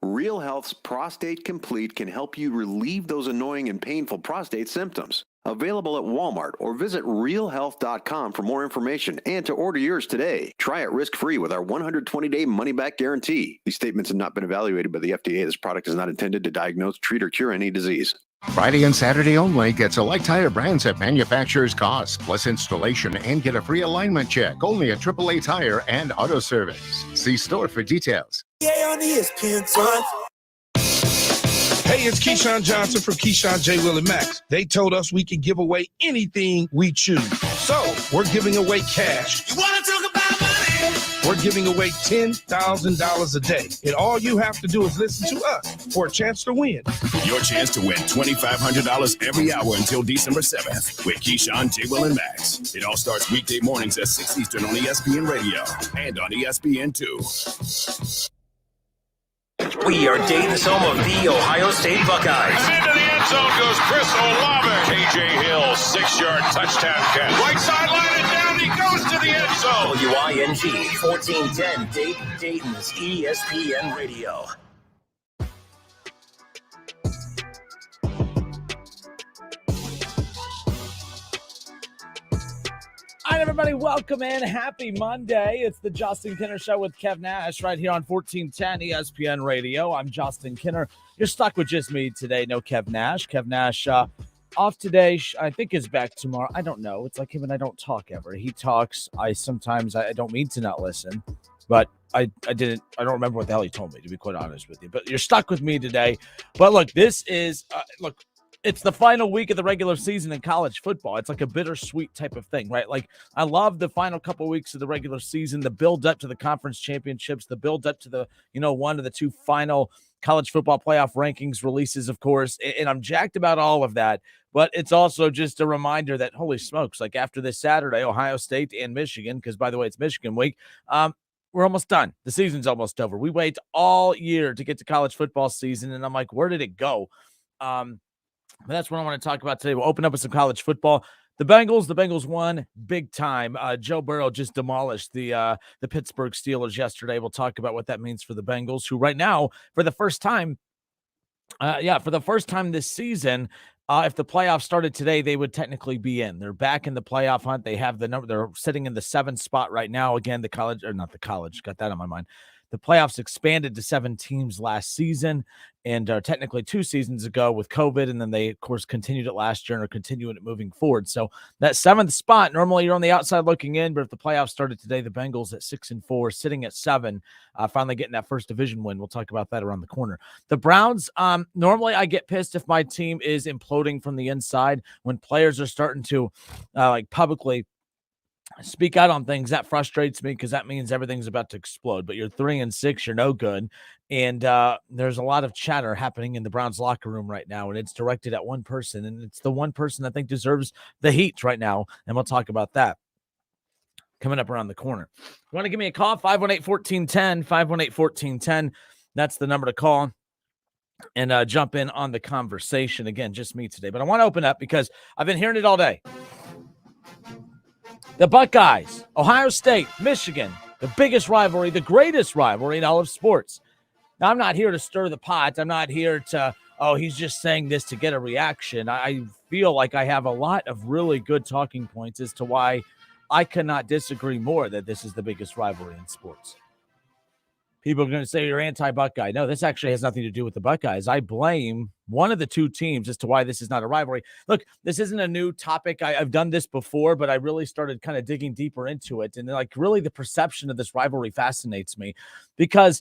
Real Health's Prostate Complete can help you relieve those annoying and painful prostate symptoms. Available at Walmart or visit realhealth.com for more information and to order yours today. Try it risk-free with our 120-day money-back guarantee. These statements have not been evaluated by the FDA. This product is not intended to diagnose, treat, or cure any disease. Friday and Saturday only. Get select tire brands at manufacturer's cost, plus installation, and get a free alignment check. Only at AAA Tire and Auto Service. See store for details. Yeah, on ESPN, son. Hey, it's Keyshawn Johnson from Keyshawn, J. Will, and Max. They told us we could give away anything we choose. So, we're giving away cash. You want to talk about money? We're giving away $10,000 a day. And all you have to do is listen to us for a chance to win. Your chance to win $2,500 every hour until December 7th with Keyshawn, J. Will, and Max. It all starts weekday mornings at 6 Eastern on ESPN Radio and on ESPN2. We are Dayton's home of the Ohio State Buckeyes. And into the end zone goes Chris Olave. KJ Hill, 6-yard touchdown catch. Right sideline and down he goes to the end zone. WING 1410 Dayton's ESPN Radio. All right, everybody, welcome in. Happy Monday. It's the Justin Kinner Show with Kev Nash right here on 1410 ESPN Radio. I'm Justin Kinner. You're stuck with just me today. No Kev Nash. Kev Nash off today. I think is back tomorrow. I don't know. It's like him and I don't talk ever. He talks. I don't mean to not listen, but I don't remember what the hell he told me, to be quite honest with you. But you're stuck with me today. But look, this is it's the final week of the regular season in college football. It's like a bittersweet type of thing, right? Like, I love the final couple of weeks of the regular season, the build up to the conference championships, the build up to the, one of the two final college football playoff rankings releases, of course. And I'm jacked about all of that. But it's also just a reminder that, holy smokes, like after this Saturday, Ohio State and Michigan, because by the way, it's Michigan week, we're almost done. The season's almost over. We wait all year to get to college football season. And I'm like, where did it go? But that's what I want to talk about today. We'll open up with some college football. The Bengals won big time. Joe Burrow just demolished the Pittsburg Steelers yesterday. We'll talk about what that means for the Bengals, who right now, for the first time this season, if the playoffs started today, they would technically be in. They're back in the playoff hunt. They have the number. They're sitting in the 7th spot right now. Again, got that on my mind. The playoffs expanded to 7 teams last season and technically 2 seasons ago with COVID. And then they, of course, continued it last year and are continuing it moving forward. So that 7th spot, normally you're on the outside looking in, but if the playoffs started today, the Bengals at 6-4, sitting at 7, finally getting that first division win. We'll talk about that around the corner. The Browns, normally I get pissed if my team is imploding from the inside. When players are starting to publicly speak out on things, that frustrates me because that means everything's about to explode. But you're 3-6, you're no good. And there's a lot of chatter happening in the Browns locker room right now, and it's directed at one person, and it's the one person I think deserves the heat right now. And we'll talk about that coming up around the corner. You want to give me a call? 518-1410, 518-1410. That's the number to call and jump in on the conversation. Again, just me today. But I want to open up because I've been hearing it all day. The Buckeyes, Ohio State, Michigan, the biggest rivalry, the greatest rivalry in all of sports. Now, I'm not here to stir the pot. I'm not here to, he's just saying this to get a reaction. I feel like I have a lot of really good talking points as to why I cannot disagree more that this is the biggest rivalry in sports. People are going to say you're anti-Buckeye. No, this actually has nothing to do with the Buckeyes. I blame one of the two teams as to why this is not a rivalry. Look, this isn't a new topic. I've done this before, but I really started kind of digging deeper into it. And really the perception of this rivalry fascinates me because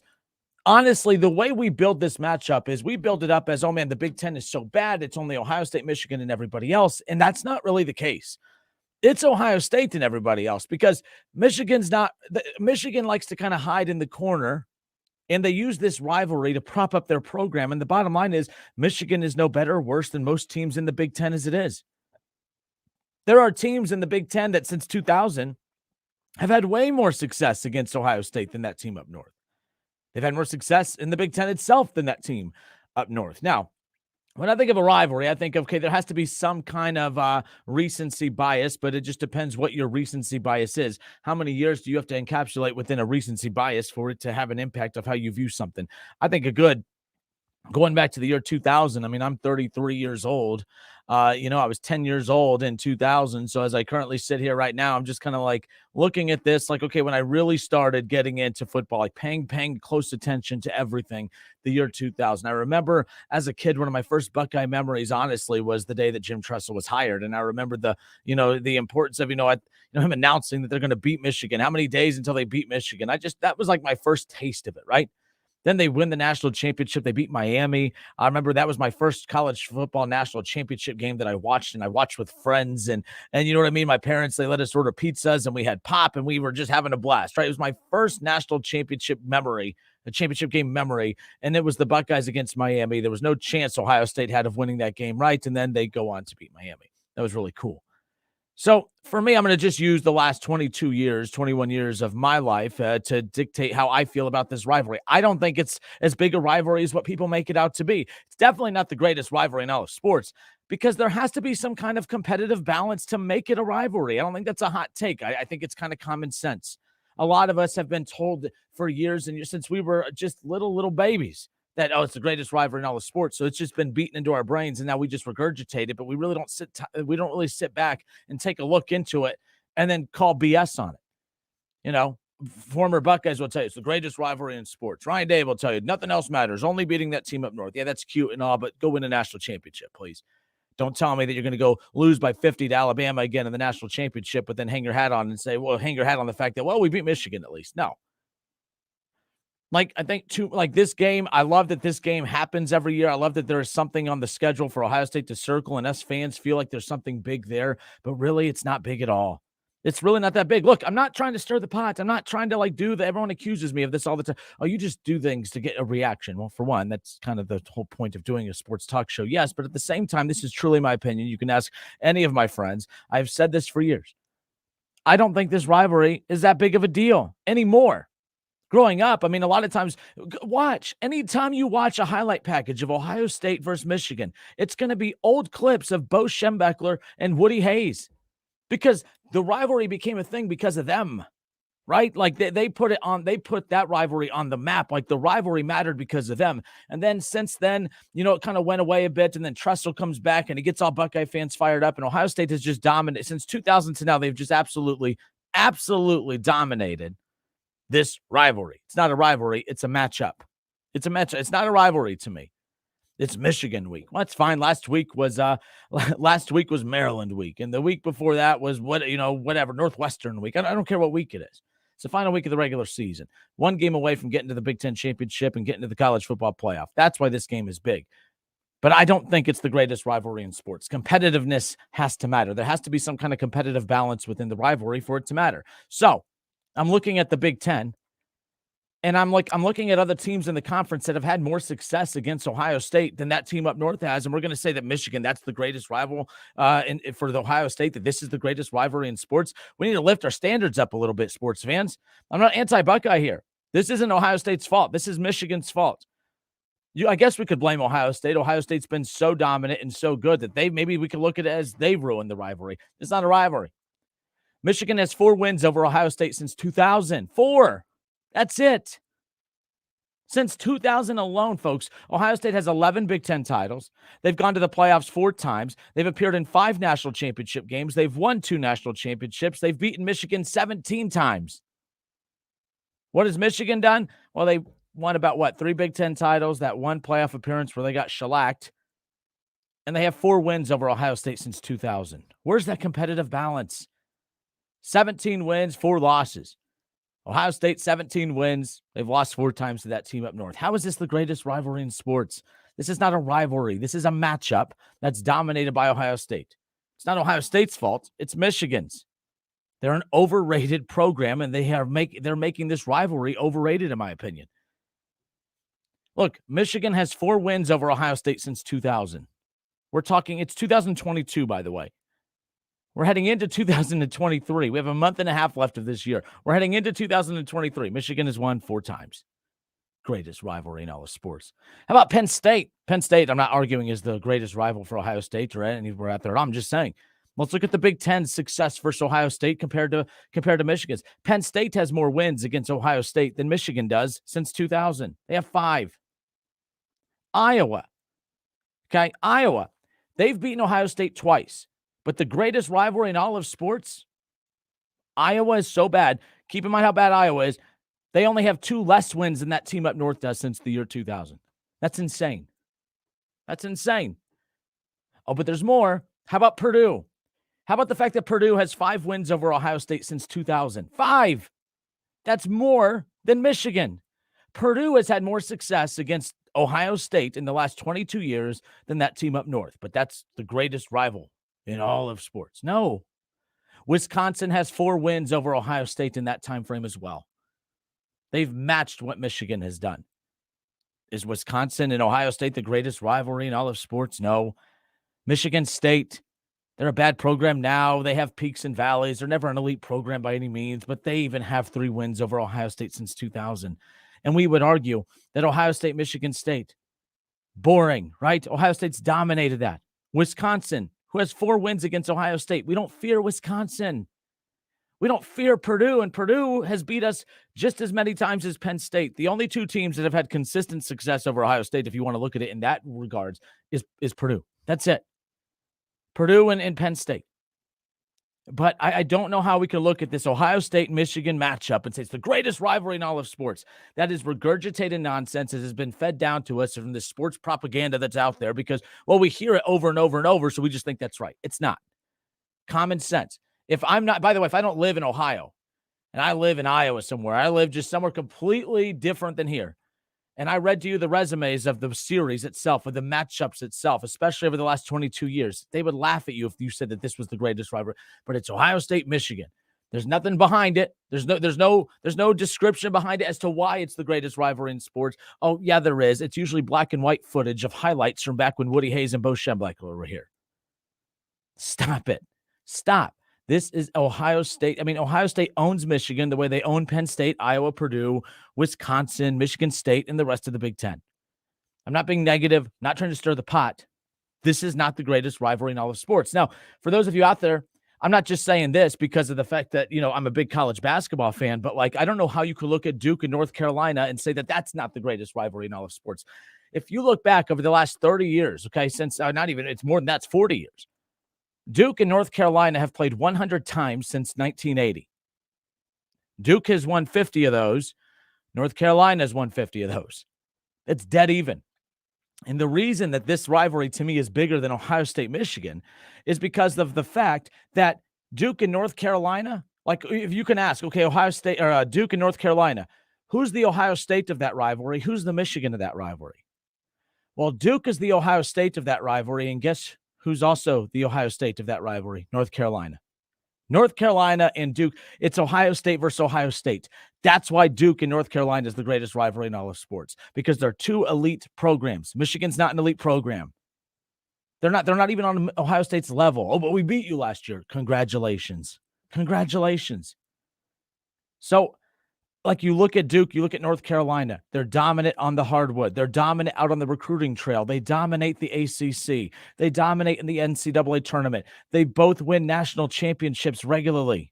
honestly, the way we build this matchup is we build it up as, oh man, the Big Ten is so bad. It's only Ohio State, Michigan, and everybody else. And that's not really the case. It's Ohio State and everybody else because Michigan likes to kind of hide in the corner, and they use this rivalry to prop up their program. And the bottom line is Michigan is no better or worse than most teams in the Big Ten as it is. There are teams in the Big Ten that since 2000 have had way more success against Ohio State than that team up north. They've had more success in the Big Ten itself than that team up north. Now, When I think of a rivalry, I think of, okay, there has to be some kind of recency bias, but it just depends what your recency bias is. How many years do you have to encapsulate within a recency bias for it to have an impact of how you view something? I think going back to the year 2000, I mean, I'm 33 years old. I was 10 years old in 2000. So as I currently sit here right now, I'm just kind of like looking at this like, okay, when I really started getting into football, like paying close attention to everything, the year 2000. I remember as a kid, one of my first Buckeye memories, honestly, was the day that Jim Tressel was hired. And I remember the importance of, him announcing that they're going to beat Michigan. How many days until they beat Michigan? That was like my first taste of it, right? Then they win the national championship. They beat Miami. I remember that was my first college football national championship game that I watched, and I watched with friends. And you know what I mean? My parents, they let us order pizzas, and we had pop, and we were just having a blast, right? It was my first national championship memory, a championship game memory, and it was the Buckeyes against Miami. There was no chance Ohio State had of winning that game, right? And then they go on to beat Miami. That was really cool. So for me, I'm going to just use the last 21 years of my life to dictate how I feel about this rivalry. I don't think it's as big a rivalry as what people make it out to be. It's definitely not the greatest rivalry in all of sports because there has to be some kind of competitive balance to make it a rivalry. I don't think that's a hot take. I think it's kind of common sense. A lot of us have been told for years and years since we were just little babies that, it's the greatest rivalry in all of sports. So it's just been beaten into our brains, and now we just regurgitate it, but we really don't sit back and take a look into it and then call BS on it. Former Buckeyes will tell you it's the greatest rivalry in sports. Ryan Day will tell you nothing else matters, only beating that team up north. Yeah, that's cute and all, but go win a national championship, please. Don't tell me that you're going to go lose by 50 to Alabama again in the national championship, but then hang your hat on and say, hang your hat on the fact that, we beat Michigan at least. No. I think this game, I love that this game happens every year. I love that there is something on the schedule for Ohio State to circle, and us fans feel like there's something big there, but really it's not big at all. It's really not that big. Look, I'm not trying to stir the pot. I'm not trying to do that. Everyone accuses me of this all the time. Oh, you just do things to get a reaction. Well, for one, that's kind of the whole point of doing a sports talk show. Yes, but at the same time, this is truly my opinion. You can ask any of my friends. I've said this for years. I don't think this rivalry is that big of a deal anymore. Growing up, I mean, a lot of times, anytime you watch a highlight package of Ohio State versus Michigan, it's going to be old clips of Bo Schembechler and Woody Hayes because the rivalry became a thing because of them, right? They put that rivalry on the map. The rivalry mattered because of them. And then since then, it kind of went away a bit, and then Tressel comes back and he gets all Buckeye fans fired up, and Ohio State has just dominated. Since 2000 to now, they've just absolutely dominated this rivalry. It's not a rivalry. It's a matchup. It's not a rivalry to me. It's Michigan week. Well, that's fine. Last week was Maryland week. And the week before that was Northwestern week. I don't care what week it is. It's the final week of the regular season. One game away from getting to the Big Ten championship and getting to the college football playoff. That's why this game is big. But I don't think it's the greatest rivalry in sports. Competitiveness has to matter. There has to be some kind of competitive balance within the rivalry for it to matter. So I'm looking at the Big Ten, and I'm looking at other teams in the conference that have had more success against Ohio State than that team up north has, and we're going to say that Michigan, that's the greatest rival for the Ohio State, that this is the greatest rivalry in sports. We need to lift our standards up a little bit, sports fans. I'm not anti-Buckeye here. This isn't Ohio State's fault. This is Michigan's fault. I guess we could blame Ohio State. Ohio State's been so dominant and so good that maybe we could look at it as they've ruined the rivalry. It's not a rivalry. Michigan has 4 wins over Ohio State since 2000. 4. That's it. Since 2000 alone, folks, Ohio State has 11 Big Ten titles. They've gone to the playoffs 4 times. They've appeared in 5 national championship games. They've won 2 national championships. They've beaten Michigan 17 times. What has Michigan done? Well, they won about 3 Big Ten titles, that 1 playoff appearance where they got shellacked, and they have 4 wins over Ohio State since 2000. Where's that competitive balance? 17 wins, 4 losses. Ohio State, 17 wins. They've lost 4 times to that team up north. How is this the greatest rivalry in sports? This is not a rivalry. This is a matchup that's dominated by Ohio State. It's not Ohio State's fault. It's Michigan's. They're an overrated program, and they're making this rivalry overrated, in my opinion. Look, Michigan has 4 wins over Ohio State since 2000. It's 2022, by the way. We're heading into 2023. We have a month and a half left of this year. We're heading into 2023. Michigan has won 4 times. greatest rivalry in all of sports. How about Penn State? Penn State, I'm not arguing, is the greatest rival for Ohio State or anywhere out there. I'm just saying, let's look at the Big Ten's success versus Ohio State compared to Michigan's. Penn State has more wins against Ohio State than Michigan does since 2000. They have 5. Iowa. Okay, Iowa. They've beaten Ohio State twice. But the greatest rivalry in all of sports, Iowa is so bad. Keep in mind how bad Iowa is. They only have 2 less wins than that team up north does since the year 2000. That's insane. That's insane. Oh, but there's more. How about Purdue? How about the fact that Purdue has 5 wins over Ohio State since 2000? 5. That's more than Michigan. Purdue has had more success against Ohio State in the last 22 years than that team up north. But that's the greatest rival in all of sports. No. Wisconsin has 4 wins over Ohio State in that time frame as well. They've matched what Michigan has done. Is Wisconsin and Ohio State the greatest rivalry in all of sports? No. Michigan State, they're a bad program now. They have peaks and valleys. They're never an elite program by any means, but they even have 3 wins over Ohio State since 2000. And we would argue that Ohio State, Michigan State, boring, right? Ohio State's dominated that. Wisconsin, who has 4 wins against Ohio State. We don't fear Wisconsin. We don't fear Purdue, and Purdue has beat us just as many times as Penn State. The only 2 teams that have had consistent success over Ohio State, if you want to look at it in that regards, is Purdue. That's it. Purdue and Penn State. But I don't know how we can look at this Ohio State-Michigan matchup and say it's the greatest rivalry in all of sports. That is regurgitated nonsense. It has been fed down to us from the sports propaganda that's out there because, well, we hear it over and over and over, so we just think that's right. It's not. Common sense. If I'm not, by the way, if I don't live in Ohio and I live in Iowa somewhere, I live just somewhere completely different than here. And I read to you the resumes of the series itself, of the matchups itself, especially over the last 22 years. They would laugh at you if you said that this was the greatest rivalry, but it's Ohio State, Michigan. There's nothing behind it. There's no description behind it as to why it's the greatest rivalry in sports. Oh, yeah, there is. It's usually black and white footage of highlights from back when Woody Hayes and Bo Schembechler were here. Stop it. Stop. This is Ohio State. I mean, Ohio State owns Michigan the way they own Penn State, Iowa, Purdue, Wisconsin, Michigan State, and the rest of the Big Ten. I'm not being negative, not trying to stir the pot. This is not the greatest rivalry in all of sports. Now, for those of you out there, I'm not just saying this because of the fact that, I'm a big college basketball fan, but I don't know how you could look at Duke and North Carolina and say that that's not the greatest rivalry in all of sports. If you look back over the last 30 years, okay, since it's more than that's 40 years. Duke and North Carolina have played 100 times since 1980. Duke has won 50 of those. North Carolina has won 50 of those. It's dead even. And the reason that this rivalry to me is bigger than Ohio State, Michigan is because of the fact that Duke and North Carolina, if you can ask, okay, Ohio State or Duke and North Carolina, who's the Ohio State of that rivalry? Who's the Michigan of that rivalry? Well, Duke is the Ohio State of that rivalry, and guess who's also the Ohio State of that rivalry? North Carolina. North Carolina and Duke, it's Ohio State versus Ohio State. That's why Duke and North Carolina is the greatest rivalry in all of sports, because they're 2 elite programs. Michigan's not an elite program. They're not even on Ohio State's level. Oh, but we beat you last year. Congratulations. Congratulations. So, you look at Duke, you look at North Carolina, they're dominant on the hardwood. They're dominant out on the recruiting trail. They dominate the ACC. They dominate in the NCAA tournament. They both win national championships regularly.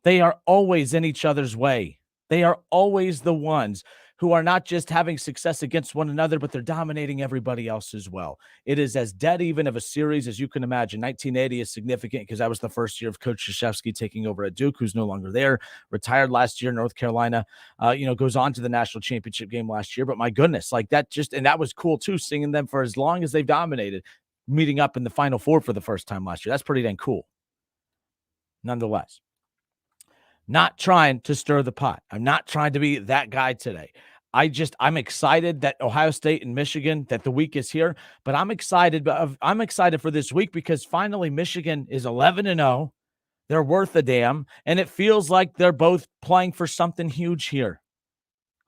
They are always in each other's way. They are always the ones who are not just having success against one another, but they're dominating everybody else as well. It is as dead even of a series as you can imagine. 1980 is significant because that was the first year of Coach Krzyzewski taking over at Duke, who's no longer there, retired last year. North Carolina, goes on to the national championship game last year. But my goodness, and that was cool too, seeing them for as long as they've dominated, meeting up in the Final Four for the first time last year. That's pretty dang cool. Nonetheless. Not trying to stir the pot. I'm not trying to be that guy today. I'm excited that Ohio State and Michigan, that the week is here, but I'm excited for this week because finally Michigan is 11-0. They're worth a damn, and it feels like they're both playing for something huge here.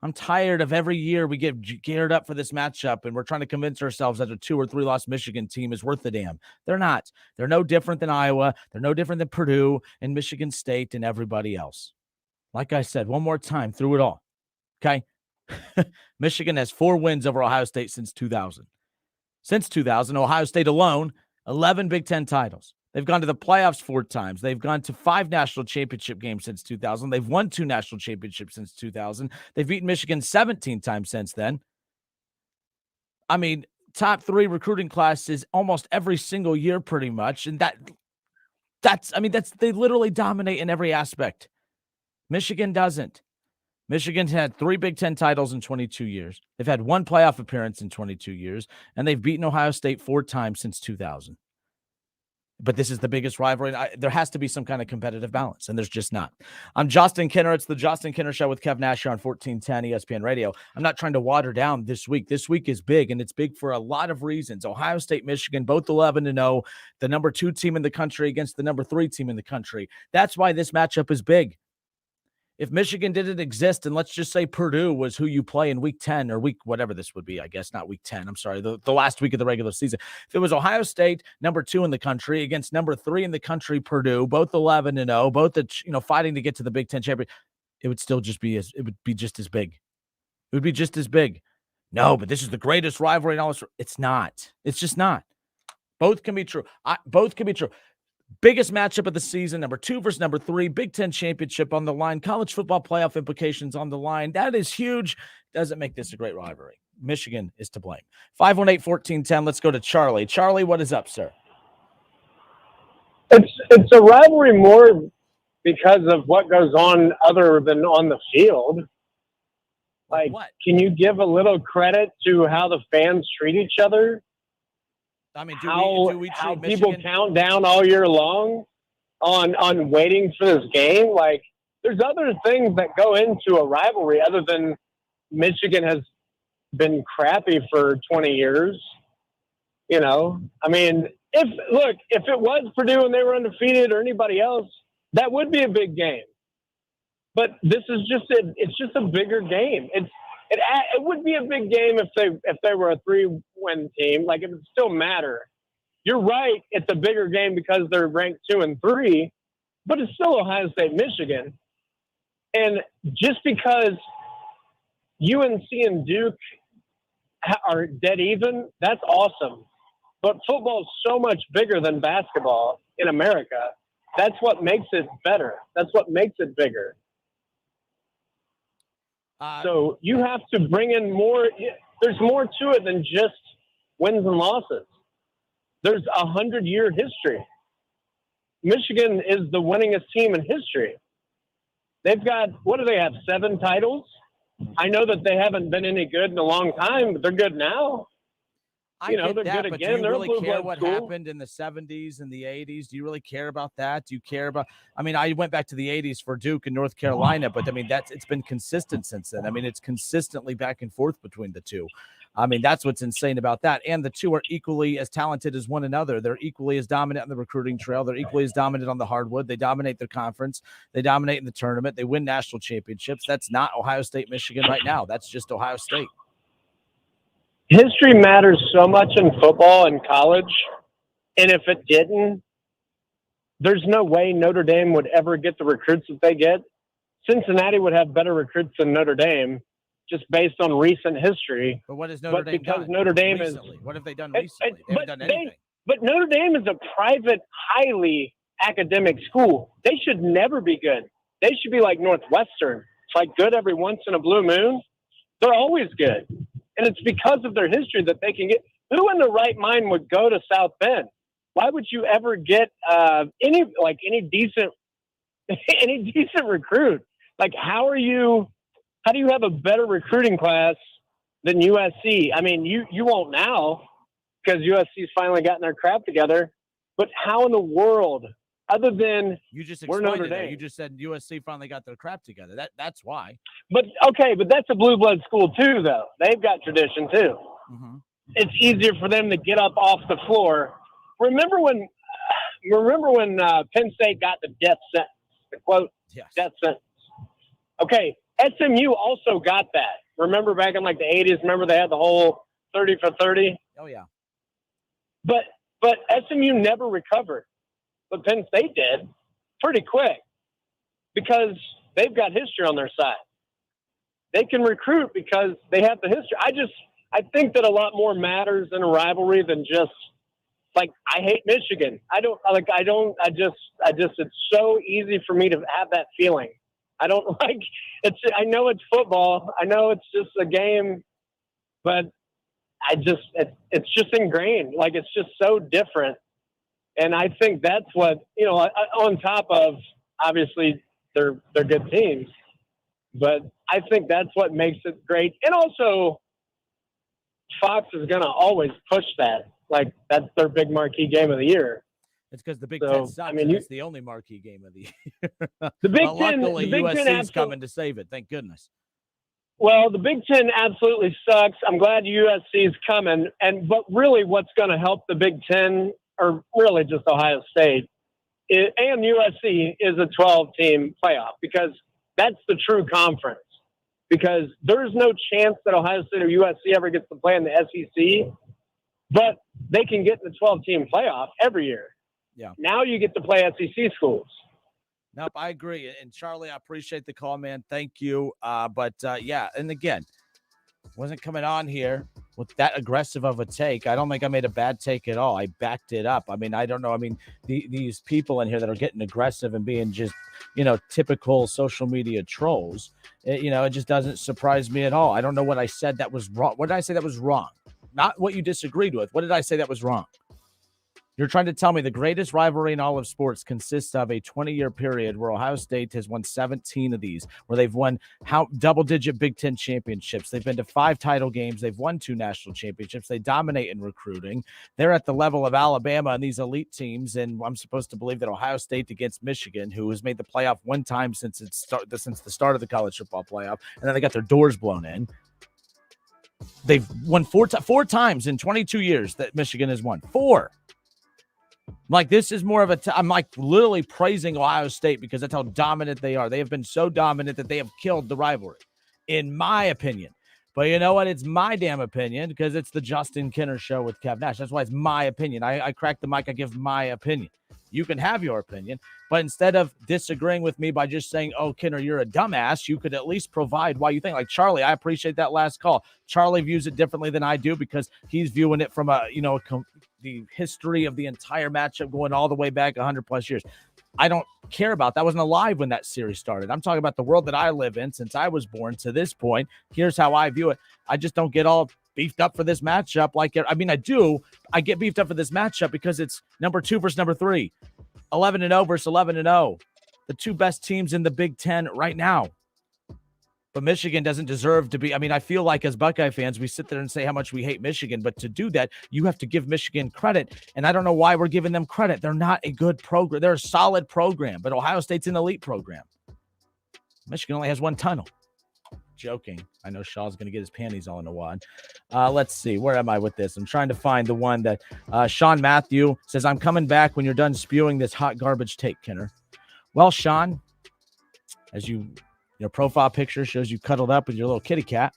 I'm tired of every year we get geared up for this matchup and we're trying to convince ourselves that a 2 or 3 loss Michigan team is worth the damn. They're not. They're no different than Iowa. They're no different than Purdue and Michigan State and everybody else. Like I said, one more time through it all. Okay. Michigan has 4 wins over Ohio State since 2000. Since 2000, Ohio State alone, 11 Big Ten titles. They've gone to the playoffs 4 times. They've gone to 5 national championship games since 2000. They've won 2 national championships since 2000. They've beaten Michigan 17 times since then. I mean, top 3 recruiting classes almost every single year pretty much. And they literally dominate in every aspect. Michigan doesn't. Michigan's had 3 Big Ten titles in 22 years. They've had 1 playoff appearance in 22 years, and they've beaten Ohio State 4 times since 2000. But this is the biggest rivalry. There has to be some kind of competitive balance, and there's just not. I'm Justin Kinner. It's the Justin Kinner Show with Kev Nash here on 1410 ESPN Radio. I'm not trying to water down this week. This week is big, and it's big for a lot of reasons. Ohio State, Michigan, both 11-0, the number 2 team in the country against the number 3 team in the country. That's why this matchup is big. If Michigan didn't exist, and let's just say Purdue was who you play in week 10 or week whatever this would be, I guess not week 10. I'm sorry, the last week of the regular season. If it was Ohio State, number 2 in the country against number 3 in the country, Purdue, both 11-0, both fighting to get to the Big Ten championship, it would still just be just as big. It would be just as big. No, but this is the greatest rivalry in all this. It's not. It's just not. Both can be true. Both can be true. Biggest matchup of the season, number 2 versus number 3, Big Ten championship on the line, college football playoff implications on the line. That is huge. Doesn't make this a great rivalry. Michigan is to blame. 518-1410. Let's go to Charlie. Charlie, what is up, sir? It's a rivalry more because of what goes on other than on the field. Like, what? Can you give a little credit to how the fans treat each other? I mean, how treat people Michigan? count down all year long on waiting for this game? Like, there's other things that go into a rivalry other than Michigan has been crappy for 20 years. You know, I mean, if it was Purdue and they were undefeated or anybody else, that would be a big game. But this is it's just a bigger game. It would be a big game if they were a 3-win team. Like, it would still matter. You're right. It's a bigger game because they're ranked 2 and 3, but it's still Ohio State, Michigan. And just because UNC and Duke are dead even, that's awesome. But football is so much bigger than basketball in America. That's what makes it better. That's what makes it bigger. So you have to bring in more. There's more to it than just wins and losses. There's a 100-year history. Michigan is the winningest team in history. They've got, what do they have, 7 titles? I know that they haven't been any good in a long time, but they're good now. They're good again. But do you They're really care what school. happened in the 70s and the 80s? Do you really care about that? Do you care about – I mean, I went back to the 80s for Duke and North Carolina, but, I mean, it's been consistent since then. I mean, it's consistently back and forth between the two. I mean, that's what's insane about that. And the two are equally as talented as one another. They're equally as dominant on the recruiting trail. They're equally as dominant on the hardwood. They dominate their conference. They dominate in the tournament. They win national championships. That's not Ohio State, Michigan right now. That's just Ohio State. History matters so much in football and college, and if it didn't, there's no way Notre Dame would ever get the recruits that they get. Cincinnati would have better recruits than Notre Dame, just based on recent history. But what has Notre Dame done? Because Notre Dame recently? What have they done recently? They haven't done anything. But Notre Dame is a private, highly academic school. They should never be good. They should be like Northwestern. It's like good every once in a blue moon. They're always good. And it's because of their history that they can get. Who in the right mind would go to South Bend? Why would you ever get any decent recruit? Like, how do you have a better recruiting class than USC? I mean, you won't now because USC's finally gotten their crap together. But how in the world, other than you just we're Notre Dame? You just said USC finally got their crap together. That's why. But okay, but that's a blue blood school too, though. They've got tradition too. Mm-hmm. It's easier for them to get up off the floor. Remember when Penn State got the death sentence? The quote, yes. Death sentence. Okay, SMU also got that. Remember back in like the 80s? Remember they had the whole 30 for 30? Oh yeah. But SMU never recovered. But Penn State did pretty quick because they've got history on their side. they can recruit because they have the history. I think that a lot more matters in a rivalry than just like, I hate Michigan. It's so easy for me to have that feeling. I don't like I know it's football. I know it's just a game, but it's just ingrained. Like, it's just so different. And I think that's what, on top of, obviously they're good teams, but I think that's what makes it great. And also Fox is going to always push that. Like, that's their big marquee game of the year. It's because the Big Ten sucks. It's the only marquee game of the year. The Big Ten, luckily, USC's coming to save it. Thank goodness. Well, the Big Ten absolutely sucks. I'm glad USC's coming. But really what's going to help the Big Ten, or really just Ohio State, and USC, is a 12-team playoff, because that's the true conference. Because there's no chance that Ohio State or USC ever gets to play in the SEC, but they can get in the 12-team playoff every year. Yeah. Now you get to play SEC schools. Nope, I agree. And Charlie, I appreciate the call, man. Thank you. Yeah, and again, wasn't coming on here with that aggressive of a take. I don't think I made a bad take at all. I backed it up. I mean, I don't know. I mean, these people in here that are getting aggressive and being just, typical social media trolls, it just doesn't surprise me at all. I don't know what I said that was wrong. What did I say that was wrong? Not what you disagreed with. What did I say that was wrong? You're trying to tell me the greatest rivalry in all of sports consists of a 20-year period where Ohio State has won 17 of these, where they've won double-digit Big Ten championships. They've been to 5 title games. They've won 2 national championships. They dominate in recruiting. They're at the level of Alabama and these elite teams, and I'm supposed to believe that Ohio State against Michigan, who has made the playoff one time since the start of the college football playoff, and then they got their doors blown in. They've won 4 times in 22 years that Michigan has won. 4. Like, this is more of I'm like literally praising Ohio State because that's how dominant they are. They have been so dominant that they have killed the rivalry, in my opinion. But you know what? It's my damn opinion because it's the Justin Kinner Show with Kev Nash. That's why it's my opinion. I crack the mic. I give my opinion. You can have your opinion, but instead of disagreeing with me by just saying, oh, Kinner, you're a dumbass, you could at least provide why you think. Like Charlie, I appreciate that last call. Charlie views it differently than I do because he's viewing it from the history of the entire matchup going all the way back 100 plus years. I don't care about that. I wasn't alive when that series started. I'm talking about the world that I live in since I was born to this point. Here's how I view it. I just don't get all beefed up for this matchup. I do. I get beefed up for this matchup because it's number 2 versus number 3, 11-0 versus 11-0, the 2 best teams in the Big Ten right now. But Michigan doesn't deserve to be. I mean, I feel like as Buckeye fans, we sit there and say how much we hate Michigan. But to do that, you have to give Michigan credit. And I don't know why we're giving them credit. They're not a good program. They're a solid program. But Ohio State's an elite program. Michigan only has 1 tunnel. Joking. I know Shaw's going to get his panties all in a wad. Let's see. Where am I with this? I'm trying to find the one that Sean Matthew says, I'm coming back when you're done spewing this hot garbage take, Kinner. Well, Sean, as your profile picture shows you cuddled up with your little kitty cat.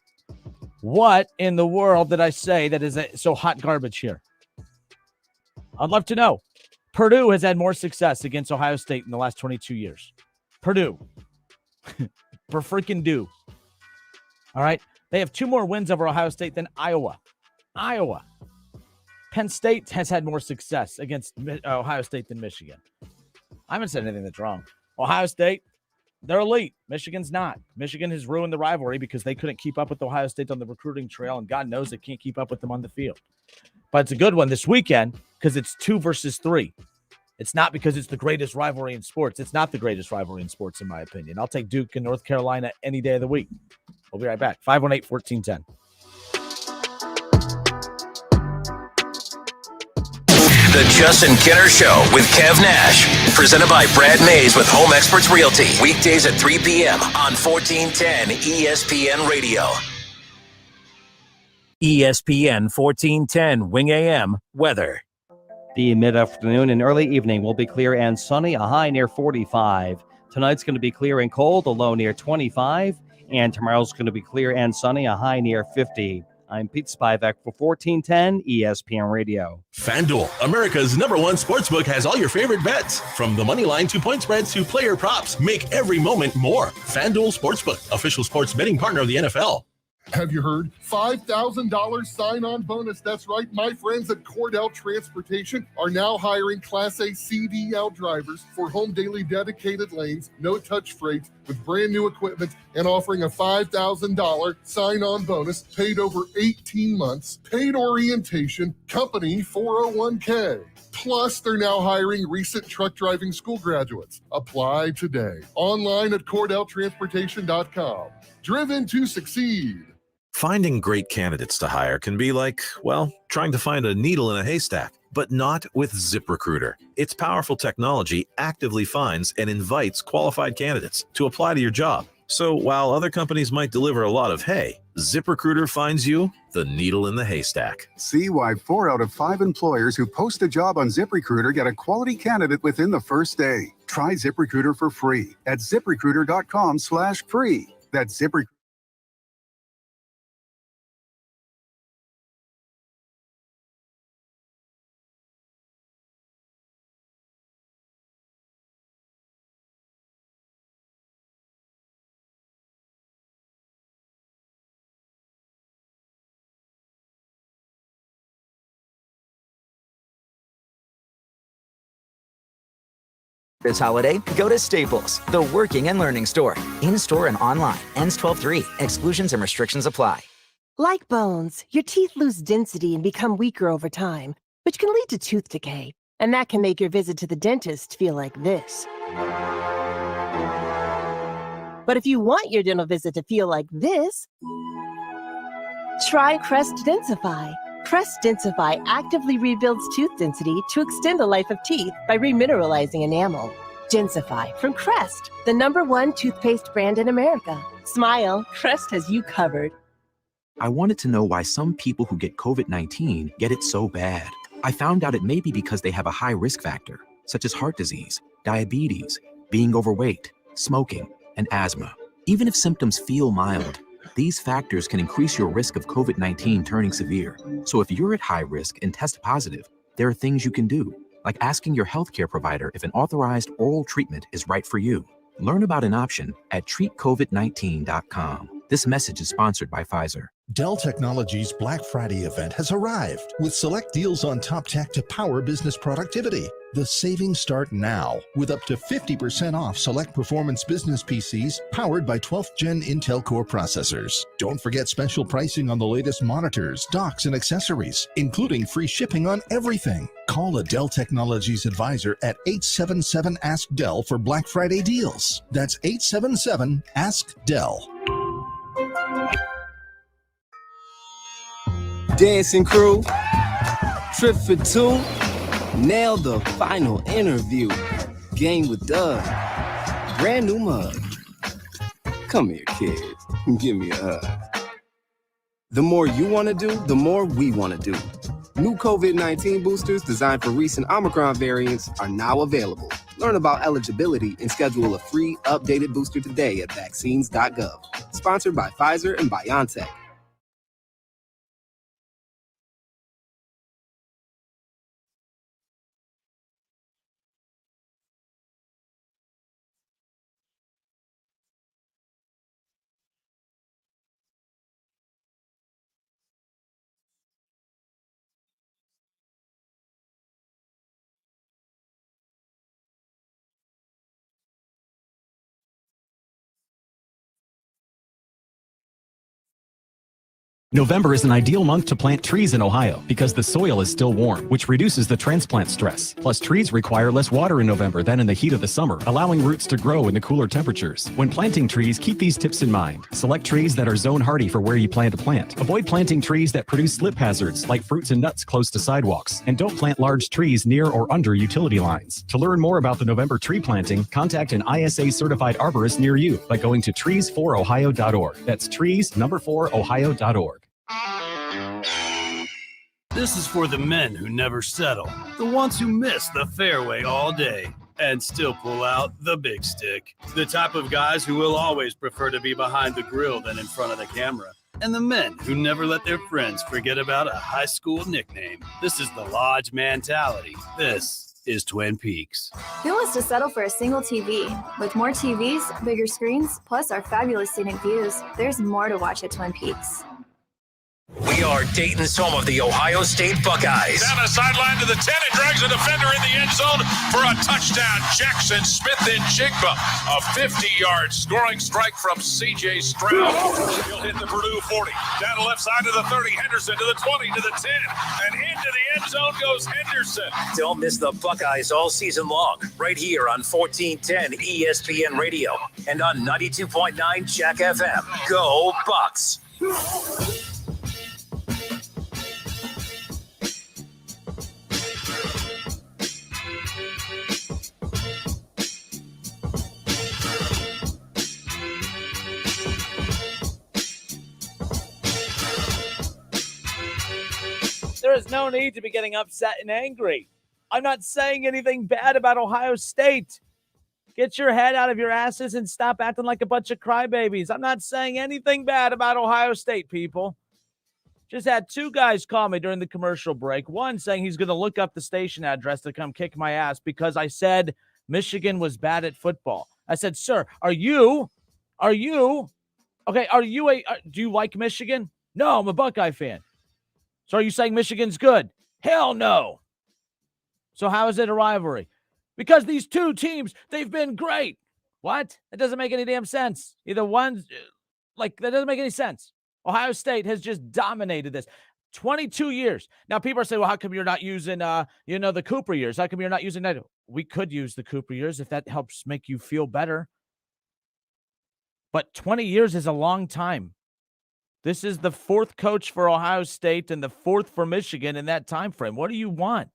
What in the world did I say that is so hot garbage here? I'd love to know. Purdue has had more success against Ohio State in the last 22 years. Purdue. For freaking do. All right. They have 2 more wins over Ohio State than Iowa. Penn State has had more success against Ohio State than Michigan. I haven't said anything that's wrong. Ohio State, they're elite. Michigan's not. Michigan has ruined the rivalry because they couldn't keep up with Ohio State on the recruiting trail, and God knows they can't keep up with them on the field. But it's a good one this weekend because it's 2 versus 3. It's not because it's the greatest rivalry in sports. It's not the greatest rivalry in sports, in my opinion. I'll take Duke and North Carolina any day of the week. We'll be right back. 518-1410. The Justin Kinner Show with Kev Nash. Presented by Brad Mays with Home Experts Realty. Weekdays at 3 p.m. on 1410 ESPN Radio. ESPN 1410 Wing AM weather. The mid-afternoon and early evening will be clear and sunny, a high near 45. Tonight's going to be clear and cold, a low near 25. And tomorrow's going to be clear and sunny, a high near 50. I'm Pete Spivak for 1410 ESPN Radio. FanDuel, America's #1 sportsbook, has all your favorite bets. From the money line to point spreads to player props, make every moment more. FanDuel Sportsbook, official sports betting partner of the NFL. Have you heard? $5,000 sign-on bonus. That's right. My friends at Cordell Transportation are now hiring Class A CDL drivers for home daily dedicated lanes, no-touch freight with brand new equipment, and offering a $5,000 sign-on bonus paid over 18 months, paid orientation, company 401k. Plus, they're now hiring recent truck driving school graduates. Apply today. Online at CordellTransportation.com. Driven to succeed. Finding great candidates to hire can be like, well, trying to find a needle in a haystack, but not with ZipRecruiter. Its powerful technology actively finds and invites qualified candidates to apply to your job. So while other companies might deliver a lot of hay, ZipRecruiter finds you the needle in the haystack. See why 4 out of 5 employers who post a job on ZipRecruiter get a quality candidate within the first day. Try ZipRecruiter for free at ZipRecruiter.com/free. That's ZipRecruiter. This holiday, go to Staples, the working and learning store. In-store and online. Ends 12/3. Exclusions and restrictions apply. Like bones, your teeth lose density and become weaker over time, which can lead to tooth decay. And that can make your visit to the dentist feel like this. But if you want your dental visit to feel like this, try Crest Densify. Crest Densify actively rebuilds tooth density to extend the life of teeth by remineralizing enamel. Densify from Crest, the #1 toothpaste brand in America. Smile, Crest has you covered. I wanted to know why some people who get COVID-19 get it so bad. I found out it may be because they have a high risk factor, such as heart disease, diabetes, being overweight, smoking, and asthma. Even if symptoms feel mild, these factors can increase your risk of COVID-19 turning severe. So if you're at high risk and test positive, there are things you can do, like asking your healthcare provider if an authorized oral treatment is right for you. Learn about an option at treatcovid19.com. This message is sponsored by Pfizer. Dell Technologies' Black Friday event has arrived with select deals on top tech to power business productivity. The savings start now with up to 50% off select performance business PCs powered by 12th Gen Intel Core processors. Don't forget special pricing on the latest monitors, docks, and accessories, including free shipping on everything. Call a Dell Technologies advisor at 877-ASK-DELL for Black Friday deals. That's 877-ASK-DELL. Dancing crew, trip for two, nail the final interview. Game with Doug, brand new mug. Come here, kids, give me a hug. The more you want to do, the more we want to do. New COVID-19 boosters designed for recent Omicron variants are now available. Learn about eligibility and schedule a free updated booster today at vaccines.gov. Sponsored by Pfizer and BioNTech. November is an ideal month to plant trees in Ohio because the soil is still warm, which reduces the transplant stress. Plus, trees require less water in November than in the heat of the summer, allowing roots to grow in the cooler temperatures. When planting trees, keep these tips in mind. Select trees that are zone hardy for where you plan to plant. Avoid planting trees that produce slip hazards like fruits and nuts close to sidewalks. And don't plant large trees near or under utility lines. To learn more about the November tree planting, contact an ISA certified arborist near you by going to trees4ohio.org. That's trees4ohio.org. This is for the men who never settle, the ones who miss the fairway all day and still pull out the big stick, the type of guys who will always prefer to be behind the grill than in front of the camera. and the men who never let their friends forget about a high school nickname. This is the Lodge mentality. This is Twin Peaks. Who wants to settle for a single TV? With more TVs, bigger screens, plus our fabulous scenic views, there's more to watch at Twin Peaks. We are Dayton's home of the Ohio State Buckeyes. Down the sideline to the 10 and drags a defender in the end zone for a touchdown. Jackson Smith-Njigba, a 50-yard scoring strike from C.J. Stroud. He'll hit the Purdue 40. Down the left side to the 30. Henderson to the 20, to the 10. And into the end zone goes Henderson. Don't miss the Buckeyes all season long, right here on 1410 ESPN Radio and on 92.9 Jack FM. Go Bucks! There is no need to be getting upset and angry. I'm not saying anything bad about Ohio State. Get your head out of your asses and stop acting like a bunch of crybabies. I'm not saying anything bad about Ohio State, people. Just had two guys call me during the commercial break. One saying he's going to look up the station address to come kick my ass because I said Michigan was bad at football. I said, sir, do you like Michigan? No, I'm a Buckeye fan. So are you saying Michigan's good? Hell no. So how is it a rivalry? Because these two teams, they've been great. What? That doesn't make any damn sense. Either one's that doesn't make any sense. Ohio State has just dominated this. 22 years. Now people are saying, well, how come you're not using, the Cooper years? How come you're not using that? We could use the Cooper years if that helps make you feel better. But 20 years is a long time. This is the fourth coach for Ohio State and the fourth for Michigan in that time frame. What do you want?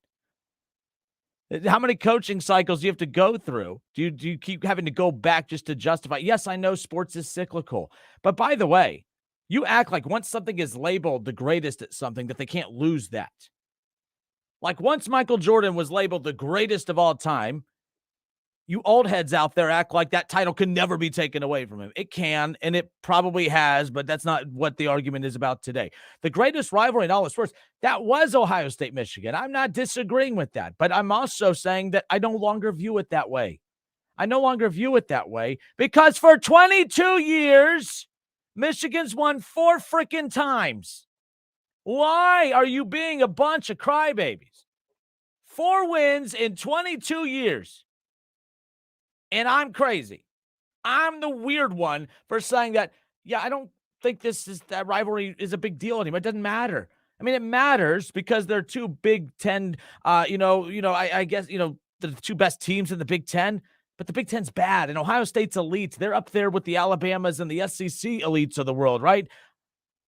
How many coaching cycles do you have to go through? Do you keep having to go back just to justify? Yes, I know sports is cyclical. But by the way, you act like once something is labeled the greatest at something that they can't lose that. Like once Michael Jordan was labeled the greatest of all time, you old heads out there act like that title can never be taken away from him. It can, and it probably has, but that's not what the argument is about today. The greatest rivalry in all of sports, that was Ohio State, Michigan. I'm not disagreeing with that, but I'm also saying that I no longer view it that way. I no longer view it that way because for 22 years, Michigan's won 4 freaking times. Why are you being a bunch of crybabies? 4 wins in 22 years. And I'm crazy. I'm the weird one for saying that, I don't think that rivalry is a big deal anymore. It doesn't matter. I mean, it matters because they're two Big Ten, I guess, the two best teams in the Big Ten, but the Big Ten's bad and Ohio State's elite. They're up there with the Alabamas and the SEC elites of the world, right?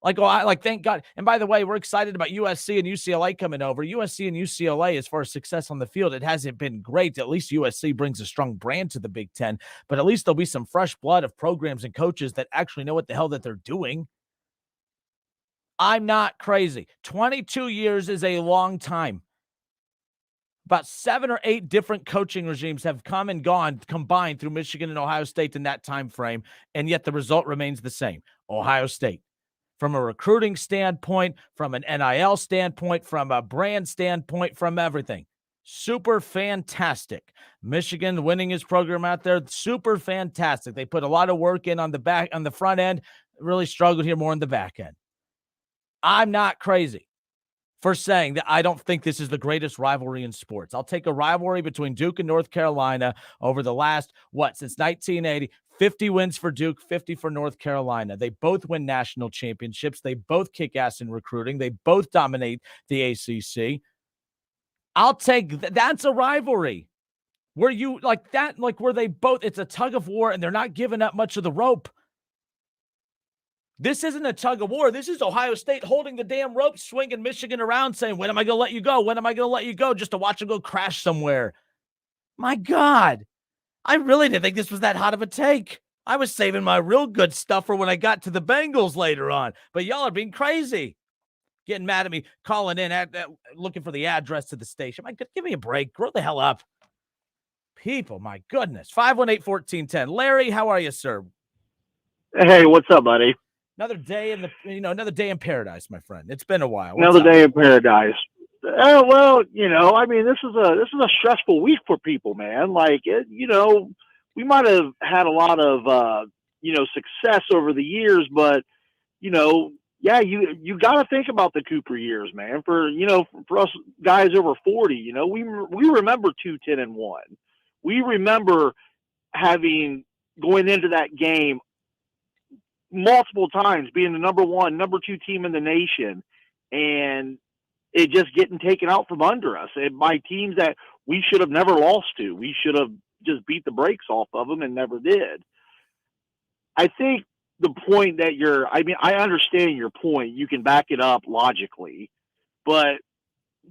Thank God. And by the way, we're excited about USC and UCLA coming over. USC and UCLA, as far as success on the field, it hasn't been great. At least USC brings a strong brand to the Big Ten, but at least there'll be some fresh blood of programs and coaches that actually know what the hell that they're doing. I'm not crazy. 22 years is a long time. About 7 or 8 different coaching regimes have come and gone combined through Michigan and Ohio State in that time frame, and yet the result remains the same. Ohio State. From a recruiting standpoint, from an NIL standpoint, from a brand standpoint, from everything. Super fantastic. Michigan winning his program out there, super fantastic. They put a lot of work in on the front end, really struggled here more on the back end. I'm not crazy for saying that I don't think this is the greatest rivalry in sports. I'll take a rivalry between Duke and North Carolina over the last, since 1980, 50 wins for Duke, 50 for North Carolina. They both win national championships. They both kick ass in recruiting. They both dominate the ACC. I'll take that's a rivalry where you like that, where they both, it's a tug of war and they're not giving up much of the rope. This isn't a tug of war. This is Ohio State holding the damn rope, swinging Michigan around, saying, when am I going to let you go? When am I going to let you go? Just to watch them go crash somewhere. My God. I really didn't think this was that hot of a take. I was saving my real good stuff for when I got to the Bengals later on. But y'all are being crazy. Getting mad at me, calling in, looking for the address to the station. My God, give me a break. Grow the hell up. People, my goodness. 518-1410. Larry, how are you, sir? Hey, what's up, buddy? Another day in paradise, my friend. It's been a while. Another day in paradise. Well, I mean, this is a stressful week for people, man. Like, we might have had a lot of success over the years, but yeah, you got to think about the Cooper years, man. For us guys over 40, we remember 2-10-1. We remember going into that game multiple times, being the number 1, number 2 team in the nation, and it just getting taken out from under us by teams that we should have never lost to. We should have just beat the brakes off of them and never did. I think the point that I understand your point. You can back it up logically, but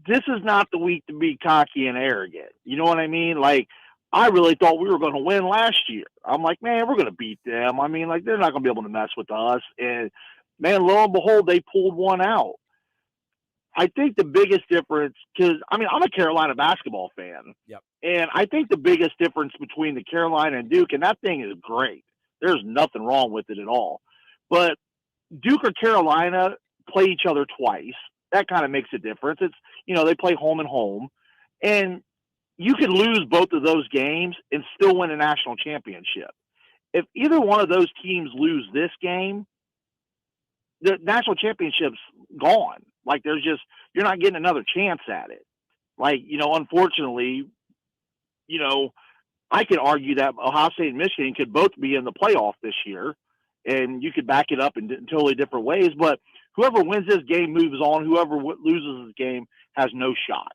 this is not the week to be cocky and arrogant. You know what I mean? Like, I really thought we were going to win last year. I'm like, man, we're going to beat them. I mean, like, they're not going to be able to mess with us. And, man, lo and behold, they pulled one out. I think the biggest difference, because, I mean, I'm a Carolina basketball fan. Yep. And I think the biggest difference between the Carolina and Duke, and that thing is great. There's nothing wrong with it at all. But Duke or Carolina play each other twice. That kind of makes a difference. It's, they play home and home. And you could lose both of those games and still win a national championship. If either one of those teams lose this game, the national championship's gone. Like, you're not getting another chance at it. Like, unfortunately, I could argue that Ohio State and Michigan could both be in the playoff this year, and you could back it up in totally different ways. But whoever wins this game moves on. Whoever loses this game has no shot.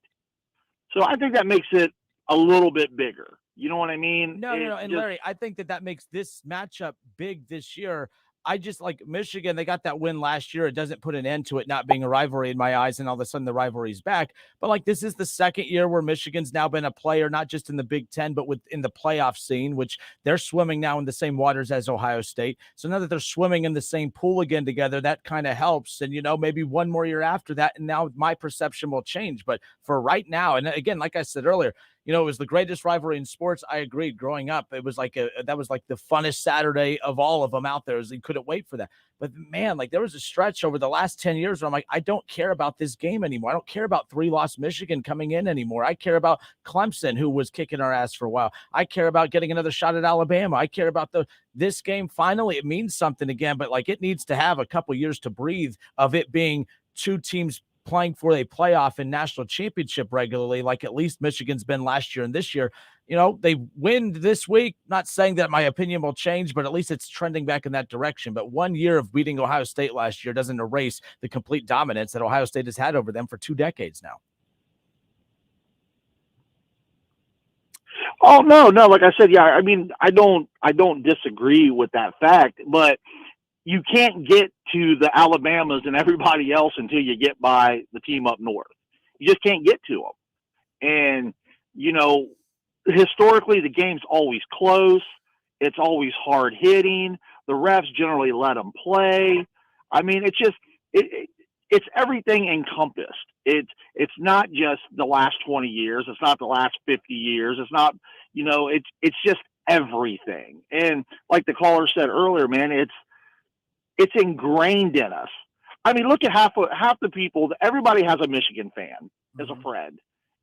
So I think that makes it a little bit bigger. You know what I mean? No. And Larry, I think that makes this matchup big this year. I just like Michigan. They got that win last year. It doesn't put an end to it not being a rivalry in my eyes, and all of a sudden the rivalry's back. But like, this is the second year where Michigan's now been a player, not just in the Big Ten, but within the playoff scene, which they're swimming now in the same waters as Ohio State. So now that they're swimming in the same pool again together, that kind of helps. And, maybe one more year after that, and now my perception will change. But for right now, and again, like I said earlier, it was the greatest rivalry in sports. I agreed. Growing up, it was that was like the funnest Saturday of all of them out there. You couldn't wait for that. But man, like, there was a stretch over the last 10 years where I'm like, I don't care about this game anymore. I don't care about 3-loss Michigan coming in anymore. I care about Clemson, who was kicking our ass for a while. I care about getting another shot at Alabama. I care about this game. Finally, it means something again, but like, it needs to have a couple years to breathe of it being two teams playing for a playoff and national championship regularly, like at least Michigan's been last year and this year. They win this week. Not saying that my opinion will change, but at least it's trending back in that direction. But 1 year of beating Ohio State last year doesn't erase the complete dominance that Ohio State has had over them for 2 decades now. Oh, no. Like I said, yeah, I mean, I don't disagree with that fact, but you can't get to the Alabamas and everybody else until you get by the team up north. You just can't get to them. And, historically, the game's always close. It's always hard hitting. The refs generally let them play. I mean, it's just, it's everything encompassed. It's not just the last 20 years. It's not the last 50 years. It's not, it's just everything. And like the caller said earlier, man, it's ingrained in us. I mean, look at half the people. Everybody has a Michigan fan as a friend,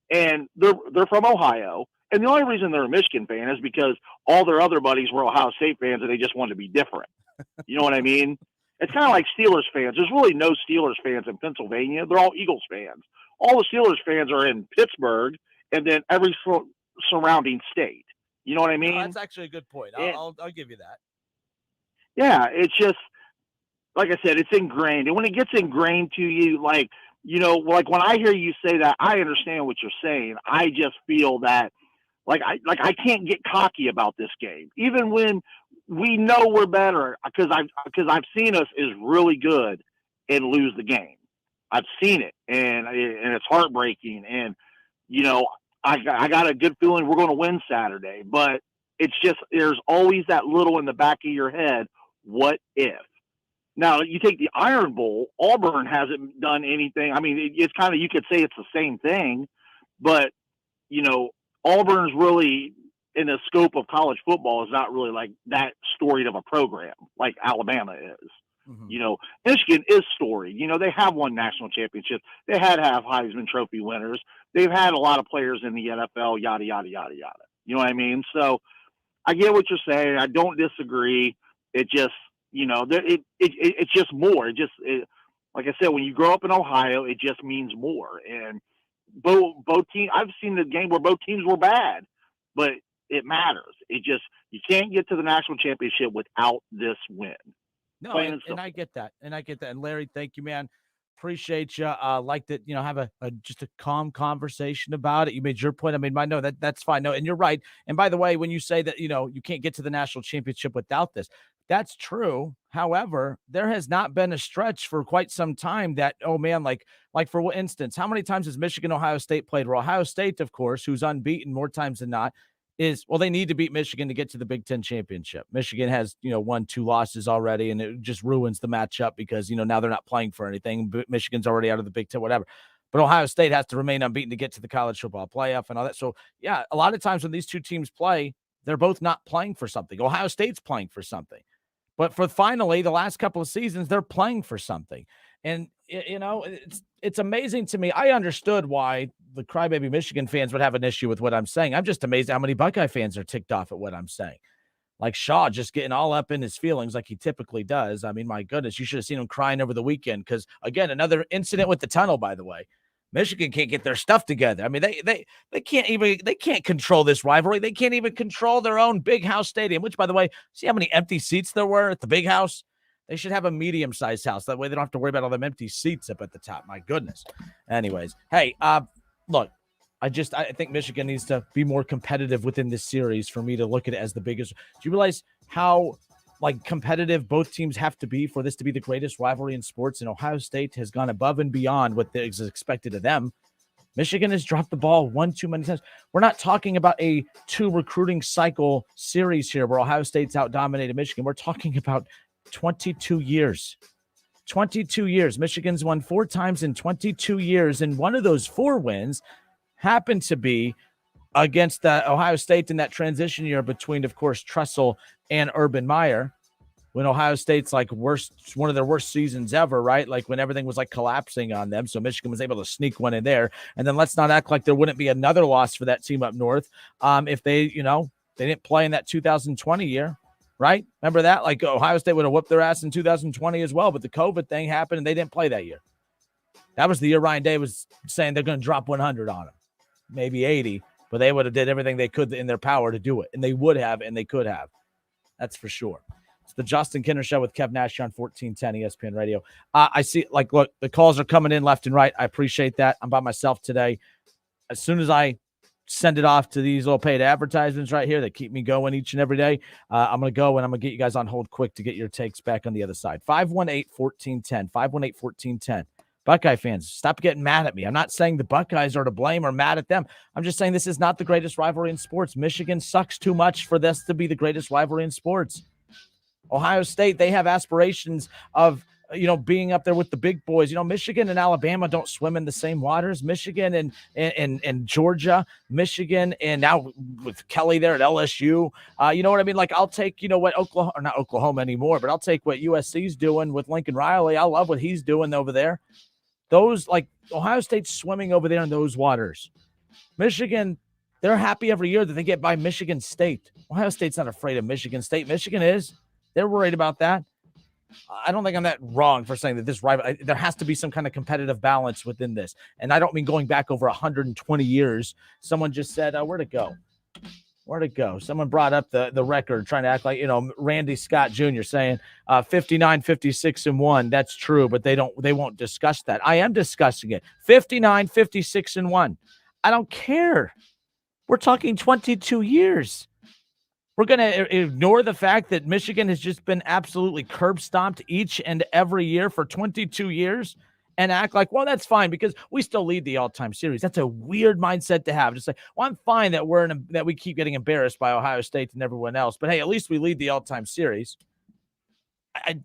and they're from Ohio. And the only reason they're a Michigan fan is because all their other buddies were Ohio State fans, and they just wanted to be different. You know what I mean? It's kind of like Steelers fans. There's really no Steelers fans in Pennsylvania. They're all Eagles fans. All the Steelers fans are in Pittsburgh, and then every surrounding state. You know what I mean? Oh, that's actually a good point. I'll give you that. Yeah, it's just, like I said, it's ingrained. And when it gets ingrained to you, like when I hear you say that, I understand what you're saying. I just feel that, I can't get cocky about this game, even when we know we're better, because I've seen us is really good and lose the game. I've seen it, and it's heartbreaking. And I got a good feeling we're going to win Saturday, but it's just, there's always that little in the back of your head, what if? Now, you take the Iron Bowl, Auburn hasn't done anything. I mean, it's kind of, you could say it's the same thing, but, Auburn's really, in the scope of college football, is not really like that storied of a program like Alabama is. Michigan is storied. They have won national championships. They had Heisman Trophy winners. They've had a lot of players in the NFL, yada, yada, yada, yada. You know what I mean? So I get what you're saying. I don't disagree. It just, it's just more. Like I said, when you grow up in Ohio, it just means more. And both teams, I've seen the game where both teams were bad, but it matters. You can't get to the national championship without this win. No, and I get that. And Larry, thank you, man. Appreciate you. Like that, have just a calm conversation about it. You made your point. I made mine. No, that's fine. No, and you're right. And by the way, when you say that, you can't get to the national championship without this, that's true. However, there has not been a stretch for quite some time that, oh man, like for instance, how many times has Michigan, Ohio State played? Well, Ohio State, of course, who's unbeaten more times than not, they need to beat Michigan to get to the Big Ten championship. Michigan has, 1-2 losses already, and it just ruins the matchup because, now they're not playing for anything. But Michigan's already out of the Big Ten, whatever. But Ohio State has to remain unbeaten to get to the college football playoff and all that. So, yeah, a lot of times when these two teams play, they're both not playing for something. Ohio State's playing for something. But for finally, the last couple of seasons, they're playing for something. And, it's amazing to me. I understood why the crybaby Michigan fans would have an issue with what I'm saying. I'm just amazed how many Buckeye fans are ticked off at what I'm saying. Like Shaw just getting all up in his feelings like he typically does. I mean, my goodness, you should have seen him crying over the weekend because, again, another incident with the tunnel, by the way. Michigan can't get their stuff together. I mean, they can't control this rivalry. They can't even control their own Big House Stadium, which, by the way, see how many empty seats there were at the Big House? They should have a medium-sized house. That way they don't have to worry about all them empty seats up at the top. My goodness. Anyways, hey, look, I think Michigan needs to be more competitive within this series for me to look at it as the biggest. Do you realize how competitive both teams have to be for this to be the greatest rivalry in sports? And Ohio State has gone above and beyond what is expected of them. Michigan has dropped the ball one too many times. We're not talking about a 2 recruiting cycle series here where Ohio State's out-dominated Michigan. We're talking about 22 years. 22 years. Michigan's won 4 times in 22 years, and one of those 4 wins happened to be against Ohio State in that transition year between, of course, Tressel and Urban Meyer, when Ohio State's one of their worst seasons ever, right? Like when everything was collapsing on them. So Michigan was able to sneak one in there. And then let's not act like there wouldn't be another loss for that team up north if they didn't play in that 2020 year. Right? Remember that? Ohio State would have whooped their ass in 2020 as well, but the COVID thing happened and they didn't play that year. That was the year Ryan Day was saying they're going to drop 100 on them, maybe 80, but they would have did everything they could in their power to do it, and they would have, and they could have. That's for sure. It's the Justin Kinner Show with Kev Nash on 1410 ESPN Radio. I see, look, the calls are coming in left and right. I appreciate that. I'm by myself today. As soon as I send it off to these little paid advertisements right here that keep me going each and every day, I'm going to go and I'm going to get you guys on hold quick to get your takes back on the other side. 518-1410, 518-1410. Buckeye fans, stop getting mad at me. I'm not saying the Buckeyes are to blame or mad at them. I'm just saying this is not the greatest rivalry in sports. Michigan sucks too much for this to be the greatest rivalry in sports. Ohio State, they have aspirations of being up there with the big boys. Michigan and Alabama don't swim in the same waters. Michigan and Georgia, Michigan, and now with Kelly there at LSU. You know what I mean? I'll take, what Oklahoma, or not Oklahoma anymore, but I'll take what USC's doing with Lincoln Riley. I love what he's doing over there. Those, Ohio State's swimming over there in those waters. Michigan, they're happy every year that they get by Michigan State. Ohio State's not afraid of Michigan State. Michigan is. They're worried about that. I don't think I'm that wrong for saying that this rival. There has to be some kind of competitive balance within this. And I don't mean going back over 120 years. Someone just said, where'd it go? Where'd it go? Someone brought up the record, trying to act like, Randy Scott Jr. saying 59, 56, and 1. That's true, but they won't discuss that. I am discussing it. 59, 56, and 1. I don't care. We're talking 22 years. We're going to ignore the fact that Michigan has just been absolutely curb stomped each and every year for 22 years and act like, well, that's fine because we still lead the all-time series. That's a weird mindset to have. Just say, well, I'm fine that that we keep getting embarrassed by Ohio State and everyone else, but hey, at least we lead the all-time series. I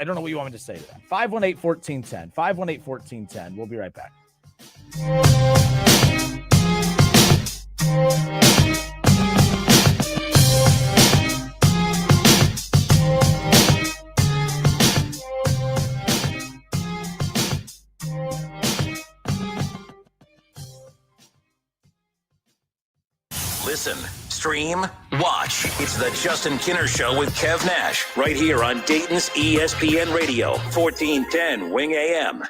don't know what you want me to say to that. 518-1410. 518-1410. We'll be right back. Listen, stream, watch. It's the Justin Kinner Show with Kev Nash, right here on Dayton's ESPN Radio, 1410 Wing AM.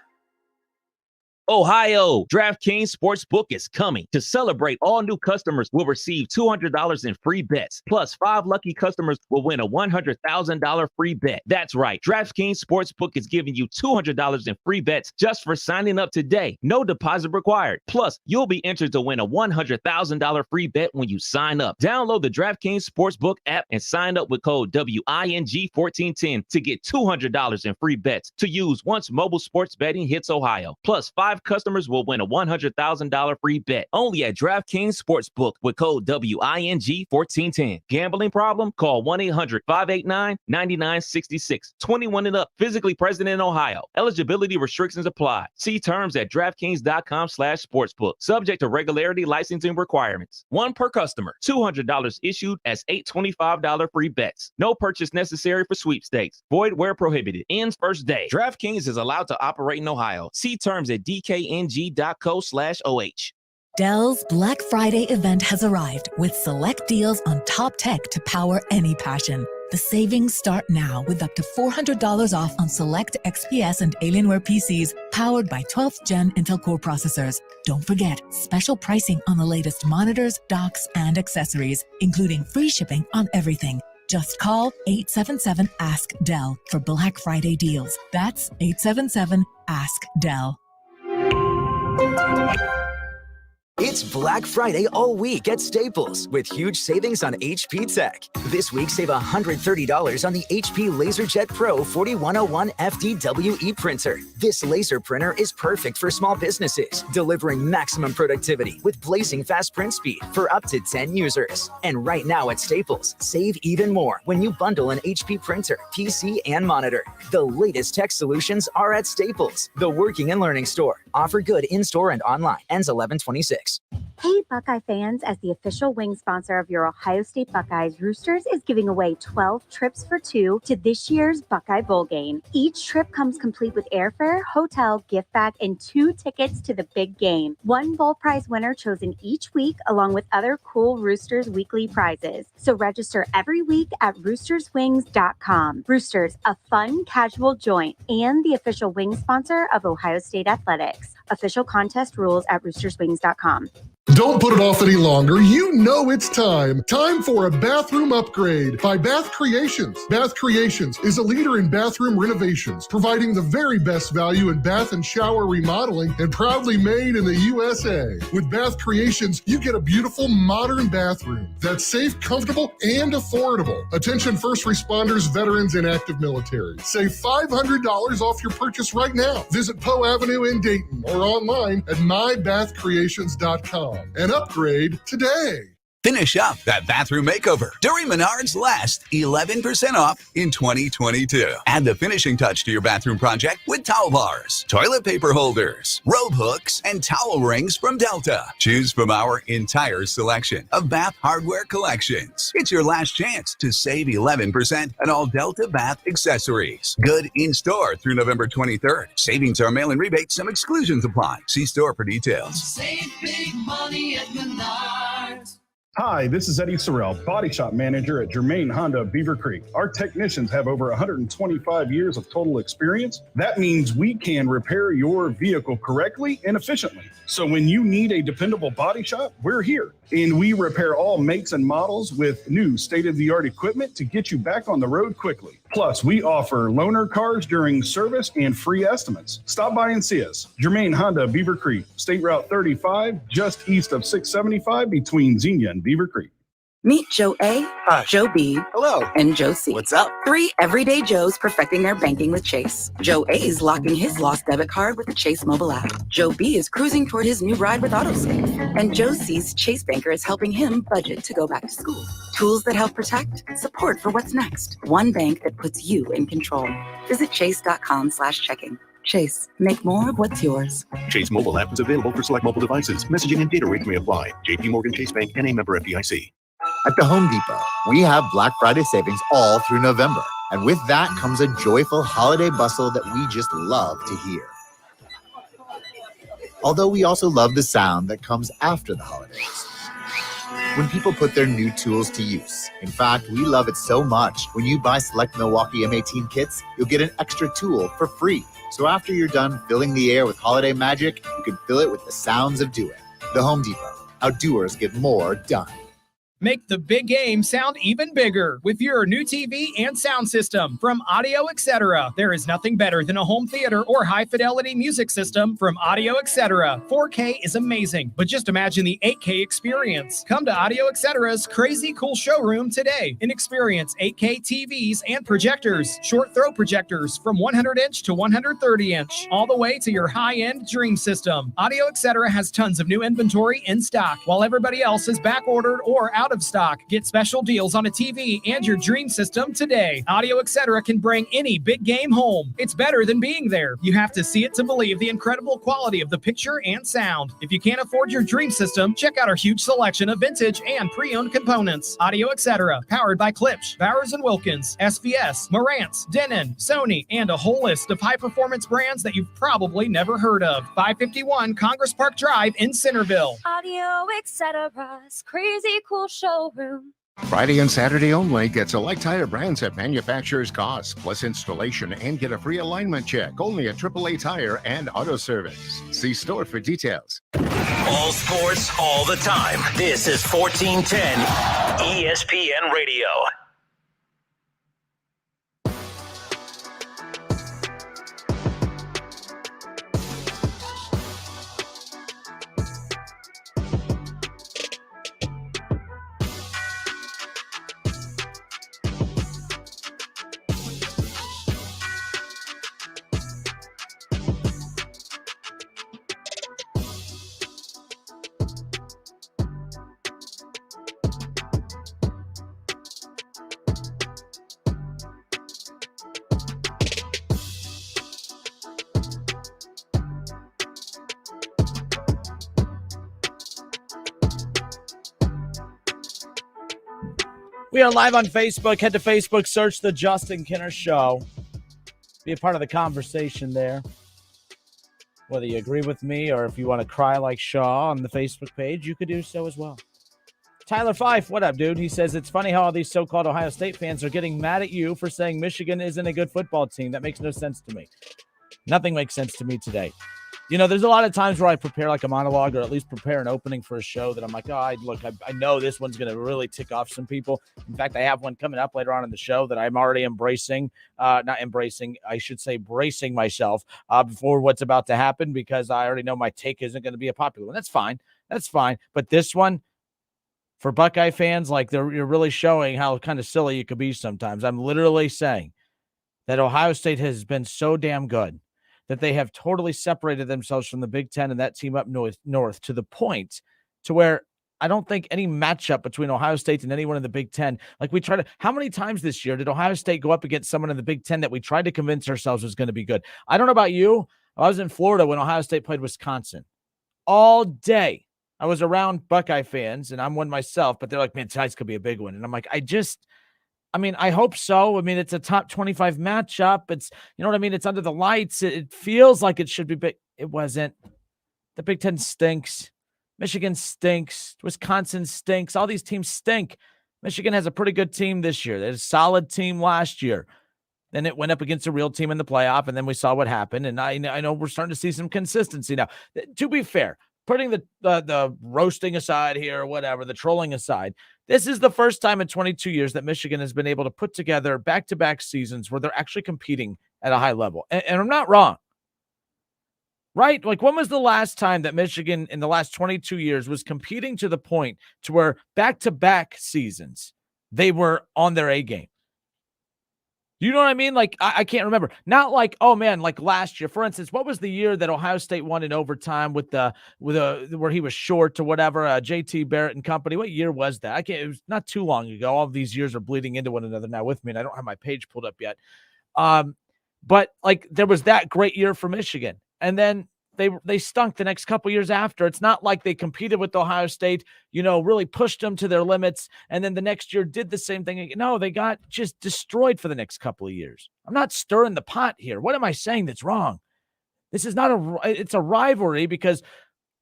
Ohio, DraftKings Sportsbook is coming. To celebrate, all new customers will receive $200 in free bets. Plus, 5 lucky customers will win a $100,000 free bet. That's right. DraftKings Sportsbook is giving you $200 in free bets just for signing up today. No deposit required. Plus, you'll be entered to win a $100,000 free bet when you sign up. Download the DraftKings Sportsbook app and sign up with code WING1410 to get $200 in free bets to use once mobile sports betting hits Ohio. Plus, 5 customers will win a $100,000 free bet only at DraftKings Sportsbook with code WING1410. Gambling problem? Call 1-800-589-9966. 21 and up. Physically present in Ohio. Eligibility restrictions apply. See terms at DraftKings.com/sportsbook. Subject to regularity licensing requirements. 1 per customer. $200 issued as $825 free bets. No purchase necessary for sweepstakes. Void where prohibited. Ends first day. DraftKings is allowed to operate in Ohio. See terms at dkng.co/OH. Dell's Black Friday event has arrived with select deals on top tech to power any passion. The savings start now with up to $400 off on select XPS and Alienware PCs powered by 12th Gen Intel Core processors. Don't forget, special pricing on the latest monitors, docks, and accessories, including free shipping on everything. Just call 877-ASK-DELL for Black Friday deals. That's 877-ASK-DELL. It's Black Friday all week at Staples with huge savings on HP Tech. This week, save $130 on the HP LaserJet Pro 4101 FDWE printer. This laser printer is perfect for small businesses, delivering maximum productivity with blazing fast print speed for up to 10 users. And right now at Staples, save even more when you bundle an HP printer, PC, and monitor. The latest tech solutions are at Staples, the working and learning store. Offer good in-store and online. Ends 11/26. Hey, Buckeye fans, as the official wing sponsor of your Ohio State Buckeyes, Roosters is giving away 12 trips for 2 to this year's Buckeye Bowl game. Each trip comes complete with airfare, hotel, gift bag, and 2 tickets to the big game. 1 bowl prize winner chosen each week, along with other cool Roosters weekly prizes. So register every week at roosterswings.com. Roosters, a fun, casual joint, and the official wing sponsor of Ohio State Athletics. Official contest rules at roosterswings.com. Don't put it off any longer. You know it's time. Time for a bathroom upgrade by Bath Creations. Bath Creations is a leader in bathroom renovations, providing the very best value in bath and shower remodeling and proudly made in the USA. With Bath Creations, you get a beautiful modern bathroom that's safe, comfortable, and affordable. Attention first responders, veterans, and active military. Save $500 off your purchase right now. Visit Poe Avenue in Dayton or online at mybathcreations.com. And upgrade today. Finish up that bathroom makeover during Menards' last 11% off in 2022. Add the finishing touch to your bathroom project with towel bars, toilet paper holders, robe hooks, and towel rings from Delta. Choose from our entire selection of bath hardware collections. It's your last chance to save 11% on all Delta bath accessories. Good in-store through November 23rd. Savings are mail-in rebates. Some exclusions apply. See store for details. Save big money at Menards. Hi, this is Eddie Sorrell, Body Shop Manager at Germain Honda of Beaver Creek. Our technicians have over 125 years of total experience. That means we can repair your vehicle correctly and efficiently. So when you need a dependable body shop, we're here. And we repair all makes and models with new state-of-the-art equipment to get you back on the road quickly. Plus, we offer loaner cars during service and free estimates. Stop by and see us. Germain Honda, Beaver Creek, State Route 35, just east of 675 between Xenia and Beaver Creek. Meet Joe A, Hi. Joe B, Hello. and Joe C. What's up? 3 everyday Joes perfecting their banking with Chase. Joe A is locking his lost debit card with the Chase mobile app. Joe B is cruising toward his new ride with AutoSave. And Joe C's Chase banker is helping him budget to go back to school. Tools that help protect, support for what's next. One bank that puts you in control. Visit chase.com/checking. Chase, make more of what's yours. Chase mobile app is available for select mobile devices. Messaging and data rates may apply. JP Morgan Chase Bank, N.A. member FDIC. At the Home Depot, we have Black Friday savings all through November. And with that comes a joyful holiday bustle that we just love to hear. Although we also love the sound that comes after the holidays. when people put their new tools to use. In fact, we love it so much. When you buy select Milwaukee M18 kits, you'll get an extra tool for free. So after you're done filling the air with holiday magic, you can fill it with the sounds of doing. The Home Depot. How doers get more done. Make the big game sound even bigger with your new TV and sound system from Audio Etc. There is nothing better than a home theater or high-fidelity music system from Audio Etc. 4K is amazing, but just imagine the 8K experience. Come to Audio Etc.'s crazy cool showroom today and experience 8K TVs and projectors, short throw projectors from 100-inch to 130-inch, all the way to your high-end dream system. Audio Etc. has tons of new inventory in stock, while everybody else is back-ordered or out of stock. Get special deals on a TV and your dream system today. Audio Etc. can bring any big game home. It's better than being there. You have to see it to believe the incredible quality of the picture and sound. If you can't afford your dream system, check out our huge selection of vintage and pre-owned components. Audio Etc. Powered by Klipsch, Bowers & Wilkins, SVS, Marantz, Denon, Sony, and a whole list of high-performance brands that you've probably never heard of. 551 Congress Park Drive in Centerville. Audio Etc.'s crazy cool showroom. Friday and Saturday only. Get select tire brands at manufacturer's cost, plus installation and get a free alignment check. Only at AAA Tire and Auto Service. See store for details. All sports, all the time. This is 1410 ESPN Radio. We are live on Facebook. Head to Facebook, search The Justin Kinner Show. Be a part of the conversation there. Whether you agree with me or if you want to cry like Shaw on the Facebook page, you could do so as well. Tyler Fife, what up, dude? He says, it's funny how all these so-called Ohio State fans are getting mad at you for saying Michigan isn't a good football team. That makes no sense to me. Nothing makes sense to me today. You know, there's a lot of times where I prepare like a monologue or at least prepare an opening for a show that I'm like, I know this one's going to really tick off some people. In fact, I have one coming up later on in the show that I'm already bracing myself before what's about to happen because I already know my take isn't going to be a popular one. That's fine. But this one, for Buckeye fans, like you're really showing how kind of silly you could be sometimes. I'm literally saying that Ohio State has been so damn good that they have totally separated themselves from the Big Ten and that team up north to the point to where I don't think any matchup between Ohio State and anyone in the Big Ten, like how many times this year did Ohio State go up against someone in the Big Ten that we tried to convince ourselves was going to be good? I don't know about you. I was in Florida when Ohio State played Wisconsin. All day I was around Buckeye fans, and I'm one myself, but they're like, man, tonight's going to be a big one. And I'm like, I hope so. I mean, it's a top 25 matchup. It's, you know what I mean? It's under the lights. It feels like it should be big. It wasn't. The Big Ten stinks. Michigan stinks. Wisconsin stinks. All these teams stink. Michigan has a pretty good team this year. They had a solid team last year. Then it went up against a real team in the playoff, and then we saw what happened. And I know we're starting to see some consistency now. To be fair, putting the roasting aside here or whatever, the trolling aside, this is the first time in 22 years that Michigan has been able to put together back-to-back seasons where they're actually competing at a high level. And I'm not wrong, right? Like, when was the last time that Michigan in the last 22 years was competing to the point to where back-to-back seasons they were on their A game? You know what I mean? Like, I can't remember. Not like, oh man, like last year, for instance, what was the year that Ohio State won in overtime with where he was short or whatever, JT Barrett and company? What year was that? It was not too long ago. All of these years are bleeding into one another now with me, and I don't have my page pulled up yet. But like, there was that great year for Michigan, and then they stunk the next couple years after. It's not like they competed with Ohio State, really pushed them to their limits, and then the next year did the same thing. No, they got just destroyed for the next couple of years. I'm not stirring the pot here. What am I saying that's wrong? This is not it's a rivalry because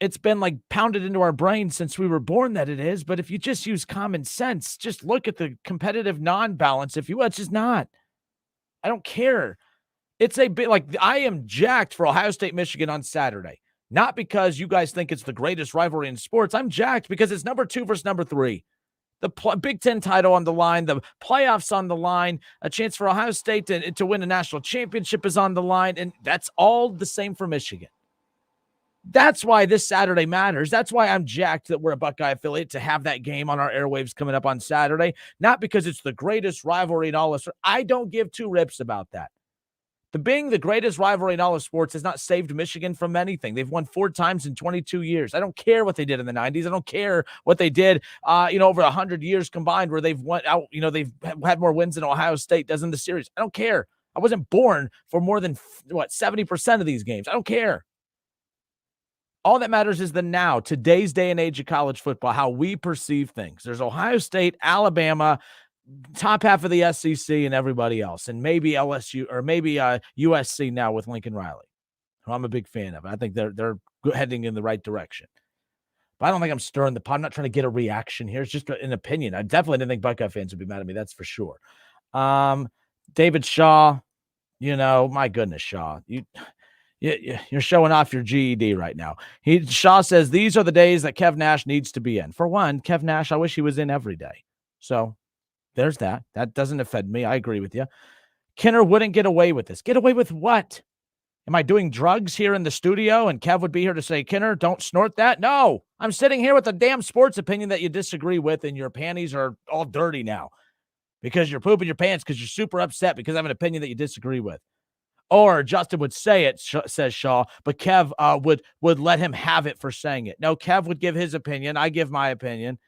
it's been like pounded into our brains since we were born that it is. But if you just use common sense, just look at the competitive non-balance. If you will, it's just not. I don't care. It's a bit like I am jacked for Ohio State, Michigan on Saturday. Not because you guys think it's the greatest rivalry in sports. I'm jacked because it's number 2 versus number 3. The Big Ten title on the line, the playoffs on the line, a chance for Ohio State to win a national championship is on the line, and that's all the same for Michigan. That's why this Saturday matters. That's why I'm jacked that we're a Buckeye affiliate to have that game on our airwaves coming up on Saturday, not because it's the greatest rivalry in all of sports. I don't give two rips about that. Being the greatest rivalry in all of sports has not saved Michigan from anything. They've won 4 times in 22 years. I don't care what they did in the 90s. I don't care what they did, over 100 years combined where they've won out. They've had more wins than Ohio State does in the series. I don't care. I wasn't born for more than 70% of these games. I don't care. All that matters is the now, today's day and age of college football, how we perceive things. There's Ohio State, Alabama, top half of the SEC, and everybody else, and maybe LSU or maybe USC now with Lincoln Riley, who I'm a big fan of. I think they're heading in the right direction. But I don't think I'm stirring the pot. I'm not trying to get a reaction here. It's just an opinion. I definitely didn't think Buckeye fans would be mad at me. That's for sure. David Shaw, my goodness, Shaw, you're showing off your GED right now. Shaw says these are the days that Kev Nash needs to be in. For one, Kev Nash, I wish he was in every day. So there's that. That doesn't offend me. I agree with you. Kinner wouldn't get away with this. Get away with what? Am I doing drugs here in the studio and Kev would be here to say, Kinner, don't snort that? No, I'm sitting here with a damn sports opinion that you disagree with, and your panties are all dirty now because you're pooping your pants because you're super upset because I have an opinion that you disagree with. Or Justin would say it, says Shaw, but Kev would let him have it for saying it. No, Kev would give his opinion. I give my opinion,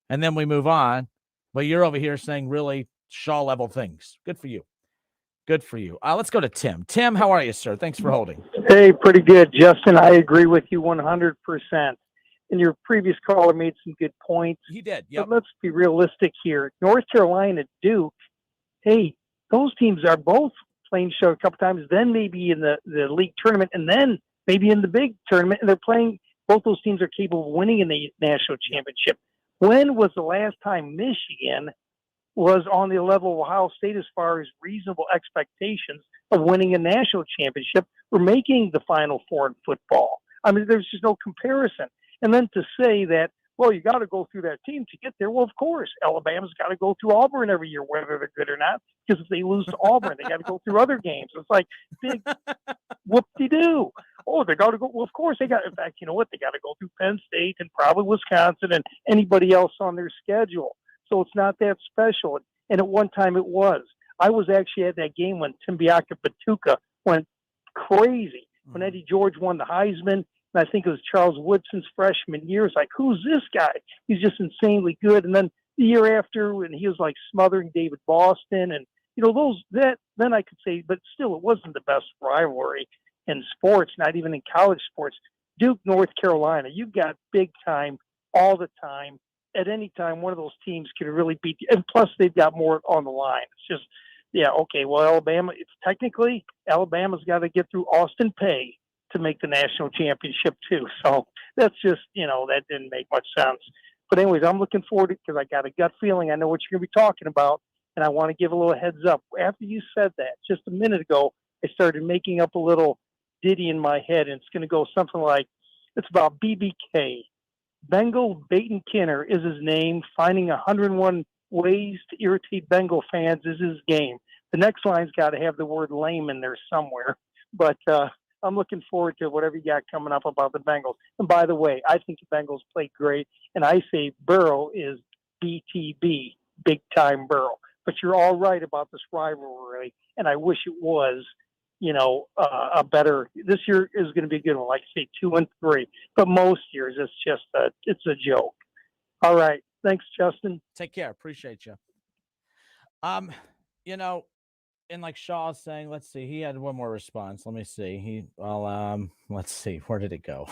and then we move on. But you're over here saying really Shaw-level things. Good for you. Good for you. Let's go to Tim. Tim, how are you, sir? Thanks for holding. Hey, pretty good, Justin. I agree with you 100%. And your previous caller made some good points. He did, yep. But let's be realistic here. North Carolina, Duke, hey, those teams are both playing show a couple times, then maybe in the league tournament, and then maybe in the big tournament, and they're playing. Both those teams are capable of winning in the national championship. When was the last time Michigan was on the level of Ohio State as far as reasonable expectations of winning a national championship or making the Final Four in football? I mean, there's just no comparison. And then to say that, well, you got to go through that team to get there. Well, of course, Alabama's got to go through Auburn every year, whether they're good or not, because if they lose to Auburn, they got to go through other games. It's like big whoop-de-doo. Oh, they got to go. Well, of course, they got, in fact, you know what? They got to go through Penn State and probably Wisconsin and anybody else on their schedule. So it's not that special. And at one time it was. I was actually at that game when Timbiaka Batuka went crazy, when Eddie George won the Heisman. And I think it was Charles Woodson's freshman year. It's like, who's this guy? He's just insanely good. And then the year after, when he was like smothering David Boston, and then I could say, but still, it wasn't the best rivalry in sports, not even in college sports. Duke, North Carolina, you've got big time all the time. At any time, one of those teams could really beat you. And plus, they've got more on the line. It's just, yeah, okay. Well, Alabama, technically, Alabama's got to get through Austin Peay to make the national championship too. So that's just, that didn't make much sense. But anyways, I'm looking forward to it because I got a gut feeling. I know what you're going to be talking about, and I want to give a little heads up. After you said that just a minute ago, I started making up a little ditty in my head, and it's going to go something like, it's about BBK. Bengal Dayton Kinner is his name. Finding 101 ways to irritate Bengal fans is his game. The next line's got to have the word lame in there somewhere. But, I'm looking forward to whatever you got coming up about the Bengals. And by the way, I think the Bengals played great, and I say Burrow is BTB, big time Burrow. But you're all right about this rivalry, and I wish it was, a better. This year is going to be a good one, like I say, 2-3. But most years it's just it's a joke. All right, thanks, Justin. Take care. Appreciate you. And like Shaw's saying, let's see, he had one more response. Let me see. Let's see, where did it go?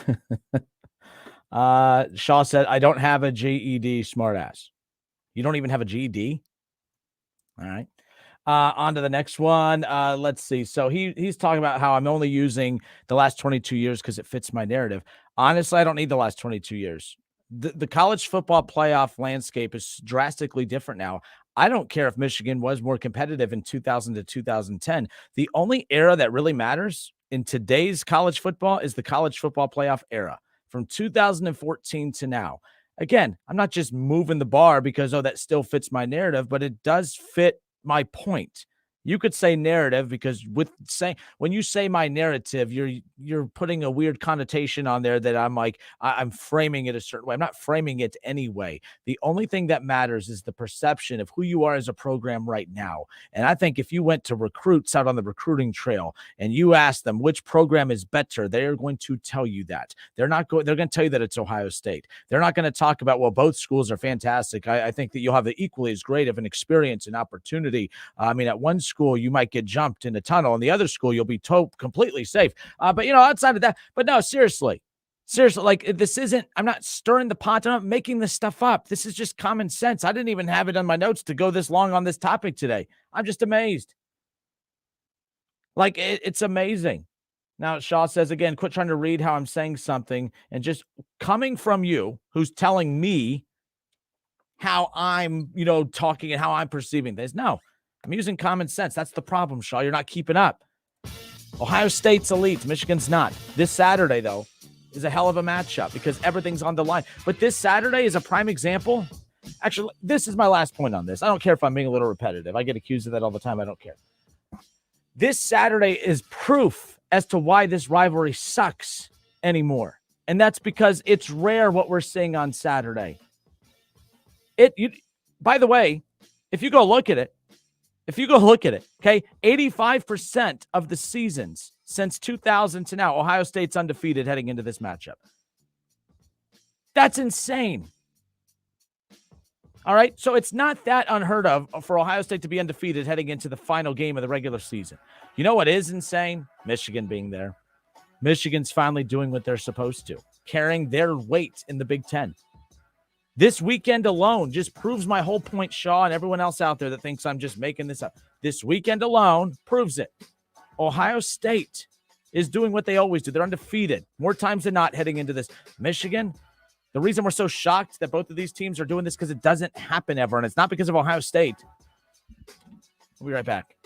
Shaw said, I don't have a GED, smartass. You don't even have a GED? All right. On to the next one. Let's see. So he's talking about how I'm only using the last 22 years because it fits my narrative. Honestly, I don't need the last 22 years. The college football playoff landscape is drastically different now. I don't care if Michigan was more competitive in 2000 to 2010. The only era that really matters in today's college football is the college football playoff era from 2014 to now. Again, I'm not just moving the bar because, that still fits my narrative, but it does fit my point. You could say narrative because when you say my narrative, you're putting a weird connotation on there that I'm like, I'm framing it a certain way. I'm not framing it anyway. The only thing that matters is the perception of who you are as a program right now. And I think if you went to recruits out on the recruiting trail and you ask them which program is better, they're going to tell you that. They're going to tell you that it's Ohio State. They're not going to talk about, well, both schools are fantastic. I think that you'll have the equally as great of an experience and opportunity. I mean, at one school, you might get jumped in a tunnel. In the other school, you'll be completely safe. But, outside of that, but no, seriously, like this isn't, I'm not stirring the pot. I'm not making this stuff up. This is just common sense. I didn't even have it on my notes to go this long on this topic today. I'm just amazed. Like, it's amazing. Now, Shaw says, again, quit trying to read how I'm saying something and just coming from you, who's telling me how I'm, talking and how I'm perceiving this. No, I'm using common sense. That's the problem, Shaw. You're not keeping up. Ohio State's elite. Michigan's not. This Saturday, though, is a hell of a matchup because everything's on the line. But this Saturday is a prime example. Actually, this is my last point on this. I don't care if I'm being a little repetitive. I get accused of that all the time. I don't care. This Saturday is proof as to why this rivalry sucks anymore. And that's because it's rare what we're seeing on Saturday. By the way, if you go look at it, okay, 85% of the seasons since 2000 to now, Ohio State's undefeated heading into this matchup. That's insane. All right, so it's not that unheard of for Ohio State to be undefeated heading into the final game of the regular season. You know what is insane? Michigan being there. Michigan's finally doing what they're supposed to, carrying their weight in the Big Ten. This weekend alone just proves my whole point, Shaw, and everyone else out there that thinks I'm just making this up. This weekend alone proves it. Ohio State is doing what they always do. They're undefeated more times than not heading into this. Michigan, the reason we're so shocked that both of these teams are doing this because it doesn't happen ever, and it's not because of Ohio State. We'll be right back.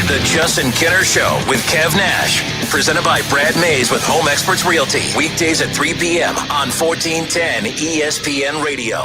The Justin Kinner Show with Kev Nash. Presented by Brad Mays with Home Experts Realty. Weekdays at 3 p.m. on 1410 ESPN Radio.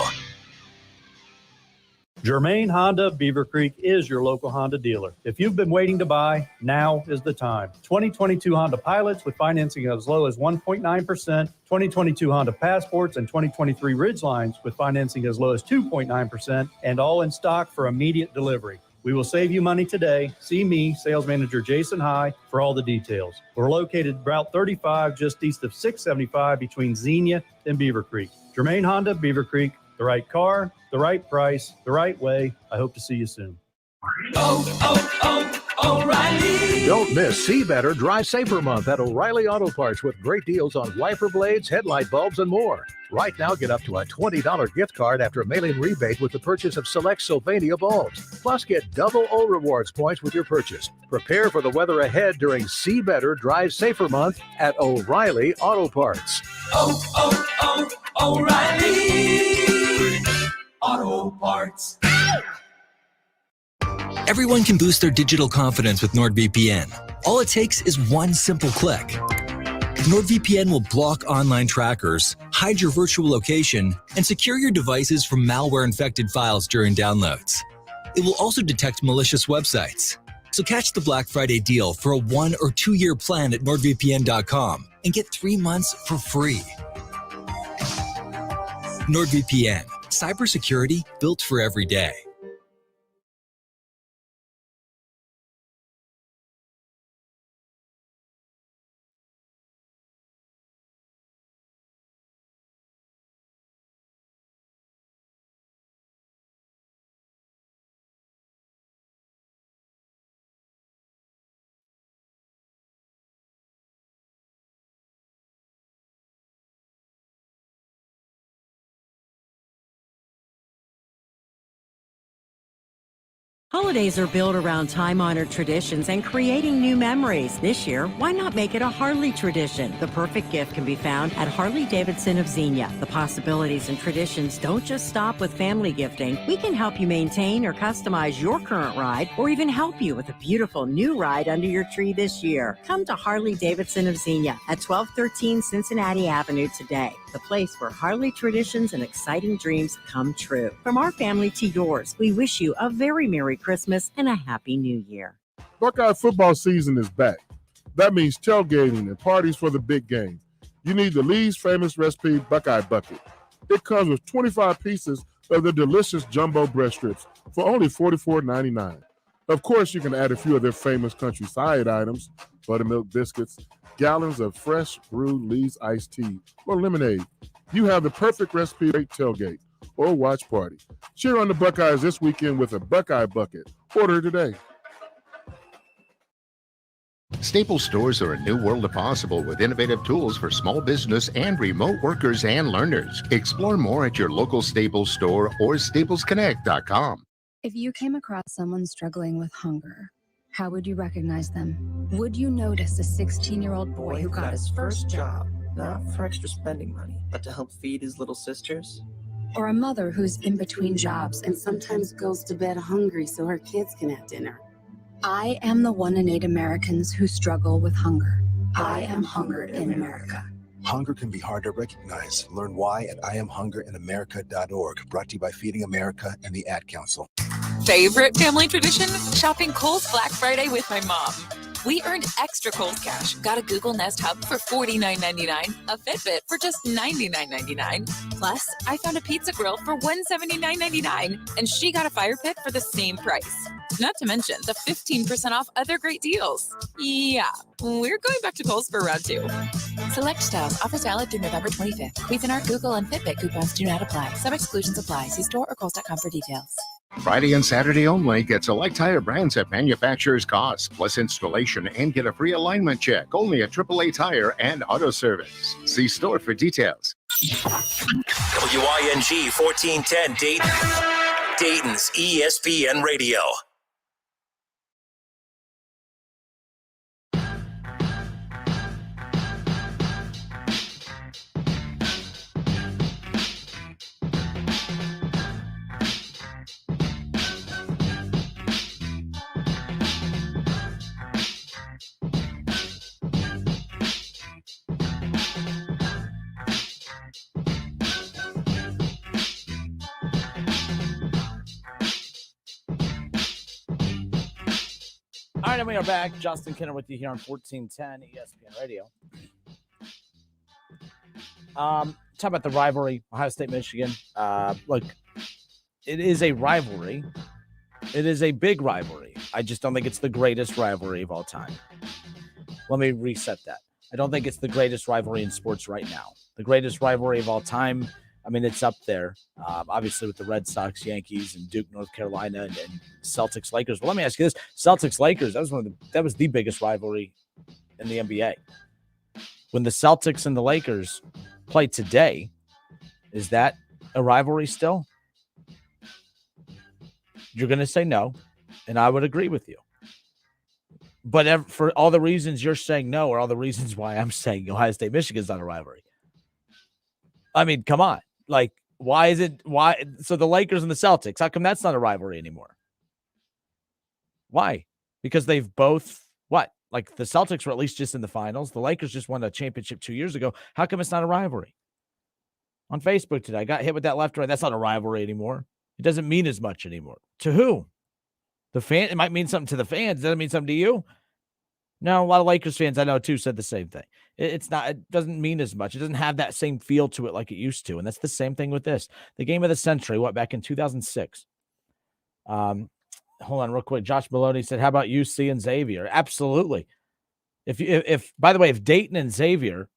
Germain Honda Beaver Creek is your local Honda dealer. If you've been waiting to buy, now is the time. 2022 Honda Pilots with financing as low as 1.9%, 2022 Honda Passports and 2023 Ridgelines with financing as low as 2.9%, and all in stock for immediate delivery. We will save you money today. See me, Sales Manager Jason High, for all the details. We're located Route 35, just east of 675 between Xenia and Beaver Creek. Germain Honda Beaver Creek, the right car, the right price, the right way. I hope to see you soon. O'Reilly. Don't miss See Better, Drive Safer month at O'Reilly Auto Parts with great deals on wiper blades, headlight bulbs, and more. Right now, get up to a $20 gift card after mailing rebate with the purchase of select Sylvania bulbs. Plus, get double O Rewards points with your purchase. Prepare for the weather ahead during See Better, Drive Safer month at O'Reilly Auto Parts. O'Reilly Auto Parts. Everyone can boost their digital confidence with NordVPN. All it takes is one simple click. NordVPN will block online trackers, hide your virtual location, and secure your devices from malware-infected files during downloads. It will also detect malicious websites. So catch the Black Friday deal for a 1 or 2 year plan at NordVPN.com and get 3 months for free. NordVPN, cybersecurity built for every day. Holidays are built around time-honored traditions and creating new memories. This year, why not make it a Harley tradition? The perfect gift can be found at Harley-Davidson of Xenia. The possibilities and traditions don't just stop with family gifting. We can help you maintain or customize your current ride or even help you with a beautiful new ride under your tree this year. Come to Harley-Davidson of Xenia at 1213 Cincinnati Avenue today. The place where Harley traditions and exciting dreams come true. From our family to yours, we wish you a very Merry Christmas and a Happy New Year. Buckeye football season is back. That means tailgating and parties for the big game. You need the Lee's famous recipe Buckeye Bucket. It comes with 25 pieces of the delicious jumbo breast strips for only $44.99. Of course, you can add a few of their famous country side items, buttermilk biscuits, gallons of fresh brewed Lee's iced tea, or lemonade. You have the perfect recipe for a tailgate or watch party. Cheer on the Buckeyes this weekend with a Buckeye Bucket. Order today. Staples stores are a new world of possible with innovative tools for small business and remote workers and learners. Explore more at your local Staples store or staplesconnect.com. If you came across someone struggling with hunger, how would you recognize them? Would you notice a 16-year-old boy who got his first job, not for extra spending money, but to help feed his little sisters? or a mother who's in between jobs and sometimes goes to bed hungry so her kids can have dinner? I am the 1 in 8 Americans who struggle with hunger. I am hunger in America. Hunger can be hard to recognize. Learn why at IamHungerInAmerica.org. Brought to you by Feeding America and the Ad Council. Favorite family tradition? Shopping Kohl's Black Friday with my mom. We earned extra Kohl's cash. Got a Google Nest Hub for $49.99, a Fitbit for just $99.99. Plus, I found a pizza grill for $179.99, and she got a fire pit for the same price. Not to mention the 15% off other great deals. Yeah, we're going back to Kohl's for round 2. Select styles. Offers valid through November 25th. Cuisinart, Google, and Fitbit coupons do not apply. Some exclusions apply. See store or Kohl's.com for details. Friday and Saturday only. Get select tire brands at manufacturer's cost, plus installation, and get a free alignment check only at AAA Tire and Auto Service. See store for details. WING 1410 Dayton. Dayton's ESPN Radio. All right, and we are back. Justin Kinner with you here on 1410 ESPN Radio. Talk about the rivalry, Ohio State, Michigan. Look, it is a rivalry. It is a big rivalry. I just don't think it's the greatest rivalry of all time. Let me reset that. I don't think it's the greatest rivalry in sports right now. The greatest rivalry of all time, I mean, it's up there, obviously, with the Red Sox, Yankees, and Duke, North Carolina, and Celtics, Lakers. Well, let me ask you this: Celtics, Lakers. That was the biggest rivalry in the NBA. When the Celtics and the Lakers play today, is that a rivalry still? You're going to say no, and I would agree with you. But for all the reasons you're saying no, or all the reasons why I'm saying Ohio State, Michigan is not a rivalry. I mean, come on. Like, why is it? Why? So the Lakers and the Celtics, how come that's not a rivalry anymore? Why? Because they've both, what? Like, the Celtics were at least just in the finals. The Lakers just won a championship 2 years ago. How come it's not a rivalry? On Facebook today, I got hit with that left or right. That's not a rivalry anymore. It doesn't mean as much anymore. To who? The fan? It might mean something to the fans. Does that mean something to you? No, a lot of Lakers fans I know too said the same thing. It doesn't mean as much. It doesn't have that same feel to it like it used to. And that's the same thing with this. The game of the century, back in 2006. Hold on real quick. Josh Maloney said, how about UC and Xavier? Absolutely. If by the way, if Dayton and Xavier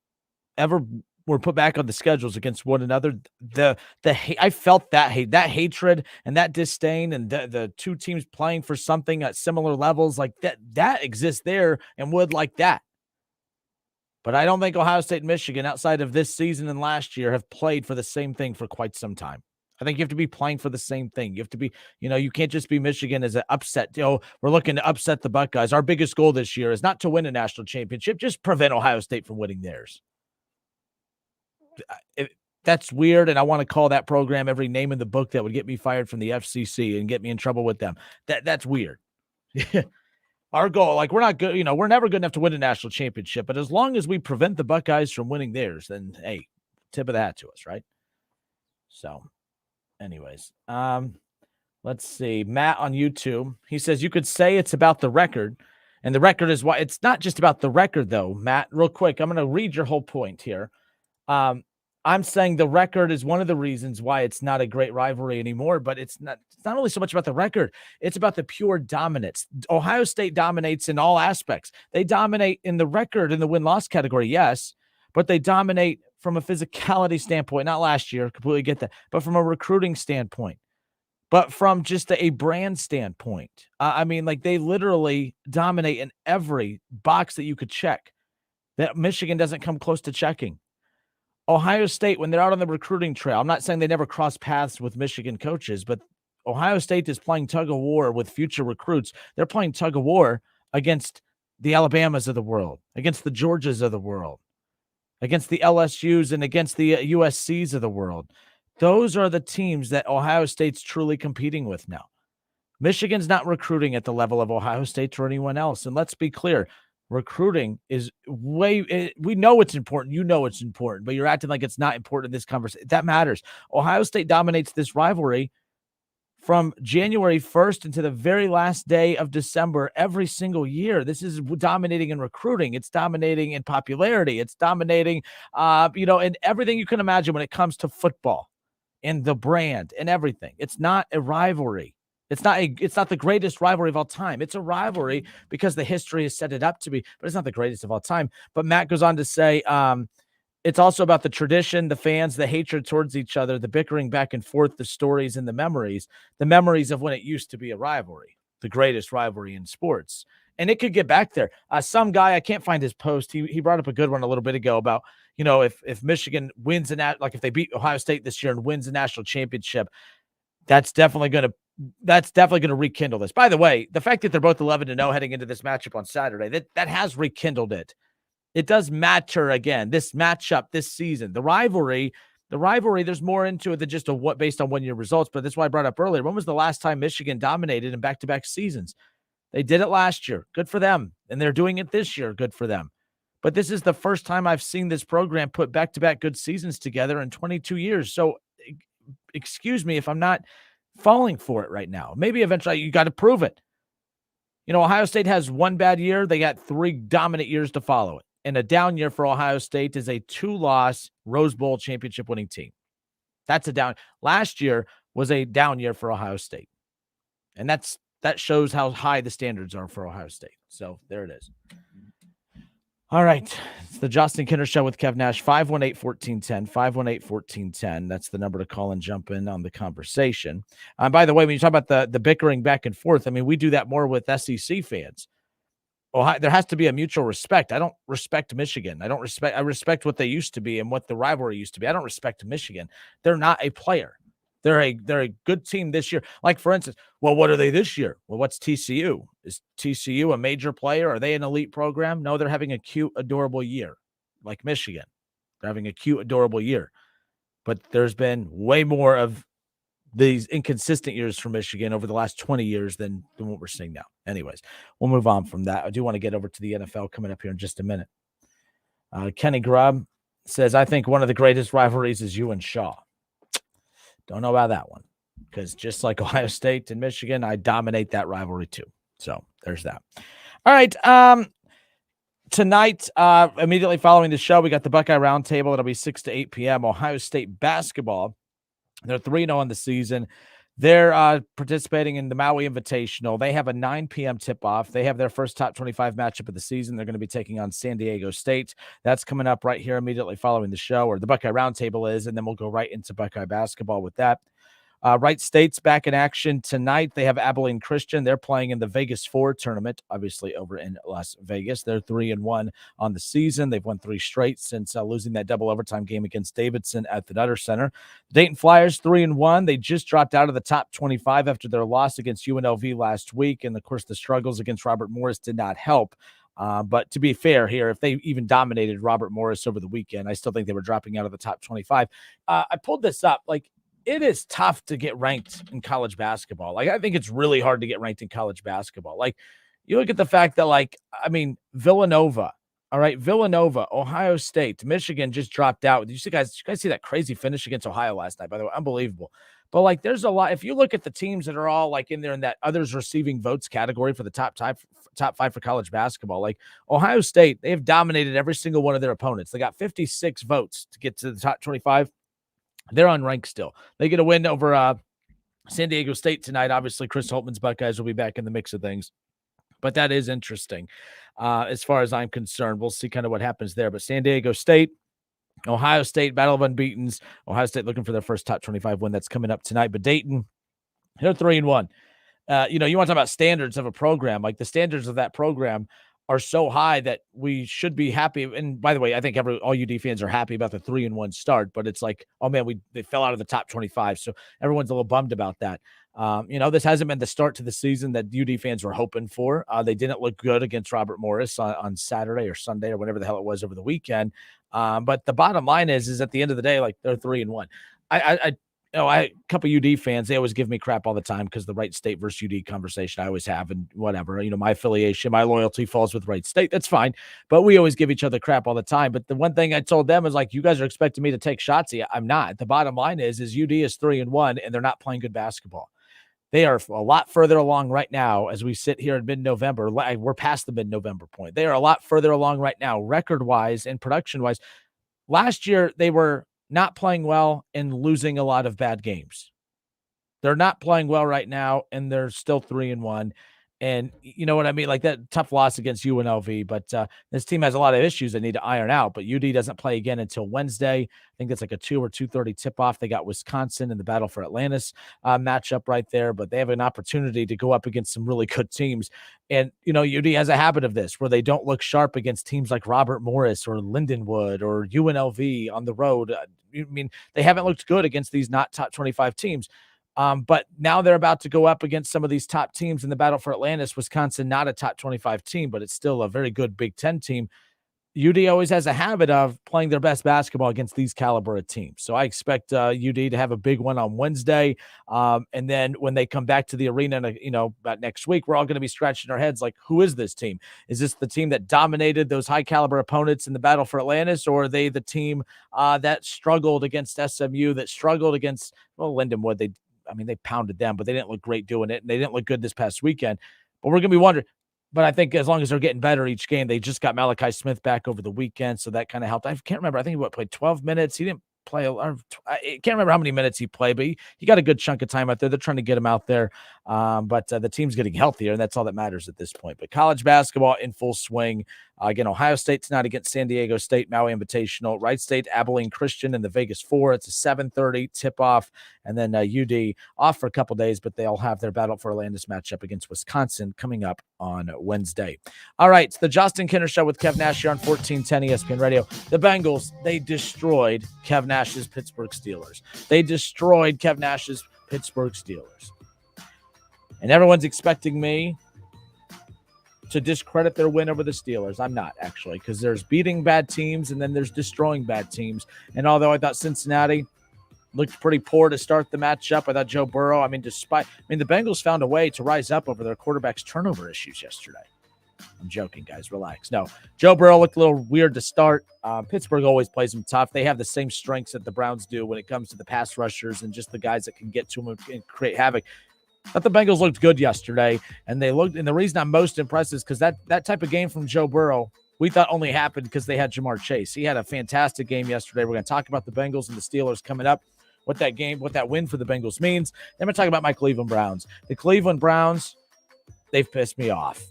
ever were put back on the schedules against one another, I felt that hatred and that disdain, and the two teams playing for something at similar levels like that exists there and would like that. But I don't think Ohio State and Michigan, outside of this season and last year, have played for the same thing for quite some time. I think you have to be playing for the same thing. You have to be, you can't just be Michigan as an upset. We're looking to upset the Buckeyes. Our biggest goal this year is not to win a national championship, just prevent Ohio State from winning theirs. That's weird, and I want to call that program every name in the book that would get me fired from the FCC and get me in trouble with them. That's weird. Our goal, we're not good, we're never good enough to win a national championship, but as long as we prevent the Buckeyes from winning theirs, then hey, tip of the hat to us, right? So, anyways, let's see. Matt on YouTube, he says you could say it's about the record, and the record is why it's not just about the record, though. Matt, real quick, I'm going to read your whole point here. I'm saying the record is one of the reasons why it's not a great rivalry anymore, but it's not only so much about the record, it's about the pure dominance. Ohio State dominates in all aspects. They dominate in the record in the win-loss category, yes, but they dominate from a physicality standpoint, not last year, completely get that, but from a recruiting standpoint, but from just a brand standpoint. They literally dominate in every box that you could check that Michigan doesn't come close to checking. Ohio State, when they're out on the recruiting trail, I'm not saying they never cross paths with Michigan coaches, but Ohio State is playing tug of war with future recruits. They're playing tug of war against the Alabamas of the world, against the Georgias of the world, against the LSUs and against the USCs of the world. Those are the teams that Ohio State's truly competing with now. Michigan's not recruiting at the level of Ohio State or anyone else. And let's be clear, recruiting is we know it's important. You know it's important, but you're acting like it's not important in this conversation. That matters. Ohio State dominates this rivalry from January 1st into the very last day of December every single year. This is dominating in recruiting. It's dominating in popularity. It's dominating, in everything you can imagine when it comes to football and the brand and everything. It's not a rivalry. It's not the greatest rivalry of all time. It's a rivalry because the history has set it up to be, but it's not the greatest of all time. But Matt goes on to say, it's also about the tradition, the fans, the hatred towards each other, the bickering back and forth, the stories and the memories of when it used to be a rivalry, the greatest rivalry in sports. And it could get back there. Some guy, I can't find his post. He brought up a good one a little bit ago about, if Michigan wins if they beat Ohio State this year and wins the national championship, that's definitely going to rekindle this. By the way, the fact that they're both 11-0 heading into this matchup on Saturday, that has rekindled it. It does matter again. This matchup this season, the rivalry, there's more into it than just based on 1 year results. But that's why I brought up earlier. When was the last time Michigan dominated in back-to-back seasons? They did it last year. Good for them. And they're doing it this year. Good for them. But this is the first time I've seen this program put back-to-back good seasons together in 22 years. So excuse me if I'm not falling for it right now. Maybe eventually you got to prove it. Ohio State has one bad year. They got 3 dominant years to follow it. And a down year for Ohio State is a 2-loss Rose Bowl championship winning team. That's a down. Last year was a down year for Ohio State. And that shows how high the standards are for Ohio State. So there it is. All right. It's the Justin Kinner Show with Kev Nash, 518-1410, 518-1410. That's the number to call and jump in on the conversation. By the way, when you talk about the bickering back and forth, we do that more with SEC fans. Ohio, there has to be a mutual respect. I don't respect Michigan. I respect what they used to be and what the rivalry used to be. I don't respect Michigan. They're not a player. They're a good team this year. Like, for instance, well, what are they this year? Well, what's TCU? Is TCU a major player? Are they an elite program? No, they're having a cute, adorable year. Like Michigan. They're having a cute, adorable year. But there's been way more of these inconsistent years for Michigan over the last 20 years than what we're seeing now. Anyways, we'll move on from that. I do want to get over to the NFL coming up here in just a minute. Kenny Grubb says, I think one of the greatest rivalries is you and Shaw. Don't know about that one, because just like Ohio State and Michigan, I dominate that rivalry too. So there's that. All right. Tonight, immediately following the show, we got the Buckeye Roundtable. It'll be 6 to 8 p.m. Ohio State basketball. They're 3-0 on the season. They're participating in the Maui Invitational. They have a 9 p.m. tip-off. They have their first top 25 matchup of the season. They're going to be taking on San Diego State. That's coming up right here immediately following the show, or the Buckeye Roundtable is, and then we'll go right into Buckeye basketball with that. Wright State's back in action tonight. They have Abilene Christian. They're playing in the Vegas 4 tournament, obviously over in Las Vegas. They're 3-1 on the season. They've won 3 straight since losing that double overtime game against Davidson at the Nutter Center. Dayton Flyers 3-1. They just dropped out of the top 25 after their loss against UNLV last week. And of course, the struggles against Robert Morris did not help. But to be fair here, if they even dominated Robert Morris over the weekend, I still think they were dropping out of the top 25. I pulled this up. Like, it is tough to get ranked in college basketball. Like, I think it's really hard to get ranked in college basketball. Like, you look at the fact that, like, I mean, Villanova, all right, Villanova, Ohio State, Michigan just dropped out. Did you guys see that crazy finish against Ohio last night? By the way, unbelievable. But, like, there's a lot. If you look at the teams that are all, like, in there in that others receiving votes category for the top 5 for college basketball, like Ohio State, they have dominated every single one of their opponents. They got 56 votes to get to the top 25. They're unranked still. They get a win over San Diego State tonight. Obviously, Chris Holtman's Buckeyes will be back in the mix of things. But that is interesting as far as I'm concerned. We'll see kind of what happens there. But San Diego State, Ohio State, battle of unbeatens. Ohio State looking for their first top 25 win. That's coming up tonight. But Dayton, they're 3-1. You want to talk about standards of a program. Like, the standards of that program are so high that we should be happy. And by the way, I think all UD fans are happy about the 3-1 start, but it's like, oh man, they fell out of the top 25. So everyone's a little bummed about that. This hasn't been the start to the season that UD fans were hoping for. They didn't look good against Robert Morris on Saturday or Sunday or whatever the hell it was over the weekend. But the bottom line is at the end of the day, like, they're 3-1. A couple UD fans, they always give me crap all the time because the Wright State versus UD conversation I always have, and whatever, my affiliation, my loyalty falls with Wright State. That's fine. But we always give each other crap all the time. But the one thing I told them is, like, you guys are expecting me to take shots. I'm not. The bottom line is UD is 3-1 and they're not playing good basketball. They are a lot further along right now as we sit here in mid-November. We're past the mid-November point. They are a lot further along right now, record-wise and production-wise. Last year, they were not playing well and losing a lot of bad games. They're not playing well right now, and they're still 3-1. And you know what I mean? Like, that tough loss against UNLV, but this team has a lot of issues they need to iron out. But UD doesn't play again until Wednesday. I think that's like a 2 or 2:30 tip-off. They got Wisconsin in the Battle for Atlantis matchup right there, but they have an opportunity to go up against some really good teams. And, UD has a habit of this where they don't look sharp against teams like Robert Morris or Lindenwood or UNLV on the road. They haven't looked good against these not top 25 teams. But now they're about to go up against some of these top teams in the Battle for Atlantis. Wisconsin, not a top 25 team, but it's still a very good Big Ten team. UD always has a habit of playing their best basketball against these caliber of teams. So I expect UD to have a big one on Wednesday. And then when they come back to the arena, about next week, we're all going to be scratching our heads like, who is this team? Is this the team that dominated those high caliber opponents in the Battle for Atlantis? Or are they the team that struggled against SMU, that struggled against, Lindenwood? They pounded them, but they didn't look great doing it. And they didn't look good this past weekend. But we're going to be wondering. But I think as long as they're getting better each game, they just got Malachi Smith back over the weekend, so that kind of helped. I can't remember. I think he played 12 minutes. He didn't play. I can't remember how many minutes he played, but he got a good chunk of time out there. They're trying to get him out there, but the team's getting healthier, and that's all that matters at this point. But college basketball in full swing. Again, Ohio State tonight against San Diego State, Maui Invitational. Wright State, Abilene Christian in the Vegas 4. It's a 7:30 tip-off, and then UD off for a couple days, but they'll have their Battle for Atlantis matchup against Wisconsin coming up on Wednesday. All right, it's the Justin Kinner Show with Kev Nash here on 1410 ESPN Radio. The Bengals, they destroyed Kev Nash's Pittsburg Steelers. They destroyed Kev Nash's Pittsburg Steelers. And everyone's expecting me to discredit their win over the Steelers. I'm not, actually, because there's beating bad teams and then there's destroying bad teams. And although I thought Cincinnati looked pretty poor to start the matchup, I thought Joe Burrow, the Bengals found a way to rise up over their quarterback's turnover issues yesterday. I'm joking, guys. Relax. No, Joe Burrow looked a little weird to start. Pittsburgh always plays them tough. They have the same strengths that the Browns do when it comes to the pass rushers and just the guys that can get to them and create havoc. But the Bengals looked good yesterday, and the reason I'm most impressed is because that type of game from Joe Burrow, we thought only happened because they had Jamar Chase. He had a fantastic game yesterday. We're going to talk about the Bengals and the Steelers coming up, what that win for the Bengals means. Then we're going to talk about my Cleveland Browns. The Cleveland Browns, they've pissed me off.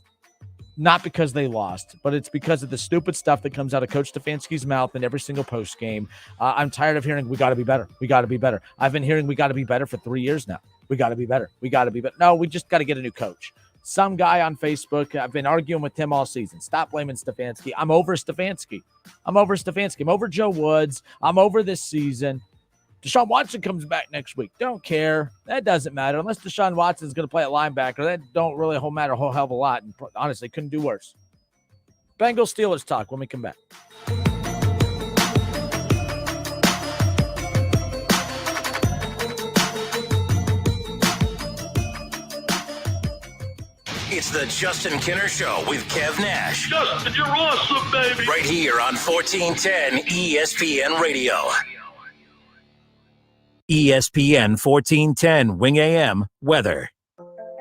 not because they lost, but it's because of the stupid stuff that comes out of Coach Stefanski's mouth in every single post game. I'm tired of hearing, we got to be better. We got to be better. I've been hearing we got to be better for 3 years now. We got to be better. We got to be better. No, we just got to get a new coach. Some guy on Facebook, I've been arguing with him all season. Stop blaming Stefanski. I'm over Stefanski. I'm over Joe Woods. I'm over this season. Deshaun Watson comes back next week. Don't care. That doesn't matter. Unless Deshaun Watson is going to play at linebacker, that don't really matter a whole hell of a lot. And honestly, couldn't do worse. Bengals Steelers talk when we come back. It's the Justin Kinner Show with Kev Nash. Justin, you're awesome, baby. Right here on 1410 ESPN Radio. ESPN 1410 Wing AM weather.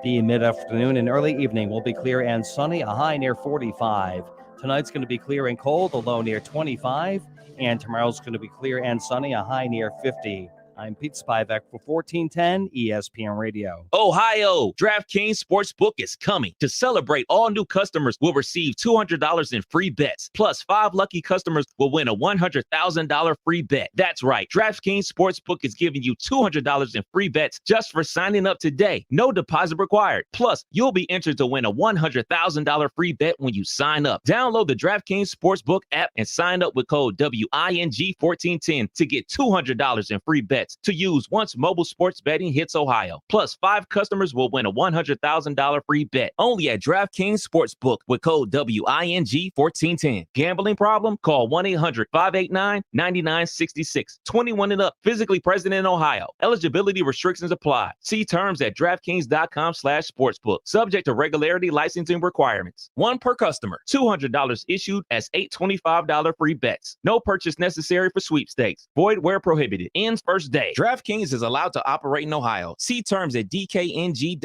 The mid-afternoon and early evening will be clear and sunny, a high near 45. Tonight's going to be clear and cold, a low near 25. And tomorrow's going to be clear and sunny, a high near 50. I'm Pete Spivak for 1410 ESPN Radio. Ohio, DraftKings Sportsbook is coming. To celebrate, all new customers will receive $200 in free bets. Plus, 5 lucky customers will win a $100,000 free bet. That's right. DraftKings Sportsbook is giving you $200 in free bets just for signing up today. No deposit required. Plus, you'll be entered to win a $100,000 free bet when you sign up. Download the DraftKings Sportsbook app and sign up with code WING1410 to get $200 in free bets to use once mobile sports betting hits Ohio. Plus, 5 customers will win a $100,000 free bet only at DraftKings Sportsbook with code WING1410. Gambling problem? Call 1-800-589-9966. 21 and up. Physically present in Ohio. Eligibility restrictions apply. See terms at DraftKings.com/sportsbook. Subject to regularity licensing requirements. 1 per customer. $200 issued as $825 free bets. No purchase necessary for sweepstakes. Void where prohibited. Ends first day. DraftKings is allowed to operate in Ohio. See terms at dkng.co/OH.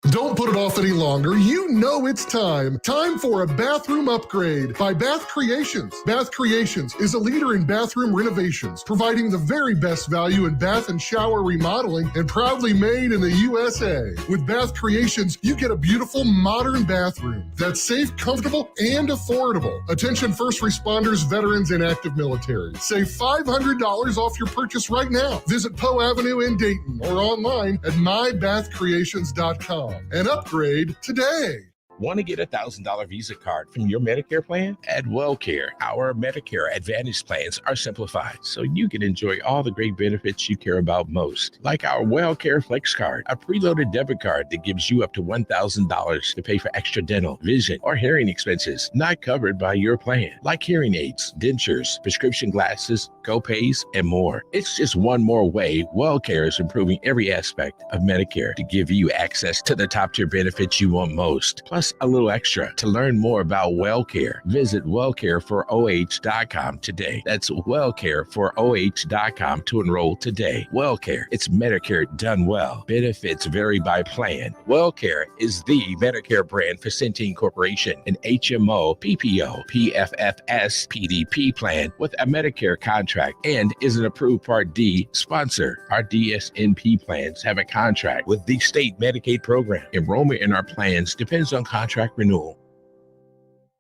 Don't put it off any longer. You know it's time. Time for a bathroom upgrade by Bath Creations. Bath Creations is a leader in bathroom renovations, providing the very best value in bath and shower remodeling and proudly made in the USA. With Bath Creations, you get a beautiful modern bathroom that's safe, comfortable, and affordable. Attention first responders, veterans, and active military. Save $500 off your purchase right now. Visit Poe Avenue in Dayton or online at mybathcreations.com. And upgrade today. Want to get a $1,000 Visa card from your Medicare plan? At WellCare, our Medicare Advantage plans are simplified so you can enjoy all the great benefits you care about most. Like our WellCare Flex card, a preloaded debit card that gives you up to $1,000 to pay for extra dental, vision, or hearing expenses not covered by your plan. Like hearing aids, dentures, prescription glasses, co-pays, and more. It's just one more way WellCare is improving every aspect of Medicare to give you access to the top tier benefits you want most. Plus, a little extra. To learn more about WellCare, visit wellcareforoh.com today. That's wellcareforoh.com to enroll today. WellCare, it's Medicare done well. Benefits vary by plan. WellCare is the Medicare brand for Centene Corporation, an HMO, PPO, PFFS, PDP plan with a Medicare contract and is an approved Part D sponsor. Our DSNP plans have a contract with the state Medicaid program. Enrollment in our plans depends on contract renewal.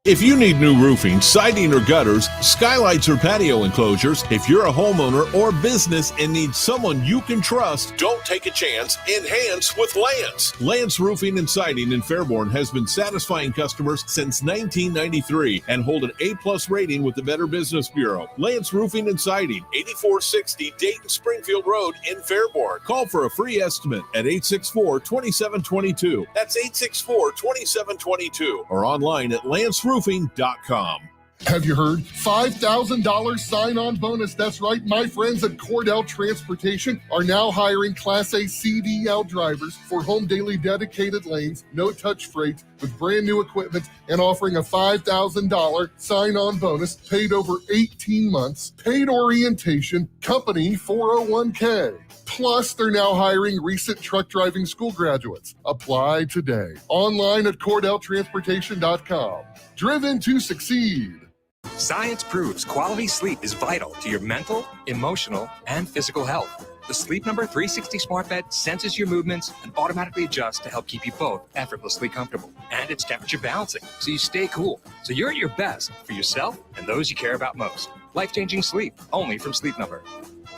If you need new roofing, siding, or gutters, skylights, or patio enclosures, if you're a homeowner or business and need someone you can trust, don't take a chance. Enhance with Lance. Lance Roofing and Siding in Fairborn has been satisfying customers since 1993 and hold an A+ rating with the Better Business Bureau. Lance Roofing and Siding, 8460 Dayton Springfield Road in Fairborn. Call for a free estimate at 864-2722. That's 864-2722 or online at lanceroofing.com. Have you heard? $5,000 sign-on bonus. That's right. My friends at Cordell Transportation are now hiring Class A CDL drivers for home daily dedicated lanes, no-touch freight with brand new equipment, and offering a $5,000 sign-on bonus paid over 18 months, paid orientation, company 401k. Plus, they're now hiring recent truck driving school graduates. Apply today. Online at CordellTransportation.com. Driven to succeed. Science proves quality sleep is vital to your mental, emotional, and physical health. The Sleep Number 360 smart bed senses your movements and automatically adjusts to help keep you both effortlessly comfortable. And it's temperature balancing, so you stay cool. So you're at your best for yourself and those you care about most. Life-changing sleep, only from Sleep Number.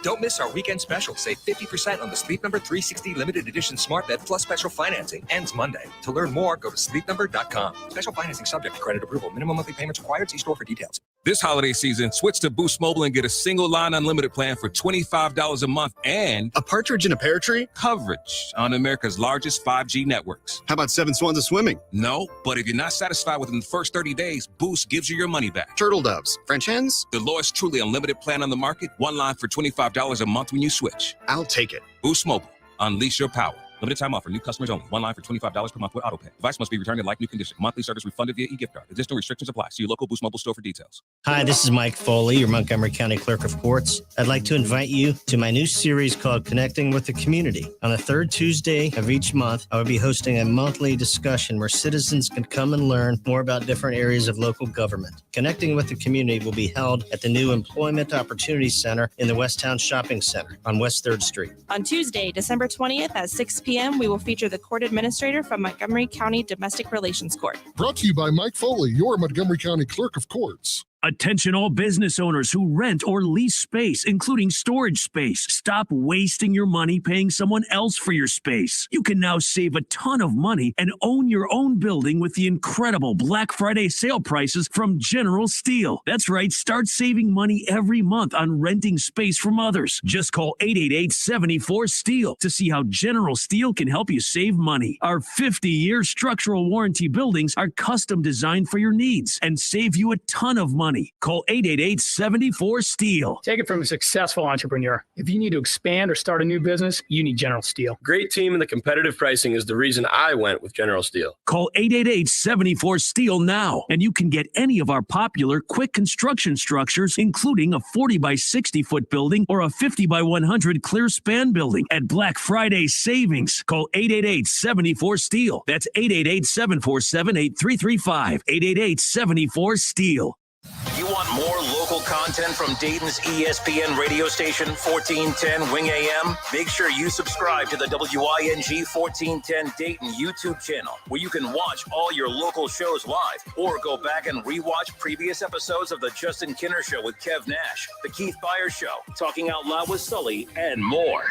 Don't miss our weekend special. Save 50% on the Sleep Number 360 limited edition smart bed plus special financing. Ends Monday. To learn more, go to sleepnumber.com. Special financing subject to credit approval. Minimum monthly payments required. See store for details. This holiday season, switch to Boost Mobile and get a single line unlimited plan for $25 a month and a partridge in a pear tree coverage on America's largest 5G networks. How about 7 swans of swimming? No, but if you're not satisfied within the first 30 days, Boost gives you your money back. Turtle doves, French hens? The lowest truly unlimited plan on the market. One line for $25 a month when you switch. I'll take it. Boost Mobile. Unleash your power. Limited time offer. New customers only. One line for $25 per month with autopay. Device must be returned in like new condition. Monthly service refunded via e-gift card. Additional restrictions apply. See your local Boost Mobile store for details. Hi, this is Mike Foley, your Montgomery County Clerk of Courts. I'd like to invite you to my new series called Connecting with the Community. On the third Tuesday of each month, I will be hosting a monthly discussion where citizens can come and learn more about different areas of local government. Connecting with the Community will be held at the new Employment Opportunity Center in the Westtown Shopping Center on West 3rd Street. On Tuesday, December 20th at 6 p.m., we will feature the court administrator from Montgomery County Domestic Relations Court. Brought to you by Mike Foley, your Montgomery County Clerk of Courts. Attention all business owners who rent or lease space, including storage space. Stop wasting your money paying someone else for your space. You can now save a ton of money and own your own building with the incredible Black Friday sale prices from General Steel. That's right, start saving money every month on renting space from others. Just call 888-74-STEEL to see how General Steel can help you save money. Our 50-year structural warranty buildings are custom designed for your needs and save you a ton of money. Call 888-74-STEEL. Take it from a successful entrepreneur. If you need to expand or start a new business, you need General Steel. Great team and the competitive pricing is the reason I went with General Steel. Call 888-74-STEEL now, and you can get any of our popular quick construction structures, including a 40 by 60 foot building or a 50 by 100 clear span building at Black Friday savings. Call 888-74-STEEL. That's 888-747-8335. 888-74-STEEL. You want more local content from Dayton's ESPN radio station, 1410 Wing AM? Make sure you subscribe to the WING 1410 Dayton YouTube channel, where you can watch all your local shows live or go back and rewatch previous episodes of The Justin Kinner Show with Kev Nash, The Keith Byers Show, Talking Out Loud with Sully, and more.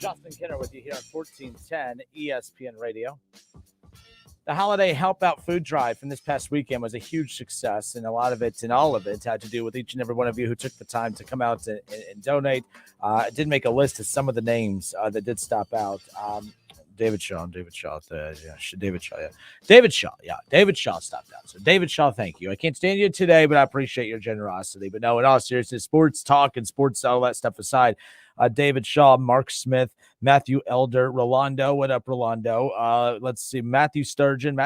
Justin Kinner with you here on 1410 ESPN Radio. The holiday help out food drive from this past weekend was a huge success, and a lot of it and all of it had to do with each and every one of you who took the time to come out and donate. I did make a list of some of the names that did stop out. David Shaw stopped out. So David Shaw, thank you. I can't stand you today, but I appreciate your generosity. But no, in all seriousness, sports talk and sports, all that stuff aside, David Shaw, Mark Smith, Matthew Elder, Rolando. What up, Rolando? Let's see. Matt Sturgeon,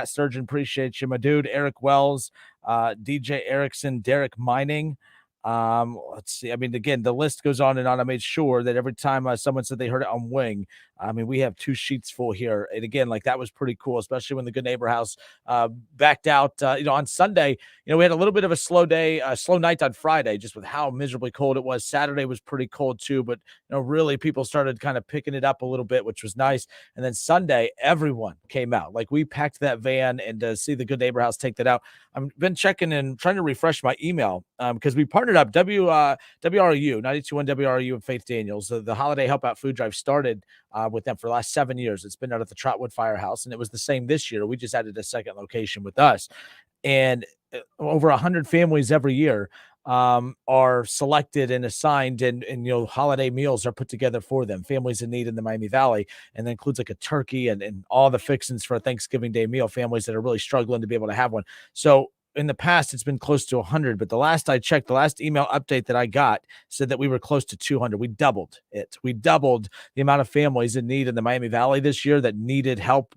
appreciate you. My dude, Eric Wells, DJ Erickson, Derek Mining. Let's see. I mean, again, the list goes on and on. I made sure that every time someone said they heard it on Wing, I mean, we have 2 sheets full here. And again, like that was pretty cool, especially when the Good Neighbor House backed out, on Sunday. We had a little bit of a slow day, slow night on Friday, just with how miserably cold it was. Saturday was pretty cold too, but really people started kind of picking it up a little bit, which was nice. And then Sunday, everyone came out. Like we packed that van, and to see the Good Neighbor House take that out. I've been checking and trying to refresh my email because we partnered up WRU, 92.1 WRU and Faith Daniels. The holiday help out food drive started with them for the last 7 years. It's been out at the Trotwood Firehouse, and it was the same this year. We just added a second location with us, and over 100 families every year are selected and assigned, and holiday meals are put together for them. Families in need in the Miami Valley, and that includes like a turkey and all the fixings for a Thanksgiving Day meal. Families that are really struggling to be able to have one. So in the past it's been close to 100, but the last I checked, the last email update that I got said that we were close to 200. We doubled it. We doubled the amount of families in need in the Miami Valley this year that needed help,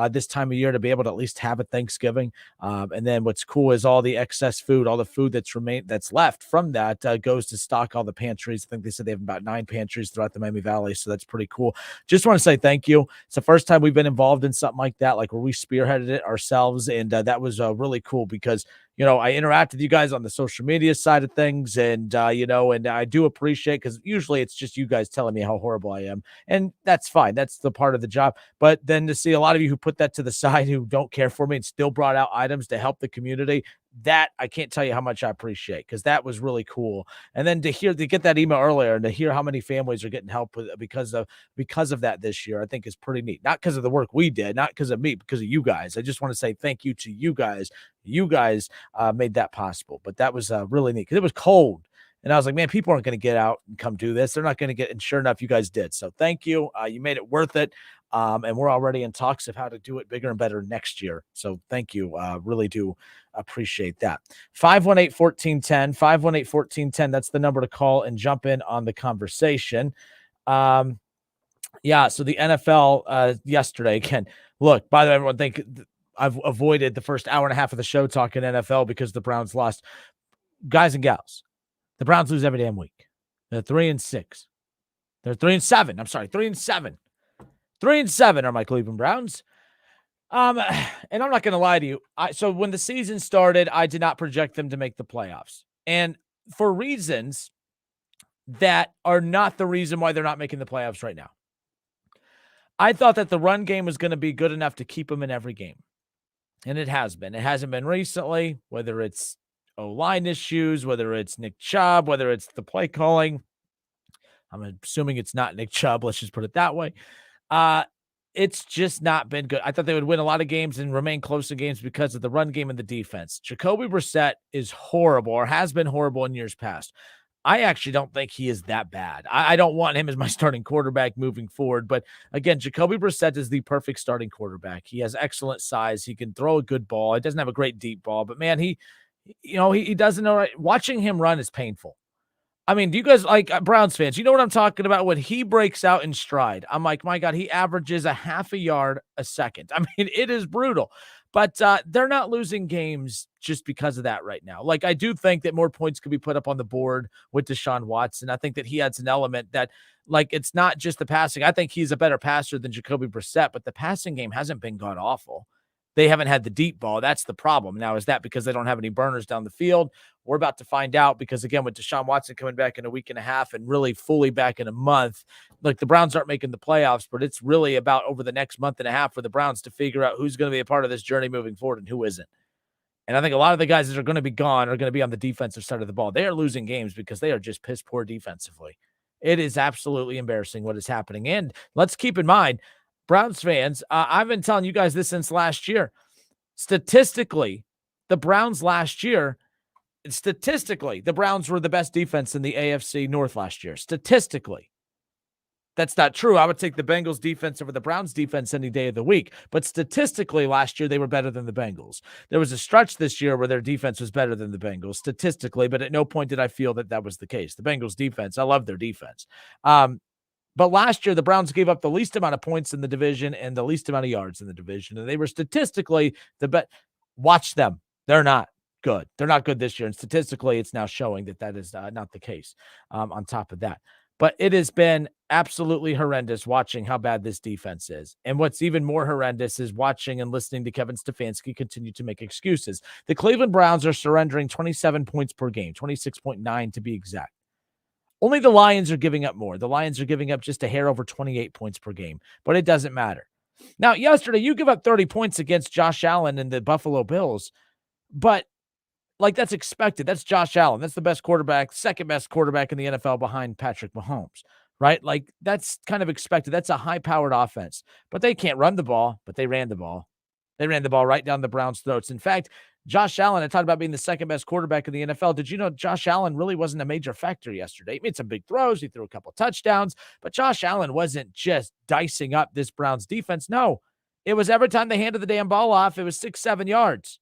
this time of year to be able to at least have a Thanksgiving. And then what's cool is all the excess food, all the food that's left from that goes to stock all the pantries. I think they said they have about 9 pantries throughout the Miami Valley. So that's pretty cool. Just want to say thank you. It's the first time we've been involved in something like that, like where we spearheaded it ourselves. And that was really cool because, I interact with you guys on the social media side of things. And, and I do appreciate, because usually it's just you guys telling me how horrible I am. And that's fine. That's the part of the job. But then to see a lot of you who put that to the side, who don't care for me and still brought out items to help the community, that I can't tell you how much I appreciate, because that was really cool. And then to get that email earlier and to hear how many families are getting help because of that this year, I think is pretty neat. Not because of the work we did, not because of me, because of you guys. I just want to say thank you to you guys. You guys made that possible. But that was really neat because it was cold. And I was like, man, people aren't going to get out and come do this. They're not going to get, and sure enough, you guys did. So thank you. You made it worth it. And we're already in talks of how to do it bigger and better next year. So thank you. Really do appreciate that. 518-1410, 518-1410. That's the number to call and jump in on the conversation. So the NFL yesterday, again, look, by the way, everyone think I've avoided the first hour and a half of the show talking NFL because the Browns lost. Guys and gals, the Browns lose every damn week. They're 3-6. They're 3-7. I'm sorry, 3-7. 3-7 are my Cleveland Browns. And I'm not going to lie to you. So when the season started, I did not project them to make the playoffs. And for reasons that are not the reason why they're not making the playoffs right now. I thought that the run game was going to be good enough to keep them in every game. And it has been. It hasn't been recently, whether it's O-line issues, whether it's Nick Chubb, whether it's the play calling. I'm assuming it's not Nick Chubb. Let's just put it that way. It's just not been good. I thought they would win a lot of games and remain close to games because of the run game and the defense. Jacoby Brissett is horrible, or has been horrible in years past. I actually don't think he is that bad. I don't want him as my starting quarterback moving forward. But again, Jacoby Brissett is the perfect starting quarterback. He has excellent size. He can throw a good ball. He doesn't have a great deep ball, but man, he doesn't know. Watching him run is painful. I mean, do you guys, like Browns fans, you know what I'm talking about? When he breaks out in stride, I'm like, my God, he averages a half a yard a second. I mean, it is brutal. But they're not losing games just because of that right now. Like, I do think that more points could be put up on the board with Deshaun Watson. I think that he adds an element that, like, it's not just the passing. I think he's a better passer than Jacoby Brissett, but the passing game hasn't been god-awful. They haven't had the deep ball. That's the problem. Now, is that because they don't have any burners down the field? We're about to find out because, again, with Deshaun Watson coming back in a week and a half and really fully back in a month, like the Browns aren't making the playoffs, but it's really about over the next month and a half for the Browns to figure out who's going to be a part of this journey moving forward and who isn't. And I think a lot of the guys that are going to be gone are going to be on the defensive side of the ball. They are losing games because they are just piss poor defensively. It is absolutely embarrassing what is happening. And let's keep in mind, Browns fans, I've been telling you guys this since last year. Statistically, the Browns last year, the Browns were the best defense in the AFC North last year. Statistically. That's not true. I would take the Bengals defense over the Browns defense any day of the week. But statistically, last year, they were better than the Bengals. There was a stretch this year where their defense was better than the Bengals statistically, but at no point did I feel that that was the case. The Bengals defense, I love their defense. But last year, the Browns gave up the least amount of points in the division and the least amount of yards in the division. And they were statistically the best. Watch them. They're not good. They're not good this year. And statistically, it's now showing that that is not the case on top of that. But it has been absolutely horrendous watching how bad this defense is. And what's even more horrendous is watching and listening to Kevin Stefanski continue to make excuses. The Cleveland Browns are surrendering 27 points per game, 26.9 to be exact. Only the Lions are giving up more. The Lions are giving up just a hair over 28 points per game, but it doesn't matter. Now, yesterday, you give up 30 points against Josh Allen and the Buffalo Bills, but like that's expected. That's Josh Allen. That's the best quarterback, second best quarterback in the NFL behind Patrick Mahomes, right? Like that's kind of expected. That's a high-powered offense, but they can't run the ball, but they ran the ball. They ran the ball right down the Browns' throats. In fact, Josh Allen, I talked about being the second best quarterback in the NFL. Did you know Josh Allen really wasn't a major factor yesterday? He made some big throws. He threw a couple touchdowns, but Josh Allen wasn't just dicing up this Browns defense. No, it was every time they handed the damn ball off, it was 6-7 yards.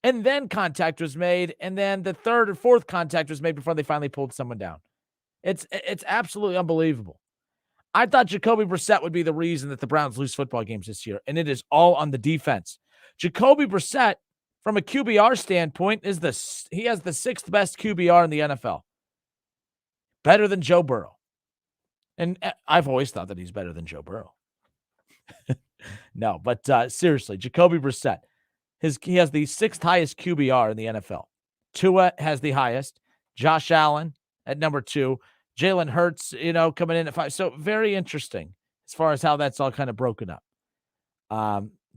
And then contact was made, and then the third or fourth contact was made before they finally pulled someone down. It's absolutely unbelievable. I thought Jacoby Brissett would be the reason that the Browns lose football games this year, and it is all on the defense. Jacoby Brissett, from a QBR standpoint, he has the 6th best QBR in the NFL. Better than Joe Burrow. And I've always thought that he's better than Joe Burrow. No, but seriously, Jacoby Brissett, he has the 6th highest QBR in the NFL. Tua has the highest. Josh Allen at number 2. Jalen Hurts, coming in at 5. So very interesting as far as how that's all kind of broken up.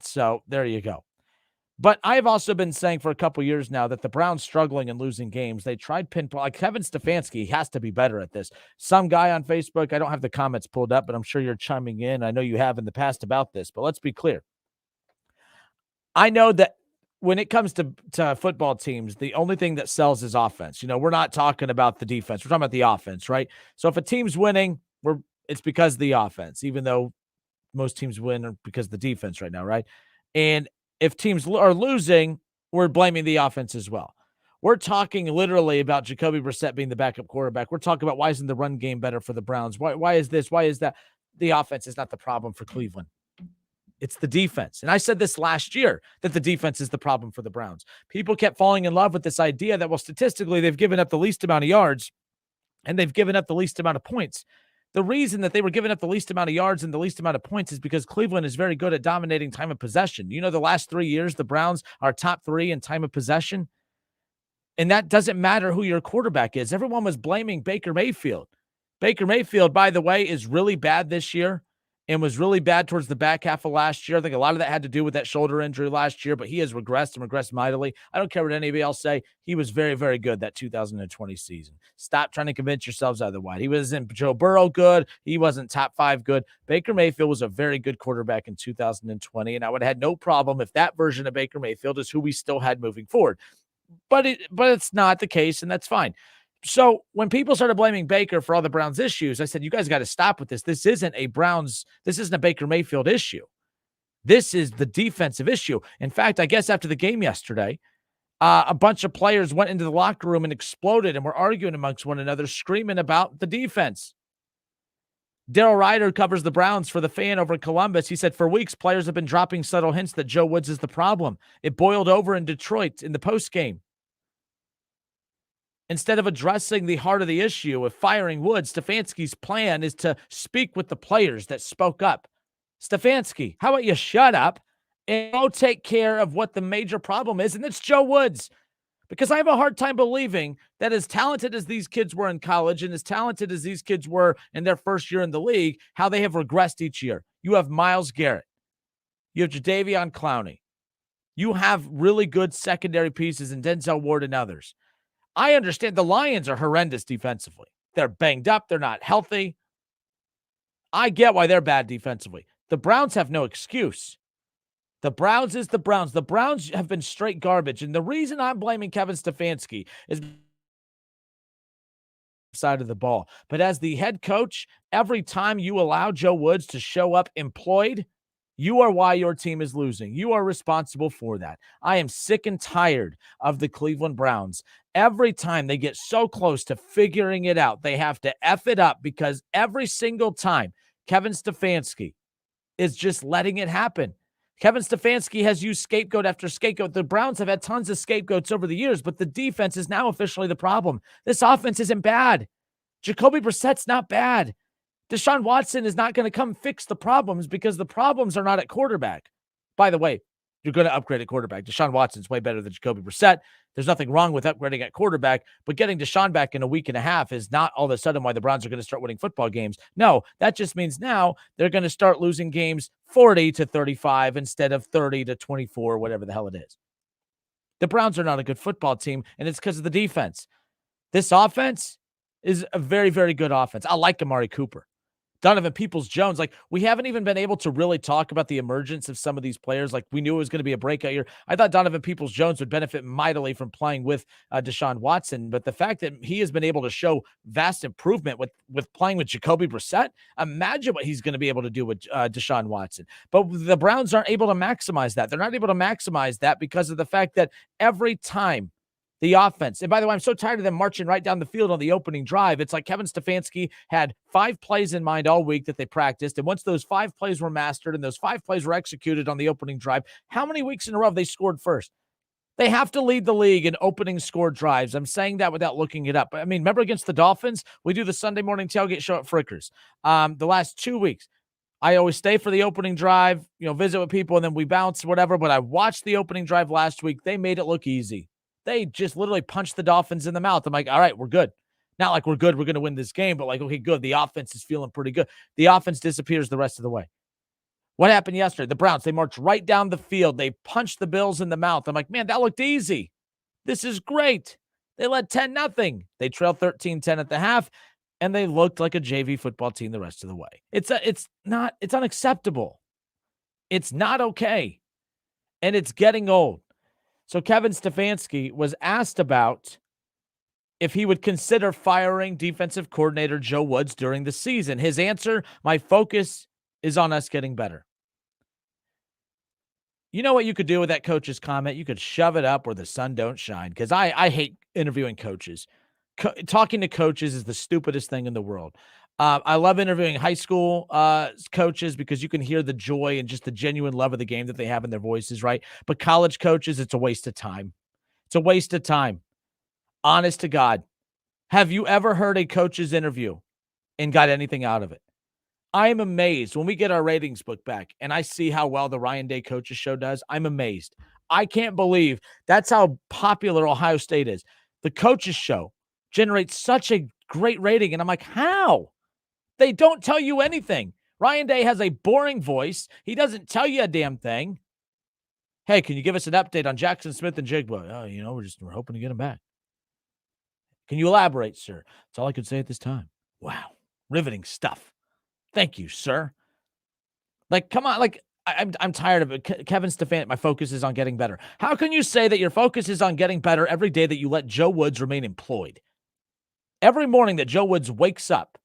So there you go. But I've also been saying for a couple years now that the Browns struggling and losing games, they tried pinpoint. Like Kevin Stefanski has to be better at this. Some guy on Facebook, I don't have the comments pulled up, but I'm sure you're chiming in. I know you have in the past about this, but let's be clear. I know that when it comes to football teams, the only thing that sells is offense. We're not talking about the defense. We're talking about the offense, right? So if a team's winning, it's because of the offense, even though most teams win because of the defense right now, right? And if teams are losing, we're blaming the offense as well. We're talking literally about Jacoby Brissett being the backup quarterback. We're talking about why isn't the run game better for the Browns? Why is this? Why is that? The offense is not the problem for Cleveland. It's the defense. And I said this last year, that the defense is the problem for the Browns. People kept falling in love with this idea that, well, statistically, they've given up the least amount of yards and they've given up the least amount of points. The reason that they were giving up the least amount of yards and the least amount of points is because Cleveland is very good at dominating time of possession. The last 3 years, the Browns are top 3 in time of possession. And that doesn't matter who your quarterback is. Everyone was blaming Baker Mayfield. Baker Mayfield, by the way, is really bad this year and was really bad towards the back half of last year. I think a lot of that had to do with that shoulder injury last year, but he has regressed and regressed mightily. I don't care what anybody else say. He was very, very good that 2020 season. Stop trying to convince yourselves otherwise. He wasn't Joe Burrow good. He wasn't top 5 good. Baker Mayfield was a very good quarterback in 2020, and I would have had no problem if that version of Baker Mayfield is who we still had moving forward. But it's not the case, and that's fine. So when people started blaming Baker for all the Browns issues, I said, you guys got to stop with this. This isn't a Baker Mayfield issue. This is the defensive issue. In fact, I guess after the game yesterday, a bunch of players went into the locker room and exploded and were arguing amongst one another, screaming about the defense. Daryl Ryder covers the Browns for the Fan over in Columbus. He said, for weeks, players have been dropping subtle hints that Joe Woods is the problem. It boiled over in Detroit in the postgame. Instead of addressing the heart of the issue of firing Woods, Stefanski's plan is to speak with the players that spoke up. Stefanski, how about you shut up and go take care of what the major problem is, and it's Joe Woods. Because I have a hard time believing that as talented as these kids were in college and as talented as these kids were in their first year in the league, how they have regressed each year. You have Myles Garrett. You have Jadeveon Clowney. You have really good secondary pieces in Denzel Ward and others. I understand the Lions are horrendous defensively. They're banged up. They're not healthy. I get why they're bad defensively. The Browns have no excuse. The Browns is the Browns. The Browns have been straight garbage. And the reason I'm blaming Kevin Stefanski is side of the ball. But as the head coach, every time you allow Joe Woods to show up employed, you are why your team is losing. You are responsible for that. I am sick and tired of the Cleveland Browns. Every time they get so close to figuring it out, they have to F it up because every single time Kevin Stefanski is just letting it happen. Kevin Stefanski has used scapegoat after scapegoat. The Browns have had tons of scapegoats over the years, but the defense is now officially the problem. This offense isn't bad. Jacoby Brissett's not bad. Deshaun Watson is not going to come fix the problems because the problems are not at quarterback. By the way, you're going to upgrade at quarterback. Deshaun Watson's way better than Jacoby Brissett. There's nothing wrong with upgrading at quarterback, but getting Deshaun back in a week and a half is not all of a sudden why the Browns are going to start winning football games. No, that just means now they're going to start losing games 40-35 instead of 30-24, whatever the hell it is. The Browns are not a good football team, and it's because of the defense. This offense is a very, very good offense. I like Amari Cooper. Donovan Peoples-Jones, like we haven't even been able to really talk about the emergence of some of these players. Like we knew it was going to be a breakout year. I thought Donovan Peoples-Jones would benefit mightily from playing with Deshaun Watson, but the fact that he has been able to show vast improvement with playing with Jacoby Brissett, imagine what he's going to be able to do with Deshaun Watson. But the Browns aren't able to maximize that. They're not able to maximize that because of the fact that every time the offense, and by the way, I'm so tired of them marching right down the field on the opening drive. It's like Kevin Stefanski had 5 plays in mind all week that they practiced. And once those 5 plays were mastered and those 5 plays were executed on the opening drive, how many weeks in a row have they scored first? They have to lead the league in opening score drives. I'm saying that without looking it up. I mean, remember against the Dolphins, we do the Sunday morning tailgate show at Frickers. The last 2 weeks, I always stay for the opening drive, visit with people, and then we bounce, whatever. But I watched the opening drive last week. They made it look easy. They just literally punched the Dolphins in the mouth. I'm like, all right, we're good. Not like we're good, we're going to win this game, but like, okay, good. The offense is feeling pretty good. The offense disappears the rest of the way. What happened yesterday? The Browns, they marched right down the field. They punched the Bills in the mouth. I'm like, man, that looked easy. This is great. They led 10-0. They trailed 13-10 at the half, and they looked like a JV football team the rest of the way. It's unacceptable. It's not okay. And it's getting old. So Kevin Stefanski was asked about if he would consider firing defensive coordinator Joe Woods during the season. His answer, my focus is on us getting better. You know what you could do with that coach's comment? You could shove it up where the sun don't shine, because I hate interviewing coaches. Talking to coaches is the stupidest thing in the world. I love interviewing high school coaches because you can hear the joy and just the genuine love of the game that they have in their voices, right? But college coaches, it's a waste of time. It's a waste of time. Honest to God. Have you ever heard a coach's interview and got anything out of it? I am amazed when we get our ratings book back and I see how well the Ryan Day Coaches Show does. I'm amazed. I can't believe that's how popular Ohio State is. The Coaches Show generates such a great rating, and I'm like, how? They don't tell you anything. Ryan Day has a boring voice. He doesn't tell you a damn thing. Hey, can you give us an update on Jackson Smith and Jigba? Oh, we're hoping to get him back. Can you elaborate, sir? That's all I could say at this time. Wow. Riveting stuff. Thank you, sir. Like, come on. Like, I'm tired of it. Kevin Stefanski, my focus is on getting better. How can you say that your focus is on getting better every day that you let Joe Woods remain employed? Every morning that Joe Woods wakes up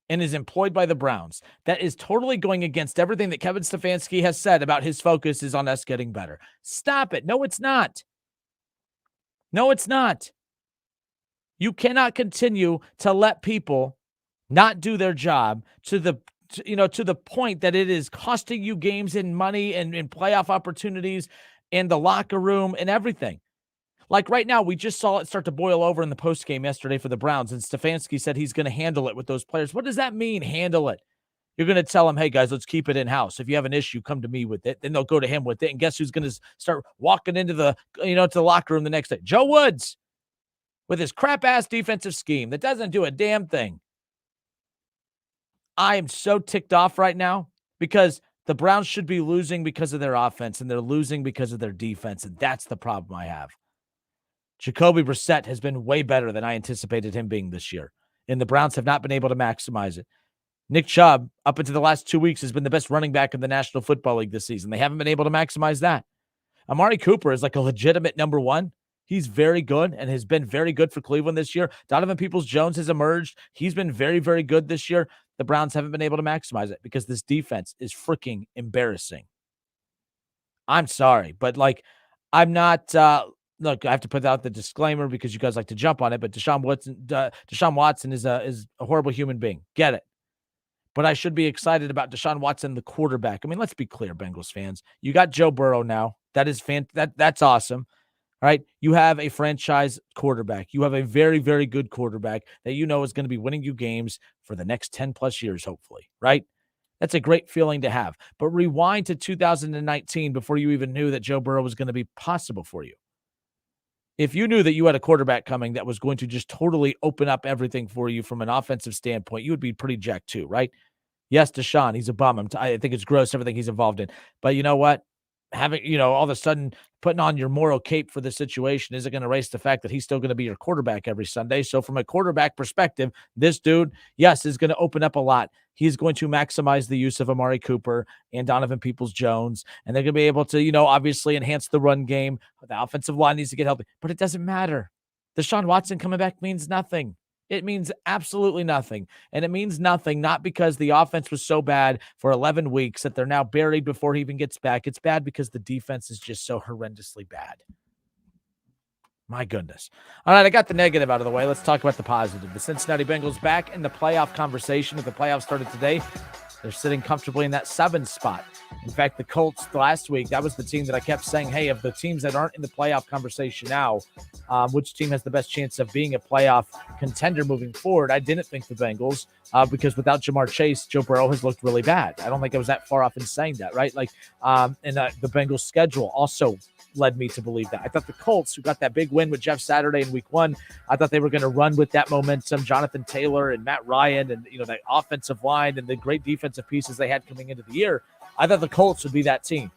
and is employed by the Browns, that is totally going against everything that Kevin Stefanski has said about his focus is on us getting better. Stop it. No, it's not. No, it's not. You cannot continue to let people not do their job to the point that it is costing you games and money and playoff opportunities and the locker room and everything. Like right now, we just saw it start to boil over in the postgame yesterday for the Browns, and Stefanski said he's going to handle it with those players. What does that mean, handle it? You're going to tell them, hey, guys, let's keep it in-house. If you have an issue, come to me with it. Then they'll go to him with it, and guess who's going to start walking into the, to the locker room the next day? Joe Woods with his crap-ass defensive scheme that doesn't do a damn thing. I am so ticked off right now because the Browns should be losing because of their offense, and they're losing because of their defense, and that's the problem I have. Jacoby Brissett has been way better than I anticipated him being this year, and the Browns have not been able to maximize it. Nick Chubb, up until the last 2 weeks, has been the best running back in the National Football League this season. They haven't been able to maximize that. Amari Cooper is like a legitimate number one. He's very good and has been very good for Cleveland this year. Donovan Peoples-Jones has emerged. He's been very, very good this year. The Browns haven't been able to maximize it because this defense is freaking embarrassing. I'm sorry, but I'm not look, I have to put out the disclaimer because you guys like to jump on it, but Deshaun Watson is a horrible human being. Get it. But I should be excited about Deshaun Watson, the quarterback. I mean, let's be clear, Bengals fans. You got Joe Burrow now. That is that's awesome. All right, you have a franchise quarterback. You have a very, very good quarterback that you know is going to be winning you games for the next 10 plus years, hopefully, right? That's a great feeling to have. But rewind to 2019 before you even knew that Joe Burrow was going to be possible for you. If you knew that you had a quarterback coming that was going to just totally open up everything for you from an offensive standpoint, you would be pretty jacked too, right? Yes, Deshaun, he's a bum. I think it's gross, everything he's involved in. But you know what? Having, all of a sudden putting on your moral cape for the situation isn't going to erase the fact that he's still going to be your quarterback every Sunday. So from a quarterback perspective, this dude, yes, is going to open up a lot. he's going to maximize the use of Amari Cooper and Donovan Peoples-Jones, and they're going to be able to, obviously enhance the run game. The offensive line needs to get healthy, but it doesn't matter. Deshaun Watson coming back means nothing. It means absolutely nothing. And it means nothing not because the offense was so bad for 11 weeks that they're now buried before he even gets back. It's bad because the defense is just so horrendously bad. My goodness. All right, I got the negative out of the way. Let's talk about the positive. The Cincinnati Bengals back in the playoff conversation. If the playoffs started today, they're sitting comfortably in that 7 spot. In fact, the Colts last week, that was the team that I kept saying, hey, of the teams that aren't in the playoff conversation now, which team has the best chance of being a playoff contender moving forward? I didn't think the Bengals because without Jamar Chase, Joe Burrow has looked really bad. I don't think I was that far off in saying that, right? And the Bengals schedule also led me to believe that. I thought the Colts, who got that big win with Jeff Saturday in week 1, I thought they were going to run with that momentum. Jonathan Taylor and Matt Ryan and, that offensive line and the great defensive pieces they had coming into the year. I thought the Colts would be that team.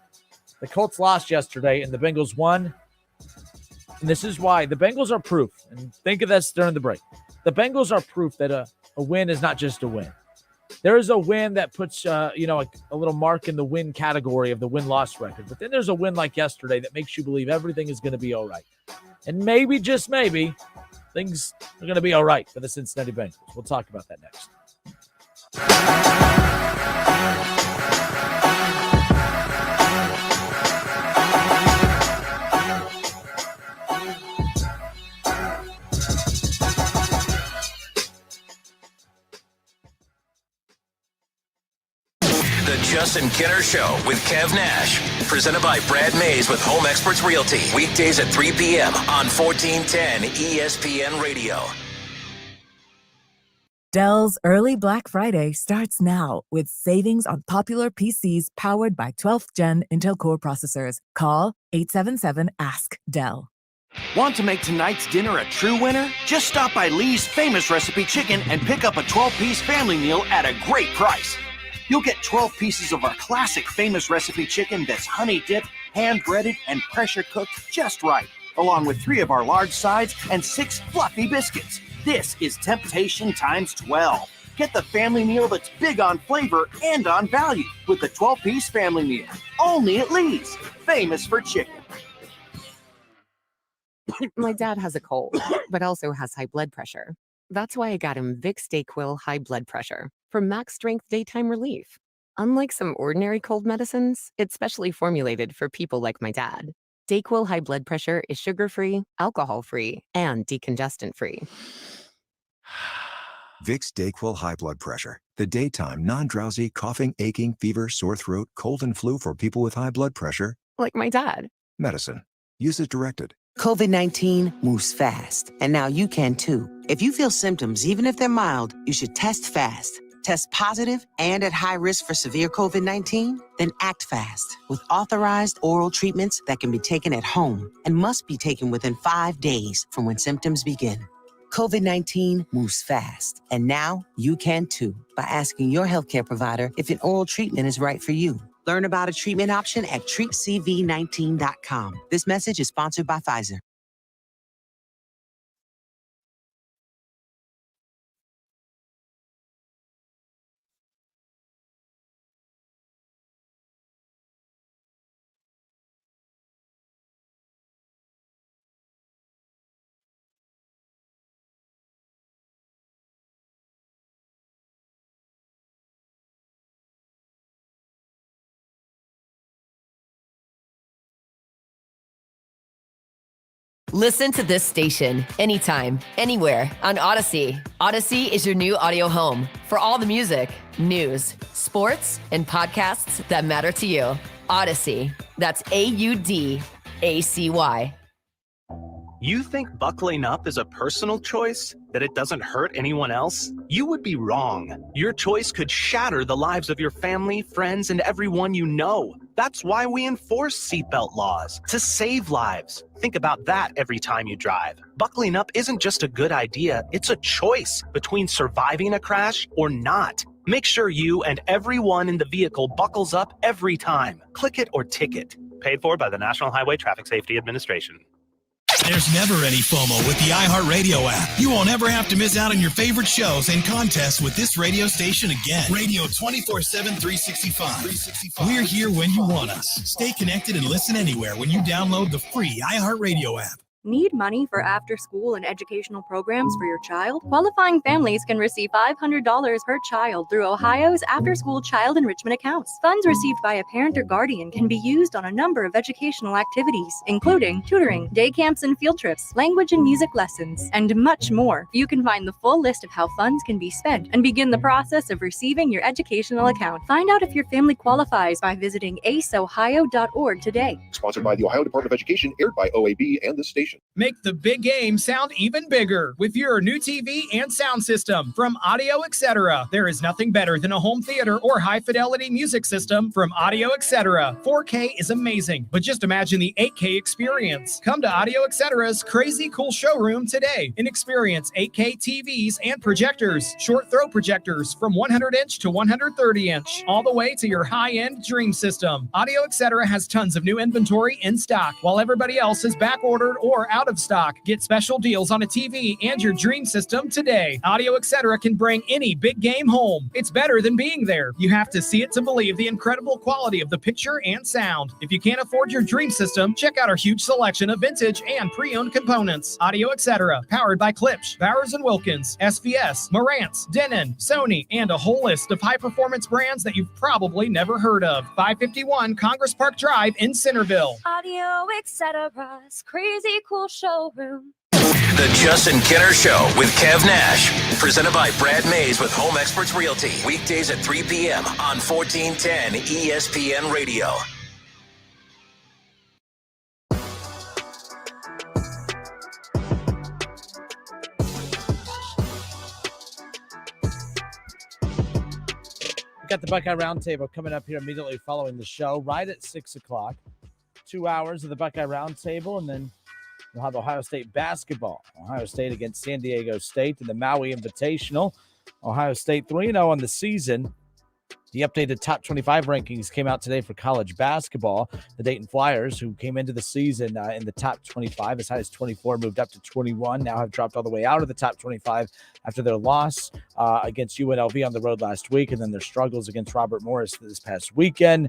The Colts lost yesterday and the Bengals won. And this is why the Bengals are proof. And think of this during the break. The Bengals are proof that a win is not just a win. There is a win that puts, a little mark in the win category of the win-loss record. But then there's a win like yesterday that makes you believe everything is going to be all right. And maybe, just maybe, things are going to be all right for the Cincinnati Bengals. We'll talk about that next. The Justin Kinner Show with Kev Nash. Presented by Brad Mays with Home Experts Realty. Weekdays at 3 p.m. on 1410 ESPN Radio. Dell's early Black Friday starts now with savings on popular PCs powered by 12th Gen Intel Core processors. Call 877-ASK-DELL. Want to make tonight's dinner a true winner? Just stop by Lee's Famous Recipe Chicken and pick up a 12-piece family meal at a great price. You'll get 12 pieces of our classic Famous Recipe Chicken that's honey-dipped, hand-breaded, and pressure-cooked just right, along with 3 of our large sides and 6 fluffy biscuits. This is temptation times 12. Get the family meal that's big on flavor and on value with the 12-piece family meal. Only at Lee's. Famous for chicken. My dad has a cold, but also has high blood pressure. That's why I got him Vicks DayQuil High Blood Pressure for max strength daytime relief. Unlike some ordinary cold medicines, it's specially formulated for people like my dad. DayQuil High Blood Pressure is sugar-free, alcohol-free, and decongestant-free. Vicks DayQuil High Blood Pressure. The daytime, non-drowsy, coughing, aching, fever, sore throat, cold, and flu for people with high blood pressure. Like my dad. Medicine. Use as directed. COVID-19 moves fast, and now you can too. If you feel symptoms, even if they're mild, you should test fast. Test positive and at high risk for severe COVID-19? Then act fast with authorized oral treatments that can be taken at home and must be taken within 5 days from when symptoms begin. COVID-19 moves fast, and now you can too by asking your healthcare provider if an oral treatment is right for you. Learn about a treatment option at treatcv19.com. This message is sponsored by Pfizer. Listen to this station anytime, anywhere on Odyssey. Odyssey is your new audio home for all the music, news, sports, and podcasts that matter to you. Odyssey. That's AUDACY. You think buckling up is a personal choice? That it doesn't hurt anyone else? You would be wrong. Your choice could shatter the lives of your family, friends, and everyone you know. That's why we enforce seatbelt laws, to save lives. Think about that every time you drive. Buckling up isn't just a good idea, it's a choice between surviving a crash or not. Make sure you and everyone in the vehicle buckles up every time. Click it or ticket. Paid for by the National Highway Traffic Safety Administration. There's never any FOMO with the iHeartRadio app. You won't ever have to miss out on your favorite shows and contests with this radio station again. Radio 24/7, 365. We're here when you want us. Stay connected and listen anywhere when you download the free iHeartRadio app. Need money for after-school and educational programs for your child? Qualifying families can receive $500 per child through Ohio's after-school child enrichment accounts. Funds received by a parent or guardian can be used on a number of educational activities, including tutoring, day camps and field trips, language and music lessons, and much more. You can find the full list of how funds can be spent and begin the process of receiving your educational account. Find out if your family qualifies by visiting aceohio.org today. Sponsored by the Ohio Department of Education, aired by OAB and this station. Make the big game sound even bigger with your new TV and sound system from Audio Etc. There is nothing better than a home theater or high-fidelity music system from Audio Etc. 4K is amazing, but just imagine the 8K experience. Come to Audio Etc's crazy cool showroom today and experience 8K TVs and projectors, short throw projectors from 100-inch to 130-inch, all the way to your high-end dream system. Audio Etc has tons of new inventory in stock, while everybody else is back-ordered or out of stock. Get special deals on a TV and your dream system today. Audio Etc can bring any big game home. It's better than being there. You have to see it to believe the incredible quality of the picture and sound. If you can't afford your dream system, check out our huge selection of vintage and pre-owned components. Audio Etc, powered by Klipsch, Bowers & Wilkins, SVS, Marantz, Denon, Sony, and a whole list of high-performance brands that you've probably never heard of. 551 Congress Park Drive in Centerville. Audio Etc's crazy cool showroom. The Justin Kinner Show with Kev Nash. Presented by Brad Mays with Home Experts Realty. Weekdays at 3 p.m. on 1410 ESPN Radio. We got the Buckeye Roundtable coming up here immediately following the show, right at 6 o'clock. 2 hours of the Buckeye Roundtable, and then we'll have Ohio State basketball. Ohio State against San Diego State in the Maui Invitational. Ohio State 3-0 on the season. The updated top 25 rankings came out today for college basketball. The Dayton Flyers, who came into the season in the top 25, as high as 24, moved up to 21, now have dropped all the way out of the top 25 after their loss against UNLV on the road last week, and then their struggles against Robert Morris this past weekend,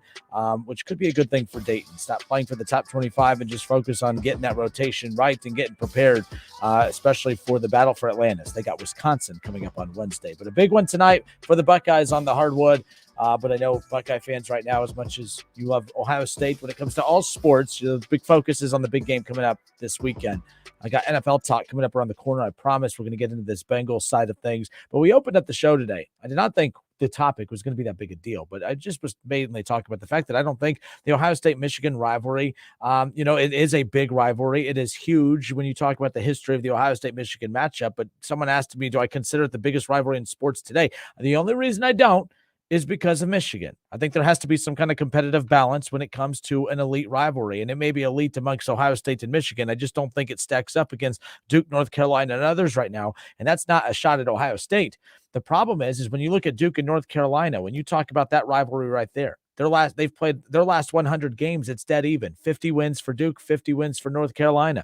which could be a good thing for Dayton. Stop playing for the top 25 and just focus on getting that rotation right and getting prepared, especially for the battle for Atlantis. They got Wisconsin coming up on Wednesday, but a big one tonight for the Buckeyes on the hardwood. But I know Buckeye fans right now, as much as you love Ohio State, when it comes to all sports, the big focus is on the big game coming up this weekend. I got NFL talk coming up around the corner. I promise we're going to get into this Bengals side of things. But we opened up the show today. I did not think the topic was going to be that big a deal, but I just was mainly talking about the fact that I don't think the Ohio State-Michigan rivalry, it is a big rivalry. It is huge when you talk about the history of the Ohio State-Michigan matchup. But someone asked me, do I consider it the biggest rivalry in sports today? The only reason I don't is because of Michigan. I think there has to be some kind of competitive balance when it comes to an elite rivalry, and it may be elite amongst Ohio State and Michigan. I just don't think it stacks up against Duke, North Carolina, and others right now, and that's not a shot at Ohio State. The problem is when you look at Duke and North Carolina, when you talk about that rivalry right there, they've played their last 100 games, it's dead even. 50 wins for Duke, 50 wins for North Carolina.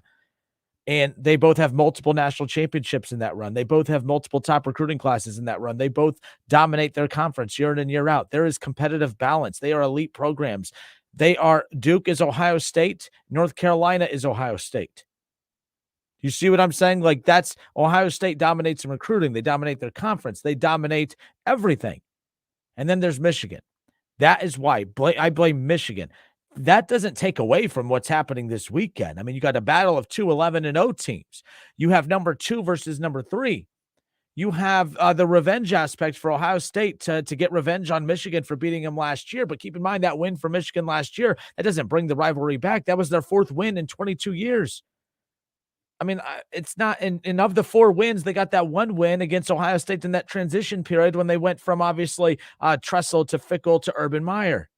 And they both have multiple national championships in that run. They both have multiple top recruiting classes in that run. They both dominate their conference year in and year out. There is competitive balance. They are elite programs. Duke is Ohio State. North Carolina is Ohio State. You see what I'm saying? Like, that's Ohio State dominates in recruiting. They dominate their conference. They dominate everything. And then there's Michigan. That is why I blame Michigan. That doesn't take away from what's happening this weekend. I mean, you got a battle of two 11-0 teams. You have number 2 versus number 3. You have the revenge aspect for Ohio State to get revenge on Michigan for beating them last year. But keep in mind that win for Michigan last year, that doesn't bring the rivalry back. That was their 4th win in 22 years. I mean, it's not, and of the 4 wins, they got that 1 win against Ohio State in that transition period when they went from obviously Tressel to Fickle to Urban Meyer.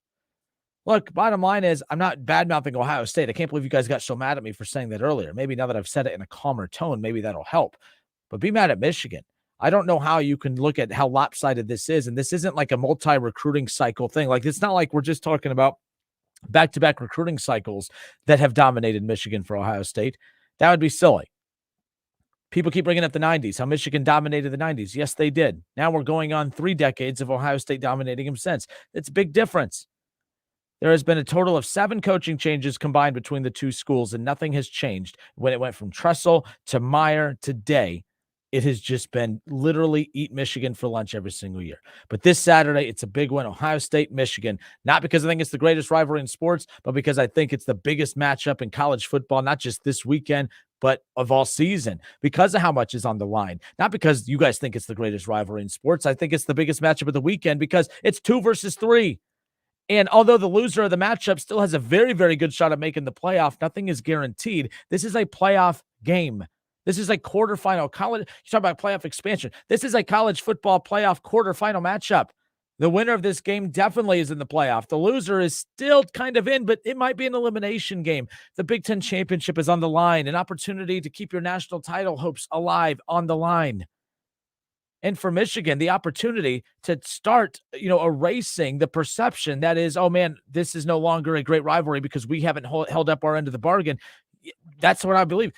Look, bottom line is I'm not bad-mouthing Ohio State. I can't believe you guys got so mad at me for saying that earlier. Maybe now that I've said it in a calmer tone, maybe that'll help. But be mad at Michigan. I don't know how you can look at how lopsided this is, and this isn't like a multi-recruiting cycle thing. Like, it's not like we're just talking about back-to-back recruiting cycles that have dominated Michigan for Ohio State. That would be silly. People keep bringing up the 90s, how Michigan dominated the 90s. Yes, they did. Now we're going on 3 decades of Ohio State dominating them since. It's a big difference. There has been a total of 7 coaching changes combined between the two schools, and nothing has changed. When it went from Tressel to Meyer to Day, it has just been literally eat Michigan for lunch every single year. But this Saturday, it's a big one, Ohio State, Michigan. Not because I think it's the greatest rivalry in sports, but because I think it's the biggest matchup in college football, not just this weekend, but of all season, because of how much is on the line. Not because you guys think it's the greatest rivalry in sports. I think it's the biggest matchup of the weekend because it's 2 versus 3. And although the loser of the matchup still has a very, very good shot at making the playoff, nothing is guaranteed. This is a playoff game. This is a quarterfinal college. You talk about playoff expansion. This is a college football playoff quarterfinal matchup. The winner of this game definitely is in the playoff. The loser is still kind of in, but it might be an elimination game. The Big Ten championship is on the line, an opportunity to keep your national title hopes alive on the line. And for Michigan, the opportunity to start, erasing the perception that is, oh man, this is no longer a great rivalry because we haven't held up our end of the bargain. That's what I believe.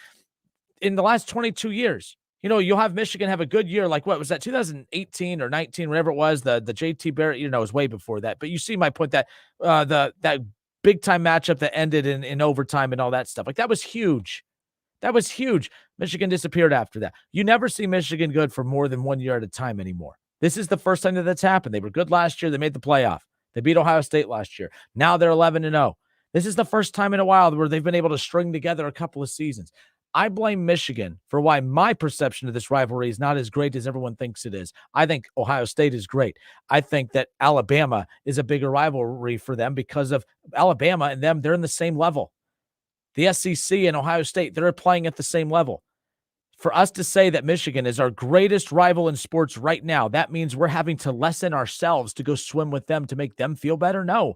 In the last 22 years, you'll have Michigan have a good year. Like what was that, 2018 or 19, whatever it was, the JT Barrett, it was way before that. But you see my point that that big time matchup that ended in overtime and all that stuff. Like that was huge. That was huge. Michigan disappeared after that. You never see Michigan good for more than 1 year at a time anymore. This is the first time that's happened. They were good last year. They made the playoff. They beat Ohio State last year. Now they're 11-0. This is the first time in a while where they've been able to string together a couple of seasons. I blame Michigan for why my perception of this rivalry is not as great as everyone thinks it is. I think Ohio State is great. I think that Alabama is a bigger rivalry for them because of Alabama and them. They're in the same level. The SEC and Ohio State, they're playing at the same level. For us to say that Michigan is our greatest rival in sports right now, that means we're having to lessen ourselves to go swim with them to make them feel better? No.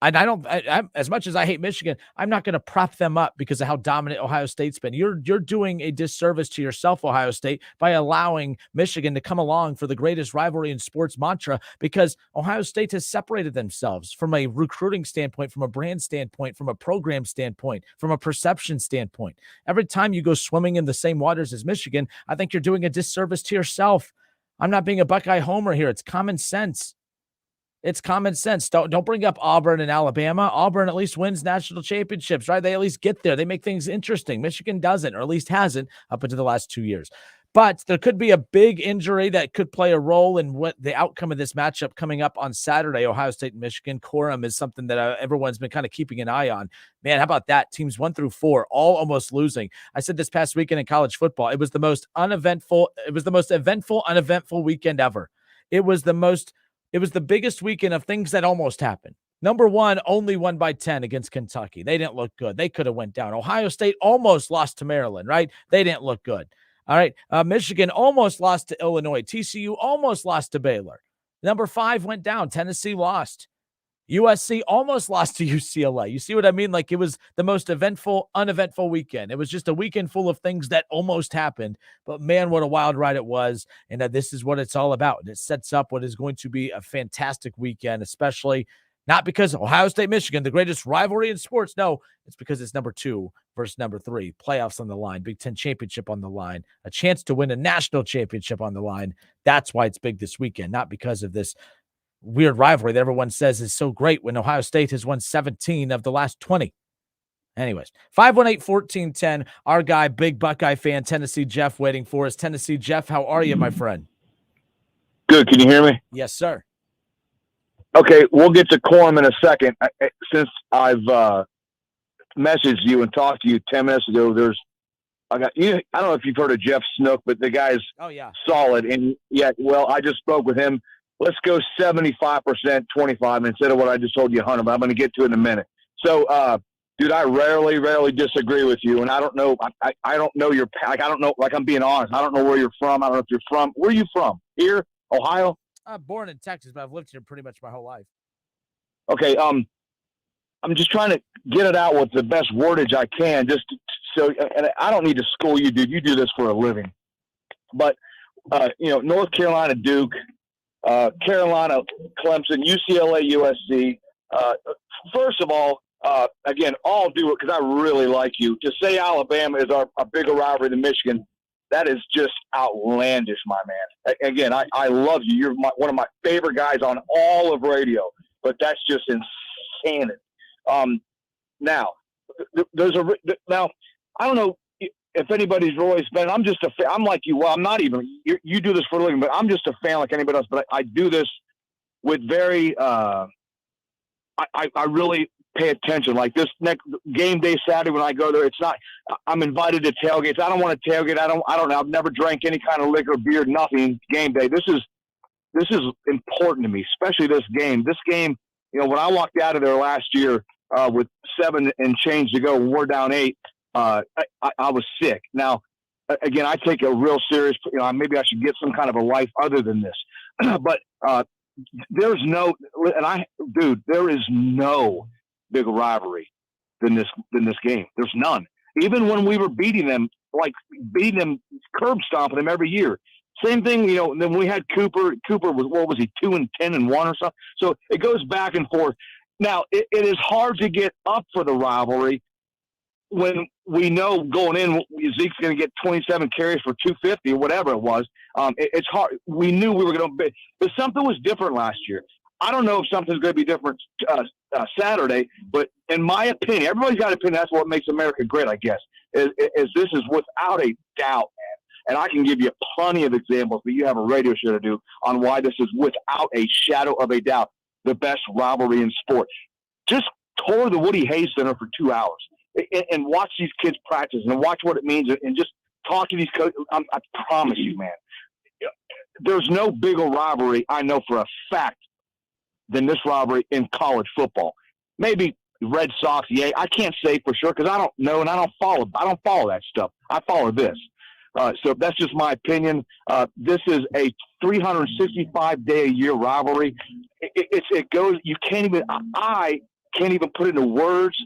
And I as much as I hate Michigan, I'm not going to prop them up because of how dominant Ohio State's been. You're doing a disservice to yourself, Ohio State, by allowing Michigan to come along for the greatest rivalry in sports mantra, because Ohio State has separated themselves from a recruiting standpoint, from a brand standpoint, from a program standpoint, from a perception standpoint. Every time you go swimming in the same waters as Michigan, I think you're doing a disservice to yourself. I'm not being a Buckeye homer here. It's common sense. It's common sense. Don't bring up Auburn and Alabama. Auburn at least wins national championships, right? They at least get there. They make things interesting. Michigan doesn't, or at least hasn't up until the last 2 years. But there could be a big injury that could play a role in what the outcome of this matchup coming up on Saturday, Ohio State and Michigan. Corum is something that everyone's been kind of keeping an eye on. Man, how about that? Teams 1 through 4, all almost losing. I said this past weekend in college football, it was the most eventful, uneventful weekend ever. It was the biggest weekend of things that almost happened. Number one, only won by 10 against Kentucky. They didn't look good. They could have went down. Ohio State almost lost to Maryland, right? They didn't look good. All right. Michigan almost lost to Illinois. TCU almost lost to Baylor. Number 5 went down. Tennessee lost. USC almost lost to UCLA. You see what I mean? Like, it was the most eventful, uneventful weekend. It was just a weekend full of things that almost happened. But man, what a wild ride it was. And this is what it's all about. And it sets up what is going to be a fantastic weekend, especially not because Ohio State, Michigan, the greatest rivalry in sports. No, it's because it's number 2 versus number 3. Playoffs on the line, Big Ten championship on the line, a chance to win a national championship on the line. That's why it's big this weekend, not because of this weird rivalry that everyone says is so great when Ohio State has won 17 of the last 20. Anyways, 518-1410, our guy, big Buckeye fan, Tennessee Jeff, waiting for us. Tennessee Jeff, how are you, my friend? Good. Can you hear me? Yes, sir. Okay, we'll get to Corum in a second. Since I've messaged you and talked to you 10 minutes ago, I don't know if you've heard of Jeff Snook, but the guy's solid. And I just spoke with him. Let's go 75%, 25 instead of what I just told you 100. But I'm going to get to it in a minute. So, dude, I rarely disagree with you, and I don't know. I don't know your. Like, I don't know. Like, I'm being honest. I don't know where you're from. I don't know if you're from. Where are you from? Here, Ohio. I'm born in Texas, but I've lived here pretty much my whole life. Okay. I'm just trying to get it out with the best wordage I can. And I don't need to school you, dude. You do this for a living. But North Carolina, Duke. Carolina, Clemson, UCLA, USC. First of all, again, all do it because I really like you. To say Alabama is a bigger rivalry than Michigan, that is just outlandish, my man. Again, I love you. You're one of my favorite guys on all of radio, but that's just insanity. Now, now I don't know if anybody's really spent. I'm just a fan. I'm like you. Well, I'm not even. You do this for a living, but I'm just a fan like anybody else. But I do this with very. I really pay attention. Like this next game day Saturday when I go there, it's not. I'm invited to tailgates. I don't want to tailgate. I don't know. I've never drank any kind of liquor, beer, nothing. Game day. This is important to me, especially this game. This game, when I walked out of there last year with 7 and change to go, we're down 8. I was sick. Now, again, I take a real serious. Maybe I should get some kind of a life other than this, but there's no. And there is no bigger rivalry than this game. There's none. Even when we were beating them, curb stomping them every year. Same thing, then we had Cooper. Cooper was, what was he, 2-10-1 or something? So it goes back and forth. Now, it is hard to get up for the rivalry when we know going in Zeke's going to get 27 carries for 250 or whatever it was. It's hard. We knew we were going to be, but something was different last year. I don't know if something's going to be different Saturday, but in my opinion, everybody's got an opinion. That's what makes America great, I guess, is this is without a doubt, man. And I can give you plenty of examples, but you have a radio show to do on why this is without a shadow of a doubt the best rivalry in sport. Just tour the Woody Hayes Center for 2 hours and watch these kids practice and watch what it means and just talk to these coaches. I promise you, man, there's no bigger rivalry, I know for a fact, than this rivalry in college football. Maybe Red Sox, I can't say for sure because I don't know and I don't follow that stuff. I follow this. So that's just my opinion. This is a 365-day-a-year rivalry. It goes. You can't even. I can't even put into words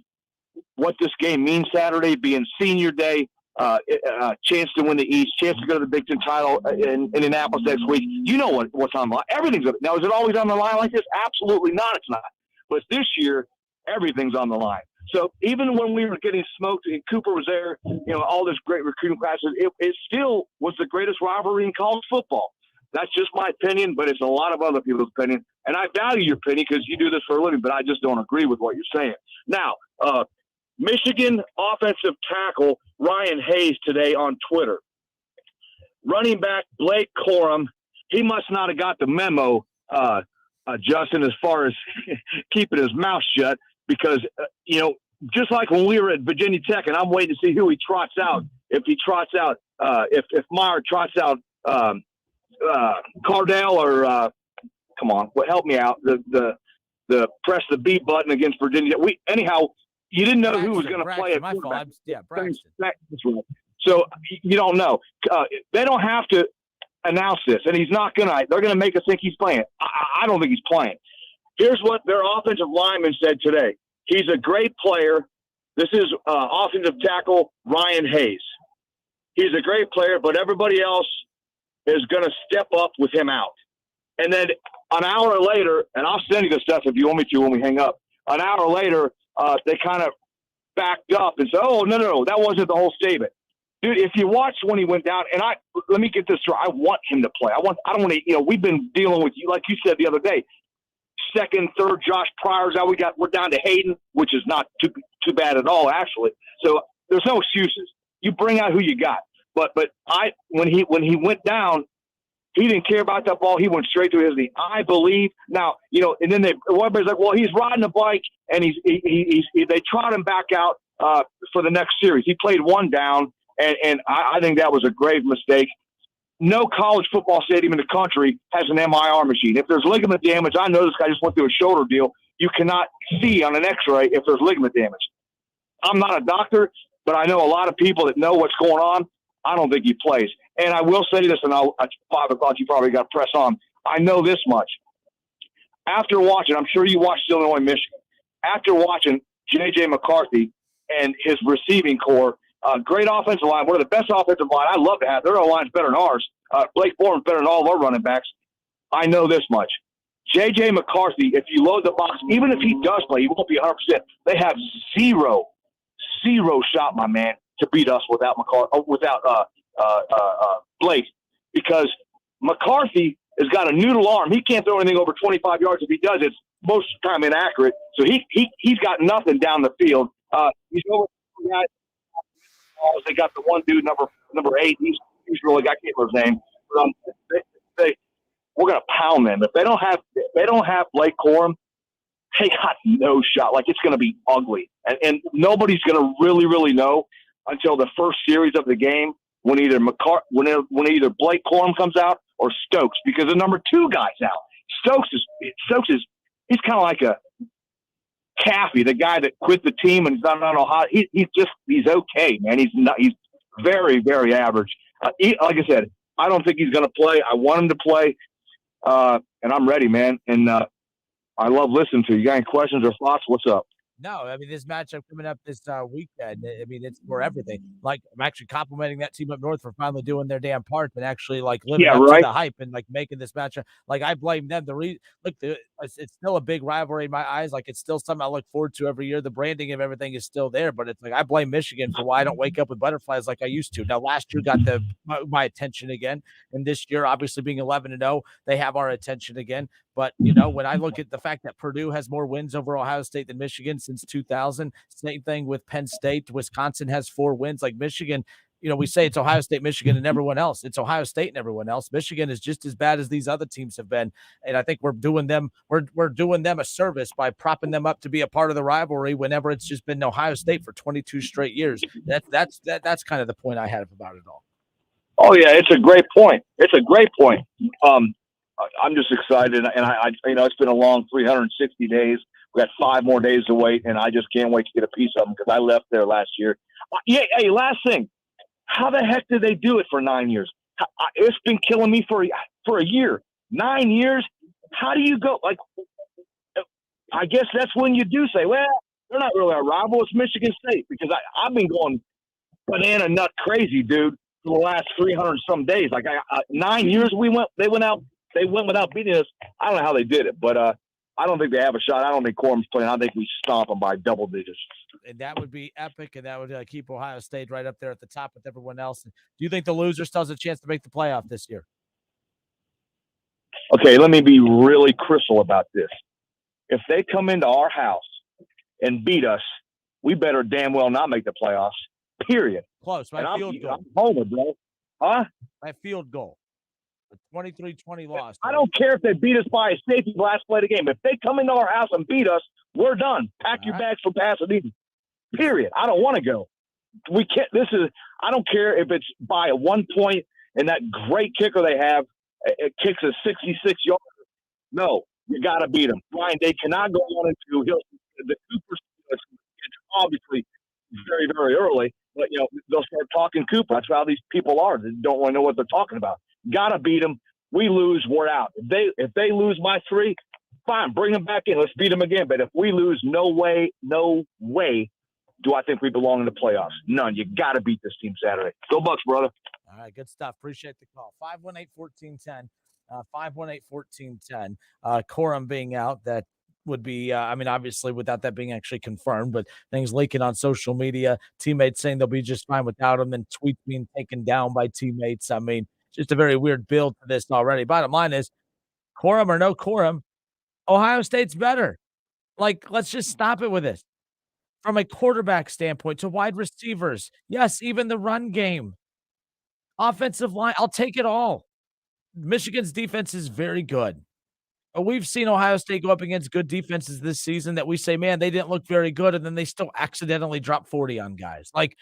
what this game means. Saturday being Senior Day, chance to win the East, chance to go to the Big Ten title in Indianapolis next week. You know what's on the line. Everything's now. Is it always on the line like this? Absolutely not. It's not. But this year, everything's on the line. So even when we were getting smoked and Cooper was there, all this great recruiting classes, it still was the greatest rivalry in college football. That's just my opinion, but it's a lot of other people's opinion. And I value your opinion because you do this for a living, but I just don't agree with what you're saying. Now, Michigan offensive tackle Ryan Hayes today on Twitter. Running back Blake Corum, he must not have got the memo, Justin, as far as keeping his mouth shut. Because, just like when we were at Virginia Tech, and I'm waiting to see who he trots out. If he trots out, if Meyer trots out Cardell or, come on, help me out. The press the B button against Virginia. Anyhow, you didn't know who was going to play it. My fault. Braxton. So you don't know. They don't have to announce this, and he's not going to. They're going to make us think he's playing. I don't think he's playing. Here's what their offensive lineman said today. He's a great player. This is offensive tackle Ryan Hayes. He's a great player, but everybody else is going to step up with him out. And then an hour later, and I'll send you the stuff if you want me to when we hang up. An hour later, they kind of backed up and said, "Oh, no, that wasn't the whole statement." Dude, if you watch when he went down, and let me get this straight. I want him to play. I don't want to. We've been dealing with you, like you said the other day. Second, third, Josh Pryor's out. We're down to Hayden, which is not too bad at all, actually. So there's no excuses. You bring out who you got. But when he went down, he didn't care about that ball. He went straight to his knee. I believe now, and then everybody's like, well, he's riding a bike, and they trot him back out for the next series. He played one down, and I think that was a grave mistake. No college football stadium in the country has an MIR machine. If there's ligament damage, I know this guy just went through a shoulder deal. You cannot see on an X-ray if there's ligament damage. I'm not a doctor, but I know a lot of people that know what's going on. I don't think he plays. And I will say this, and at 5 o'clock you probably got to press on. I know this much. After watching, I'm sure you watched Illinois, Michigan. After watching J.J. McCarthy and his receiving core, great offensive line, one of the best offensive line I love to have. Their line's better than ours. Blake Borman's better than all of our running backs. I know this much. J.J. McCarthy, if you load the box, even if he does play, he won't be 100%. They have zero shot, my man, to beat us without Blake, because McCarthy has got a noodle arm. He can't throw anything over 25 yards. If he does, it's most of the time inaccurate. So he's got nothing down the field. He's over guys. They got the one dude, number 8. He's really, I can't remember his name. But, we're gonna pound them. If they don't have Blake Corum, they got no shot. Like, it's gonna be ugly, and nobody's gonna really know until the first series of the game when either Blake Corum comes out or Stokes, because the number 2 guy's out. Stokes is he's kind of like a Caffey, the guy that quit the team and he's not on Ohio. He's okay, man. He's very, very average. Like I said, I don't think he's going to play. I want him to play, and I'm ready, man. And I love listening to you. You got any questions or thoughts? What's up? No, I mean, this matchup coming up this weekend, I mean, it's for everything. Like, I'm actually complimenting that team up north for finally doing their damn part and actually, like, living up to the hype and, like, making this matchup. Like, I blame them. It's still a big rivalry in my eyes. Like, it's still something I look forward to every year. The branding of everything is still there, but it's like I blame Michigan for why I don't wake up with butterflies like I used to. Now, last year got my attention again, and this year, obviously being 11-0, they have our attention again. But, you know, when I look at the fact that Purdue has more wins over Ohio State than Michigan since 2000, same thing with Penn State. Wisconsin has 4 wins. Like, Michigan, you know, we say it's Ohio State, Michigan, and everyone else. It's Ohio State and everyone else. Michigan is just as bad as these other teams have been. And I think we're doing them a service by propping them up to be a part of the rivalry whenever it's just been Ohio State for 22 straight years. That's kind of the point I had about it all. Oh, yeah, it's a great point. I'm just excited, and I it's been a long 360 days. We got 5 more days to wait, and I just can't wait to get a piece of them because I left there last year. Hey, last thing, how the heck did they do it for 9 years? It's been killing me for a year. 9 years? How do you go? Like, I guess that's when you do say, well, they're not really our rival. It's Michigan State, because I've been going banana nut crazy, dude, for the last 300 some days. Like 9 years they went without beating us. I don't know how they did it, but I don't think they have a shot. I don't think Corum's playing. I think we stomp them by double digits. And that would be epic, and that would keep Ohio State right up there at the top with everyone else. Do you think the loser still has a chance to make the playoff this year? Okay, let me be really crystal about this. If they come into our house and beat us, we better damn well not make the playoffs, period. Close. Field goal. I'm homer, bro. Huh? My field goal. A 23-20 loss. I don't care if they beat us by a safety last play of the game. If they come into our house and beat us, we're done. Pack your bags for Pasadena. Period. I don't want to go. We can't. I don't care if it's by 1 point and that great kicker they have, it kicks a 66 yards. No, you got to beat them. Ryan, they cannot go on into the Cooper. Obviously, very, very early, but they'll start talking Cooper. That's how these people are. They don't really know what they're talking about. Got to beat them. We lose, we're out. If they lose by 3, fine, bring them back in. Let's beat them again. But if we lose, no way do I think we belong in the playoffs. None. You got to beat this team Saturday. Go Bucks, brother. All right, good stuff. Appreciate the call. 518-1410. 518-1410. Corum being out, that would be, obviously without that being actually confirmed, but things leaking on social media, teammates saying they'll be just fine without him, and tweets being taken down by teammates. I mean, just a very weird build to this already. Bottom line is, Corum or no Corum, Ohio State's better. Like, let's just stop it with this. From a quarterback standpoint to wide receivers, yes, even the run game, offensive line, I'll take it all. Michigan's defense is very good. But we've seen Ohio State go up against good defenses this season that we say, man, they didn't look very good, and then they still accidentally drop 40 on guys. Like,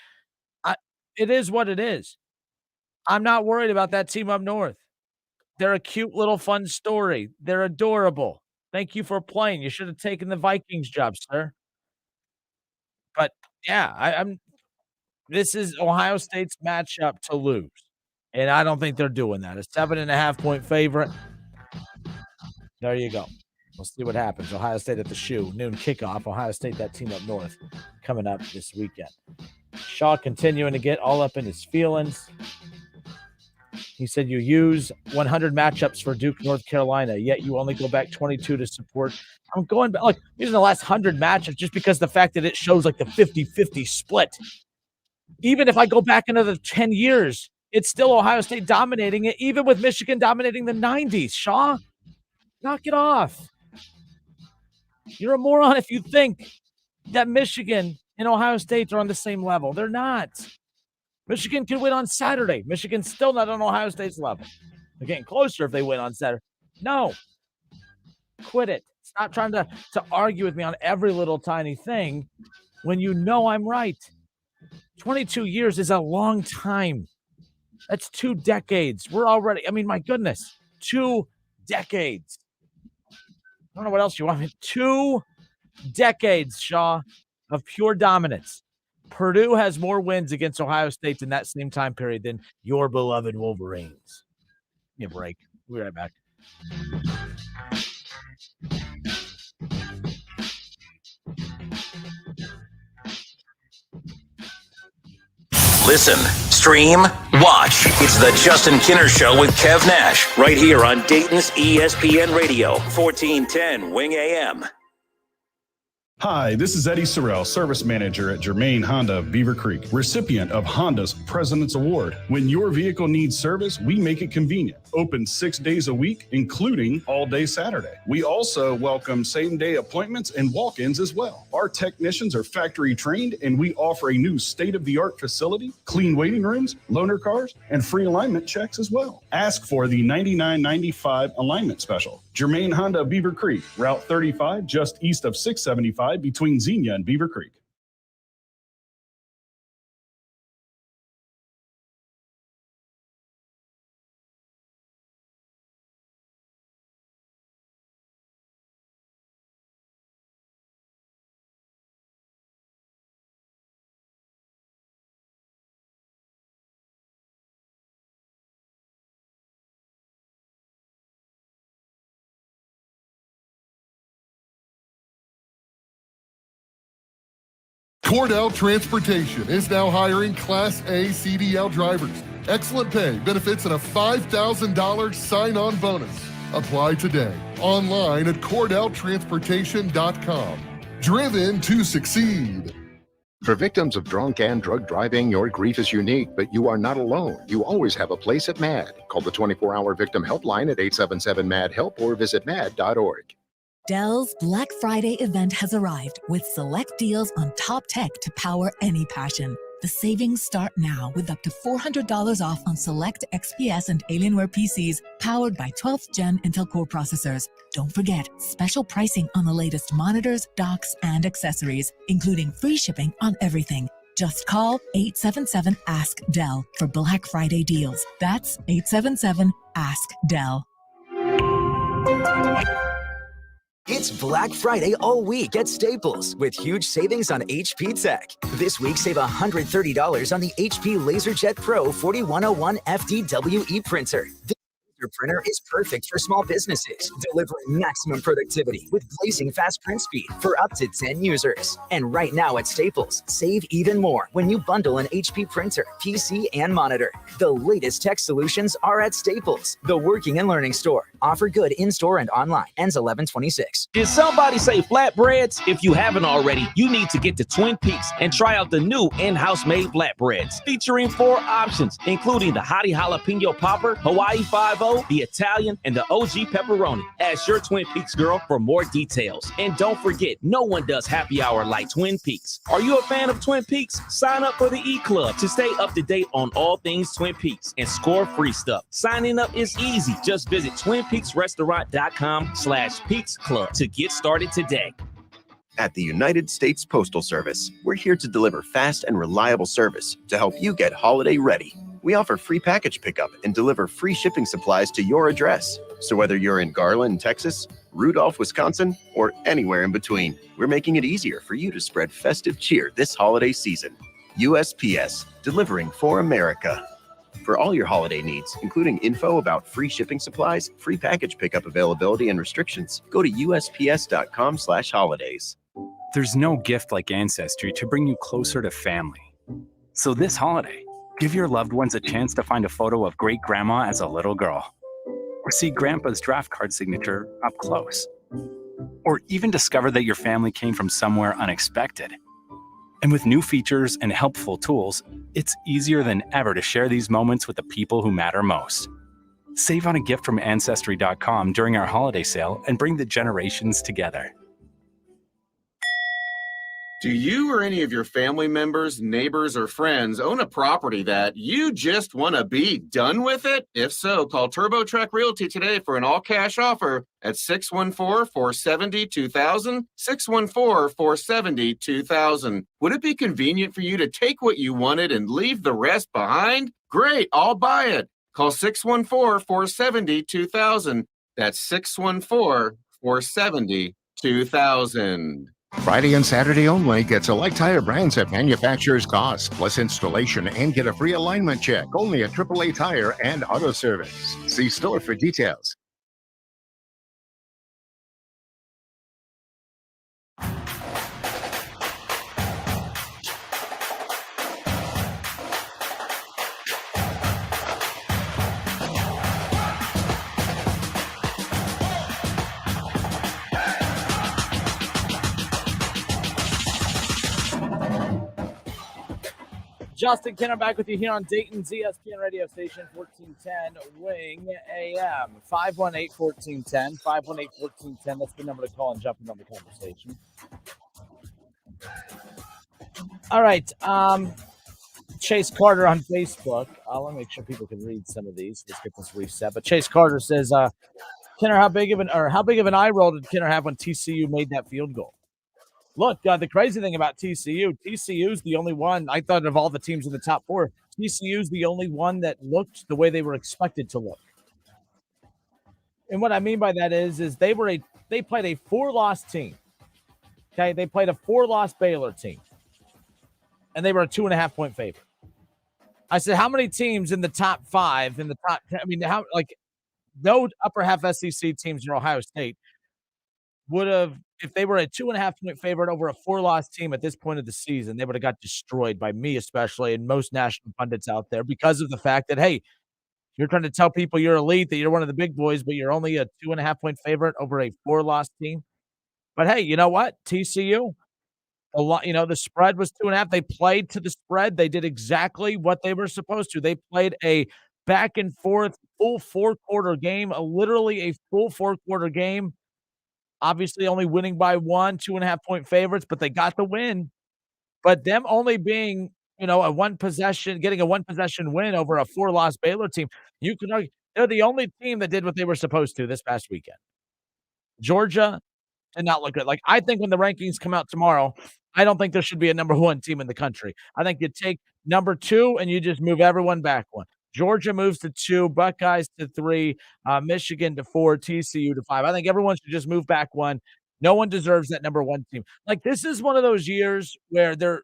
it is what it is. I'm not worried about that team up north. They're a cute little fun story. They're adorable. Thank you for playing. You should have taken the Vikings job, sir. But yeah, this is Ohio State's matchup to lose. And I don't think they're doing that. A 7.5-point favorite. There you go. We'll see what happens. Ohio State at the shoe. Noon kickoff. Ohio State, that team up north, coming up this weekend. Shaw continuing to get all up in his feelings. He said you use 100 matchups for Duke, North Carolina, yet you only go back 22 to support. I'm going back, like, using the last 100 matchups just because the fact that it shows like the 50-50 split. Even if I go back another 10 years, it's still Ohio State dominating it, even with Michigan dominating the 90s. Shaw, knock it off. You're a moron if you think that Michigan and Ohio State are on the same level. They're not. Michigan can win on Saturday. Michigan's still not on Ohio State's level. They're getting closer if they win on Saturday. No. Quit it. Stop trying to argue with me on every little tiny thing when you know I'm right. 22 years is a long time. That's 2 decades. We're already, I mean, my goodness, 2 decades. I don't know what else you want. 2 decades, Shaw, of pure dominance. Purdue has more wins against Ohio State in that same time period than your beloved Wolverines. Give me a break. We'll be right back. Listen, stream, watch. It's the Justin Kinner Show with Kev Nash, right here on Dayton's ESPN Radio, 1410 Wing AM. Hi, this is Eddie Sorrell, Service Manager at Germain Honda of Beaver Creek, recipient of Honda's President's Award. When your vehicle needs service, we make it convenient. Open 6 days a week, including all day Saturday. We also welcome same-day appointments and walk-ins as well. Our technicians are factory trained, and we offer a new state-of-the-art facility, clean waiting rooms, loaner cars, and free alignment checks as well. Ask for the $99.95 alignment special. Germain Honda of Beaver Creek, Route 35, just east of 675 between Xenia and Beaver Creek. Cordell Transportation is now hiring Class A CDL drivers. Excellent pay, benefits, and a $5,000 sign-on bonus. Apply today. Online at CordellTransportation.com. Driven to succeed. For victims of drunk and drug driving, your grief is unique, but you are not alone. You always have a place at MAD. Call the 24-hour victim helpline at 877-MAD-HELP or visit mad.org. Dell's Black Friday event has arrived with select deals on top tech to power any passion. The savings start now with up to $400 off on select XPS and Alienware PCs powered by 12th Gen Intel Core processors. Don't forget, special pricing on the latest monitors, docks, and accessories, including free shipping on everything. Just call 877-ASK-DELL for Black Friday deals. That's 877-ASK-DELL. It's Black Friday all week at Staples with huge savings on HP Tech. This week, save $130 on the HP LaserJet Pro 4101 FDWE printer. Your printer is perfect for small businesses, delivering maximum productivity with blazing fast print speed for up to 10 users. And right now at Staples, save even more when you bundle an HP printer, PC, and monitor. The latest tech solutions are at Staples, the working and learning store. Offer good in-store and online. Ends 11/26. Did somebody say flatbreads? If you haven't already, you need to get to Twin Peaks and try out the new in-house made flatbreads, featuring 4 options, including the Hottie Jalapeno Popper, Hawaii 5-0, the Italian, and the OG Pepperoni. Ask your Twin Peaks girl for more details. And don't forget, no one does happy hour like Twin Peaks. Are you a fan of Twin Peaks? Sign up for the E-Club to stay up to date on all things Twin Peaks and score free stuff. Signing up is easy. Just visit TwinPeaksRestaurant.com/Peaks Club to get started today. At the United States Postal Service, we're here to deliver fast and reliable service to help you get holiday ready. We offer free package pickup and deliver free shipping supplies to your address. So whether you're in Garland, Texas, Rudolph, Wisconsin, or anywhere in between, we're making it easier for you to spread festive cheer this holiday season. USPS, delivering for America. For all your holiday needs, including info about free shipping supplies, free package pickup availability, and restrictions, go to USPS.com/holidays. There's no gift like Ancestry to bring you closer to family. So this holiday, Give your loved ones a chance to find a photo of great grandma as a little girl, or see grandpa's draft card signature up close, or even discover that your family came from somewhere unexpected. And with new features and helpful tools, it's easier than ever to share these moments with the people who matter most. Save on a gift from Ancestry.com during our holiday sale and bring the generations together. Do you or any of your family members, neighbors, or friends own a property that you just want to be done with it? If so, call TurboTrack Realty today for an all-cash offer at 614-470-2000, 614-470-2000. Would it be convenient for you to take what you wanted and leave the rest behind? Great, I'll buy it. Call 614-470-2000. That's 614-470-2000. Friday and Saturday only. Get select tire brands at manufacturer's cost, plus installation, and get a free alignment check. Only at AAA Tire and Auto Service. See store for details. Justin Kenner back with you here on Dayton's ESPN radio station, 1410 Wing AM. 518-1410, 518-1410. That's the number to call and jump in on the conversation. All right. Chase Carter on Facebook. Let me make sure people can read some of these. Let's get this reset. But Chase Carter says, Kenner, how big of an eye roll did Kenner have when TCU made that field goal? Look, the crazy thing about TCU's the only one, I thought of all the teams in the top four, TCU's the only one that looked the way they were expected to look. And what I mean by that is they played a 4-loss team. Okay, they played a 4-loss Baylor team. And they were a 2.5-point favorite. I said, how many teams in the top 5, in the top 10, no upper half SEC teams in Ohio State would have, if they were a 2.5-point favorite over a 4-loss team at this point of the season, they would have got destroyed by me especially and most national pundits out there because of the fact that, hey, you're trying to tell people you're elite, that you're one of the big boys, but you're only a 2.5-point favorite over a 4-loss team. But hey, you know what? TCU, the spread was 2.5. They played to the spread. They did exactly what they were supposed to. They played a back and forth full 4-quarter game, literally a full 4-quarter game. Obviously only winning by 2.5-point favorites, but they got the win. But them only being, getting a one-possession win over a 4-loss Baylor team, you can argue they're the only team that did what they were supposed to this past weekend. Georgia did not look good. I think when the rankings come out tomorrow, I don't think there should be a number 1 team in the country. I think you take number 2 and you just move everyone back 1. Georgia moves to 2, Buckeyes to 3, Michigan to 4, TCU to 5. I think everyone should just move back 1. No one deserves that number 1 team. This is one of those years where they're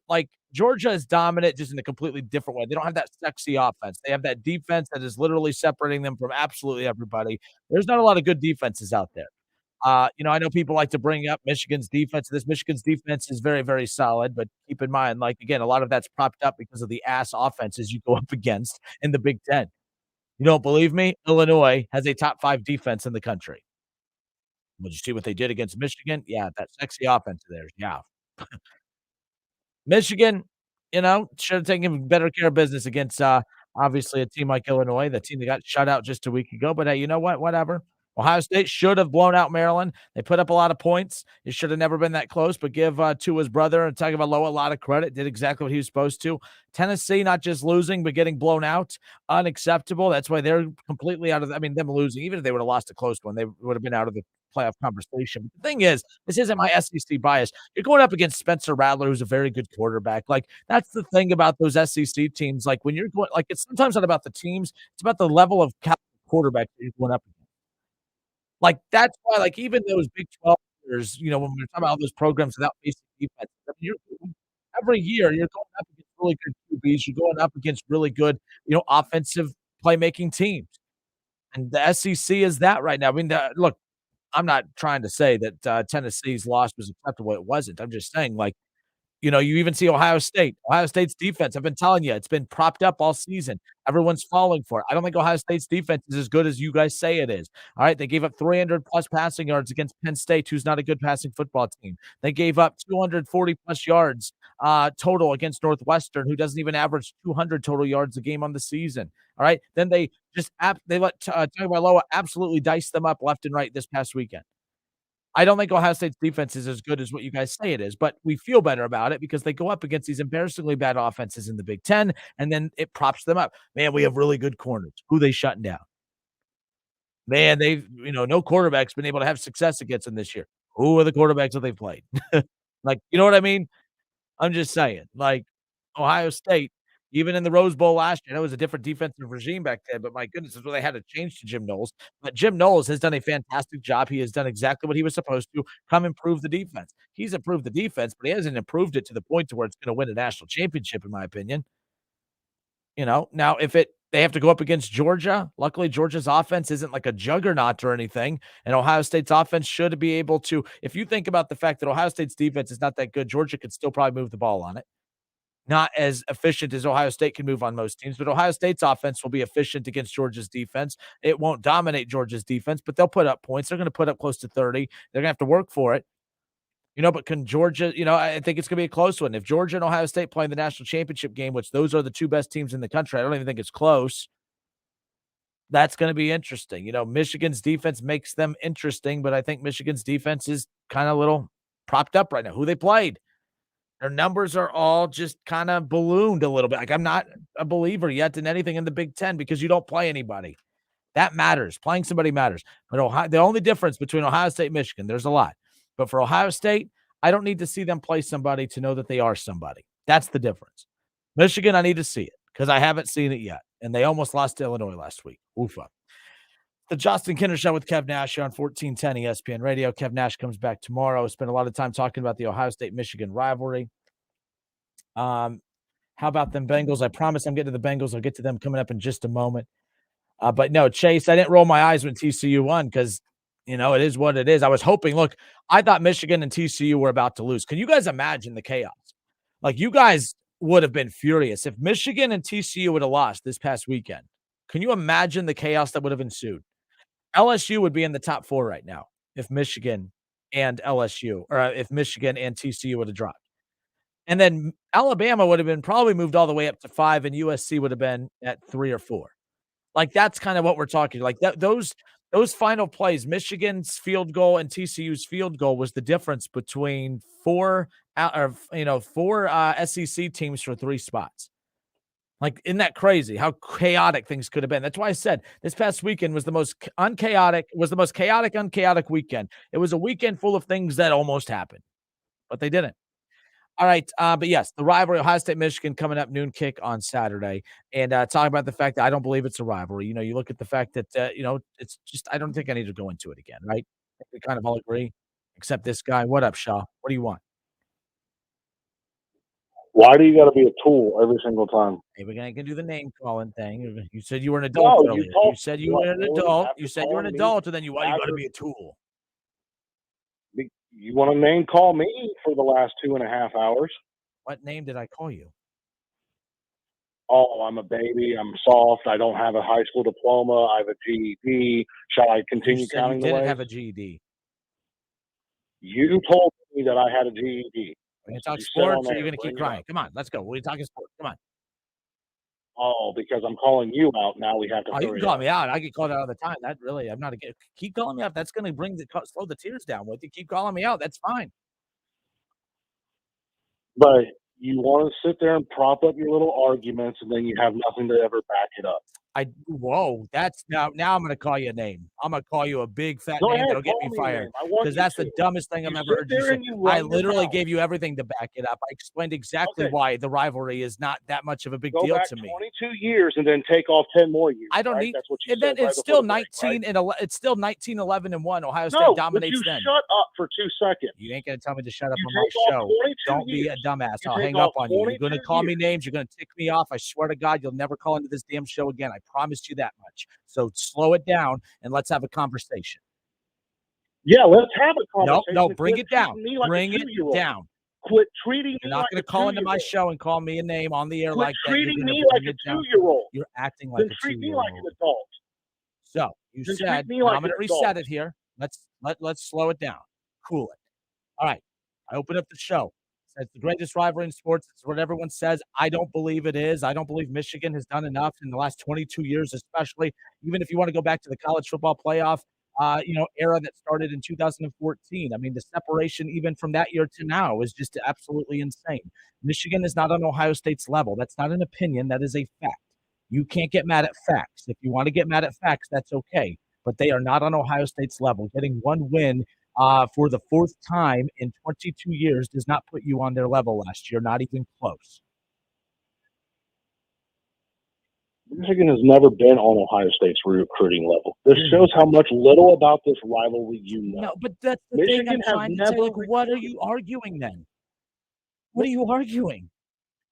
Georgia is dominant just in a completely different way. They don't have that sexy offense. They have that defense that is literally separating them from absolutely everybody. There's not a lot of good defenses out there. I know people like to bring up Michigan's defense. This Michigan's defense is very, very solid, but keep in mind, again, a lot of that's propped up because of the ass offenses you go up against in the Big Ten. You don't believe me? Illinois has a top 5 defense in the country. Did you see what they did against Michigan? Yeah, that sexy offense of theirs. Yeah. Michigan, should have taken better care of business against, obviously, a team like Illinois, the team that got shut out just a week ago. But hey, you know what? Whatever. Ohio State should have blown out Maryland. They put up a lot of points. It should have never been that close, but give Tua's brother and Tagovailoa a lot of credit. Did exactly what he was supposed to. Tennessee, not just losing, but getting blown out. Unacceptable. That's why they're completely out of them losing. Even if they would have lost a close one, they would have been out of the playoff conversation. But the thing is, this isn't my SEC bias. You're going up against Spencer Rattler, who's a very good quarterback. That's the thing about those SEC teams. When you're going, it's sometimes not about the teams. It's about the level of quarterback that you're going up against. That's why, even those Big 12 years, when we're talking about all those programs without basic defense, every year you're going up against really good QBs. You're going up against really good, offensive playmaking teams. And the SEC is that right now. Look, I'm not trying to say that Tennessee's loss was acceptable. It wasn't. I'm just saying, You even see Ohio State. Ohio State's defense, I've been telling you, it's been propped up all season. Everyone's falling for it. I don't think Ohio State's defense is as good as you guys say it is. All right, they gave up 300-plus passing yards against Penn State, who's not a good passing football team. They gave up 240-plus yards total against Northwestern, who doesn't even average 200 total yards a game on the season. All right, then they let Tagovailoa absolutely dice them up left and right this past weekend. I don't think Ohio State's defense is as good as what you guys say it is, but we feel better about it because they go up against these embarrassingly bad offenses in the Big Ten, and then it props them up. Man, we have really good corners. Who they shutting down? Man, no quarterback's been able to have success against them this year. Who are the quarterbacks that they've played? Like, you know what I mean? I'm just saying, like, Ohio State, even in the Rose Bowl last year, it was a different defensive regime back then, but my goodness, that's where they had to change to Jim Knowles. But Jim Knowles has done a fantastic job. He has done exactly what he was supposed to, come improve the defense. He's improved the defense, but he hasn't improved it to the point to where it's gonna win a national championship, in my opinion. Now if they have to go up against Georgia, luckily Georgia's offense isn't like a juggernaut or anything, and Ohio State's offense should be able to if you think about the fact that Ohio State's defense is not that good, Georgia could still probably move the ball on it. Not as efficient as Ohio State can move on most teams, but Ohio State's offense will be efficient against Georgia's defense. It won't dominate Georgia's defense, but they'll put up points. They're going to put up close to 30. They're going to have to work for it. But can Georgia, I think it's going to be a close one. If Georgia and Ohio State play in the national championship game, which those are the two best teams in the country, I don't even think it's close. That's going to be interesting. Michigan's defense makes them interesting, but I think Michigan's defense is kind of a little propped up right now. Who they played? Their numbers are all just kind of ballooned a little bit. Like, I'm not a believer yet in anything in the Big Ten because you don't play anybody. That matters. Playing somebody matters. But the only difference between Ohio State and Michigan, there's a lot. But for Ohio State, I don't need to see them play somebody to know that they are somebody. That's the difference. Michigan, I need to see it because I haven't seen it yet. And they almost lost to Illinois last week. Oofa. The Justin Kinner Show with Kev Nash here on 1410 ESPN Radio. Kev Nash comes back tomorrow. Spent a lot of time talking about the Ohio State-Michigan rivalry. How about them Bengals? I promise I'm getting to the Bengals. I'll get to them coming up in just a moment. But no, Chase, I didn't roll my eyes when TCU won because, it is what it is. I was hoping, look, I thought Michigan and TCU were about to lose. Can you guys imagine the chaos? Like, you guys would have been furious if Michigan and TCU would have lost this past weekend. Can you imagine the chaos that would have ensued? LSU would be in the top 4 right now if Michigan and LSU, or if Michigan and TCU would have dropped. And then Alabama would have been probably moved all the way up to 5, and USC would have been at 3 or 4. Like, that's kind of what we're talking. Like, those final plays, Michigan's field goal and TCU's field goal was the difference between 4 SEC teams for 3 spots. Like, isn't that crazy how chaotic things could have been? That's why I said this past weekend was the most chaotic, unchaotic weekend. It was a weekend full of things that almost happened, but they didn't. All right. But yes, the rivalry, Ohio State, Michigan coming up noon kick on Saturday. And talking about the fact that I don't believe it's a rivalry. You look at the fact that, it's just, I don't think I need to go into it again. Right. I think we kind of all agree, except this guy. What up, Shaw? What do you want? Why do you got to be a tool every single time? Hey, we're going to do the name calling thing. You said you were an adult earlier. You said you were an adult. You said you were an adult, and then why you got to be a tool? You want to name call me for the last 2.5 hours? What name did I call you? Oh, I'm a baby. I'm soft. I don't have a high school diploma. I have a GED. Shall I continue counting the ways? You didn't have a GED. You told me that I had a GED. We're going to talk sports, or you're going to keep crying? Come on, let's go. We're talking sports. Come on. Oh, because I'm calling you out now. We have to. You can call me out. I get called out all the time. That really, I'm not a. Keep calling me out. That's going to slow the tears down with you. Keep calling me out. That's fine. But you want to sit there and prop up your little arguments, and then you have nothing to ever back it up. That's now I'm going to call you a name. I'm going to call you a big fat name that'll get me fired because that's the dumbest thing I've ever heard you say. I literally gave you everything to back it up. I explained exactly why the rivalry is not that much of a big deal to me. 22 years and then take off 10 more years. I don't need. That's what you and then said it's still 19 and it's still 19, 11 and 1. Ohio State dominates then. Shut up for 2 seconds. You ain't going to tell me to shut up on my show. Don't be a dumbass. I'll hang up on you. You're going to call me names. You're going to tick me off. I swear to God, you'll never call into this damn show again. I promised you that much. So slow it down and let's have a conversation. Yeah, let's have a conversation. No, bring it down. Bring it down. Quit treating me You're not like going a to call into my 2-year-old. show and call me a name on the air Quit like that. treating You're gonna me like bring a it down. 2-year-old. You're acting like Then a treat me 2-year-old. like an adult. So you Then said, treat me and like I'm going an to reset adult. it here. Let's slow it down. Cool it. All right. I open up the show. It's the greatest rivalry in sports. It's what everyone says. I don't believe it is. I don't believe Michigan has done enough in the last 22 years, especially even if you want to go back to the college football playoff, era that started in 2014. I mean, the separation even from that year to now is just absolutely insane. Michigan is not on Ohio State's level. That's not an opinion. That is a fact. You can't get mad at facts. If you want to get mad at facts, that's okay. But they are not on Ohio State's level. Getting one win for the fourth time in 22 years does not put you on their level last year, not even close. Michigan has never been on Ohio State's recruiting level. This shows how much little about this rivalry you know. No, but that's the Michigan thing I'm has trying to say. never Like, what are you arguing then? What are you arguing?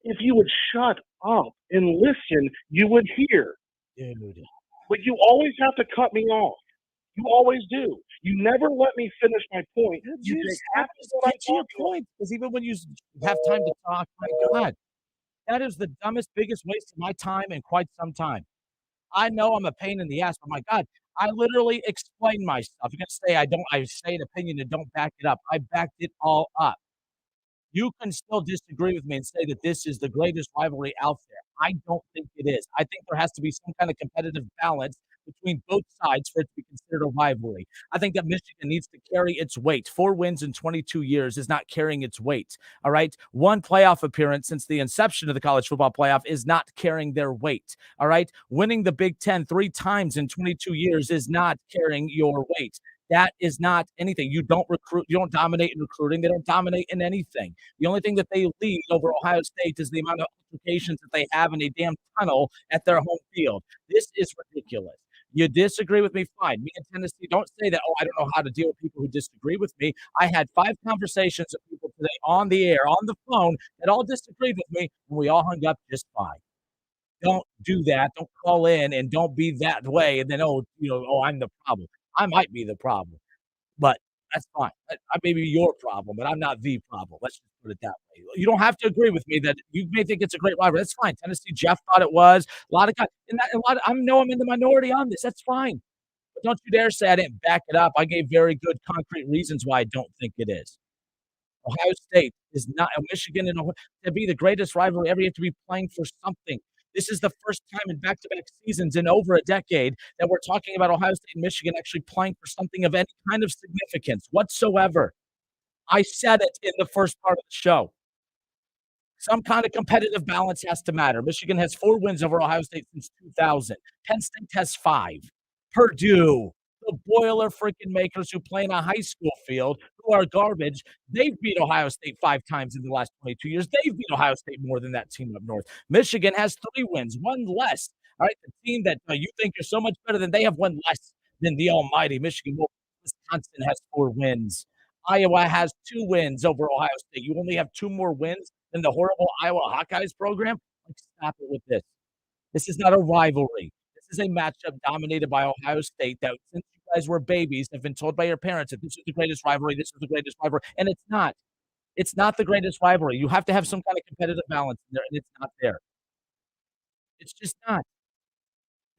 If you would shut up and listen, you would hear. Dude. But you always have to cut me off. You always do. You never let me finish my point. You take half of what Get to your point, because even when you have time to talk, my God, that is the dumbest, biggest waste of my time in quite some time. I know I'm a pain in the ass, but my God, I literally explain myself. You're gonna say I say an opinion and don't back it up. I backed it all up. You can still disagree with me and say that this is the greatest rivalry out there. I don't think it is. I think there has to be some kind of competitive balance between both sides for it to be considered a rivalry. I think that Michigan needs to carry its weight. 4 wins in 22 years is not carrying its weight. All right. 1 playoff appearance since the inception of the college football playoff is not carrying their weight. All right. Winning the Big Ten 3 times in 22 years is not carrying your weight. That is not anything. You don't recruit. You don't dominate in recruiting. They don't dominate in anything. The only thing that they lead over Ohio State is the amount of applications that they have in a damn tunnel at their home field. This is ridiculous. You disagree with me, fine. Me and Tennessee, don't say that, I don't know how to deal with people who disagree with me. I had 5 conversations with people today on the air, on the phone, that all disagreed with me, and we all hung up just fine. Don't do that. Don't call in and don't be that way. And then, I'm the problem. I might be the problem, but that's fine. I may be your problem, but I'm not the problem. Let's just put it that way. You don't have to agree with me that you may think it's a great rivalry. That's fine. Tennessee, Jeff thought it was. A lot of guys, I know I'm in the minority on this. That's fine. But don't you dare say I didn't back it up. I gave very good, concrete reasons why I don't think it is. Ohio State is not Michigan and Ohio, to be the greatest rivalry ever. You have to be playing for something. This is the first time in back-to-back seasons in over a decade that we're talking about Ohio State and Michigan actually playing for something of any kind of significance whatsoever. I said it in the first part of the show. Some kind of competitive balance has to matter. Michigan has 4 wins over Ohio State since 2000. Penn State has 5. Purdue, the boiler freaking makers who play in a high school field, who are garbage, they've beat Ohio State 5 times in the last 22 years. They've beat Ohio State more than that team up north. Michigan has 3 wins, 1 less. All right, the team that you think you're so much better than, they have 1 less than the almighty Michigan. Wisconsin has 4 wins. Iowa has 2 wins over Ohio State. You only have 2 more wins than the horrible Iowa Hawkeyes program? Stop it with this. This is not a rivalry. This is a matchup dominated by Ohio State that since you guys were babies have been told by your parents that this is the greatest rivalry, this is the greatest rivalry, and it's not. It's not the greatest rivalry. You have to have some kind of competitive balance in there, and it's not there. It's just not.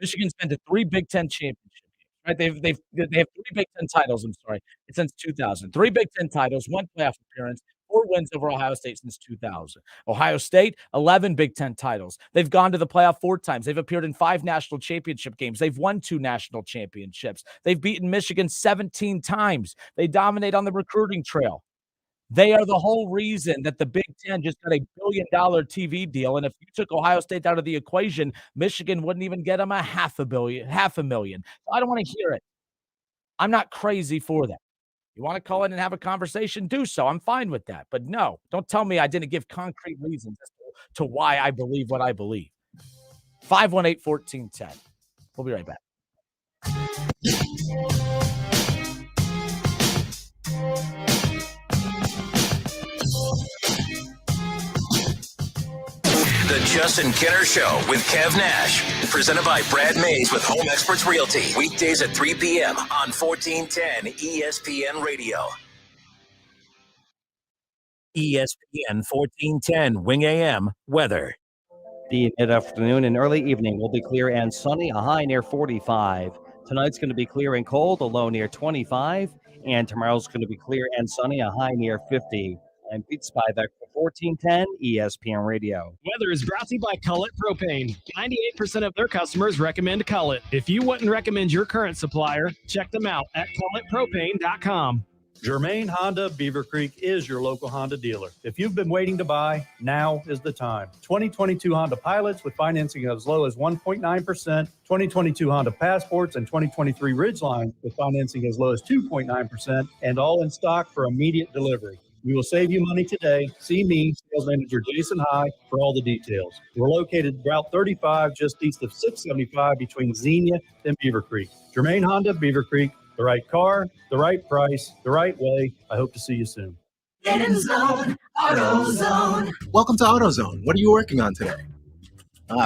Michigan's been to 3 Big Ten championships. Right? They have 3 Big Ten titles, since 2000. 3 Big Ten titles, 1 playoff appearance, 4 wins over Ohio State since 2000. Ohio State, 11 Big Ten titles. They've gone to the playoff 4 times. They've appeared in 5 national championship games. They've won 2 national championships. They've beaten Michigan 17 times. They dominate on the recruiting trail. They are the whole reason that the Big Ten just got a $1 billion TV deal. And if you took Ohio State out of the equation, Michigan wouldn't even get them $500,000. So I don't want to hear it. I'm not crazy for that. You want to call in and have a conversation? Do so. I'm fine with that. But no, don't tell me I didn't give concrete reasons as to why I believe what I believe. 518-1410. We'll be right back. The Justin Kinner Show with Kev Nash. Presented by Brad Mays with Home Experts Realty. Weekdays at 3 p.m. on 1410 ESPN Radio. ESPN 1410 Wing AM weather. The mid-afternoon and early evening will be clear and sunny, a high near 45. Tonight's going to be clear and cold, a low near 25. And tomorrow's going to be clear and sunny, a high near 50. I'm Pete Spivak for 1410 ESPN Radio. Weather is brought to you by Cullet Propane. 98% of their customers recommend Cullet. If you wouldn't recommend your current supplier, check them out at culletpropane.com. Germain Honda Beaver Creek is your local Honda dealer. If you've been waiting to buy, now is the time. 2022 Honda Pilots with financing as low as 1.9%, 2022 Honda Passports and 2023 Ridgeline with financing as low as 2.9%, and all in stock for immediate delivery. We will save you money today. See me, Sales Manager Jason High, for all the details. We're located Route 35, just east of 675 between Xenia and Beaver Creek. Germain Honda Beaver Creek. The right car, the right price, the right way. I hope to see you soon. Get in zone, AutoZone. Welcome to AutoZone. What are you working on today?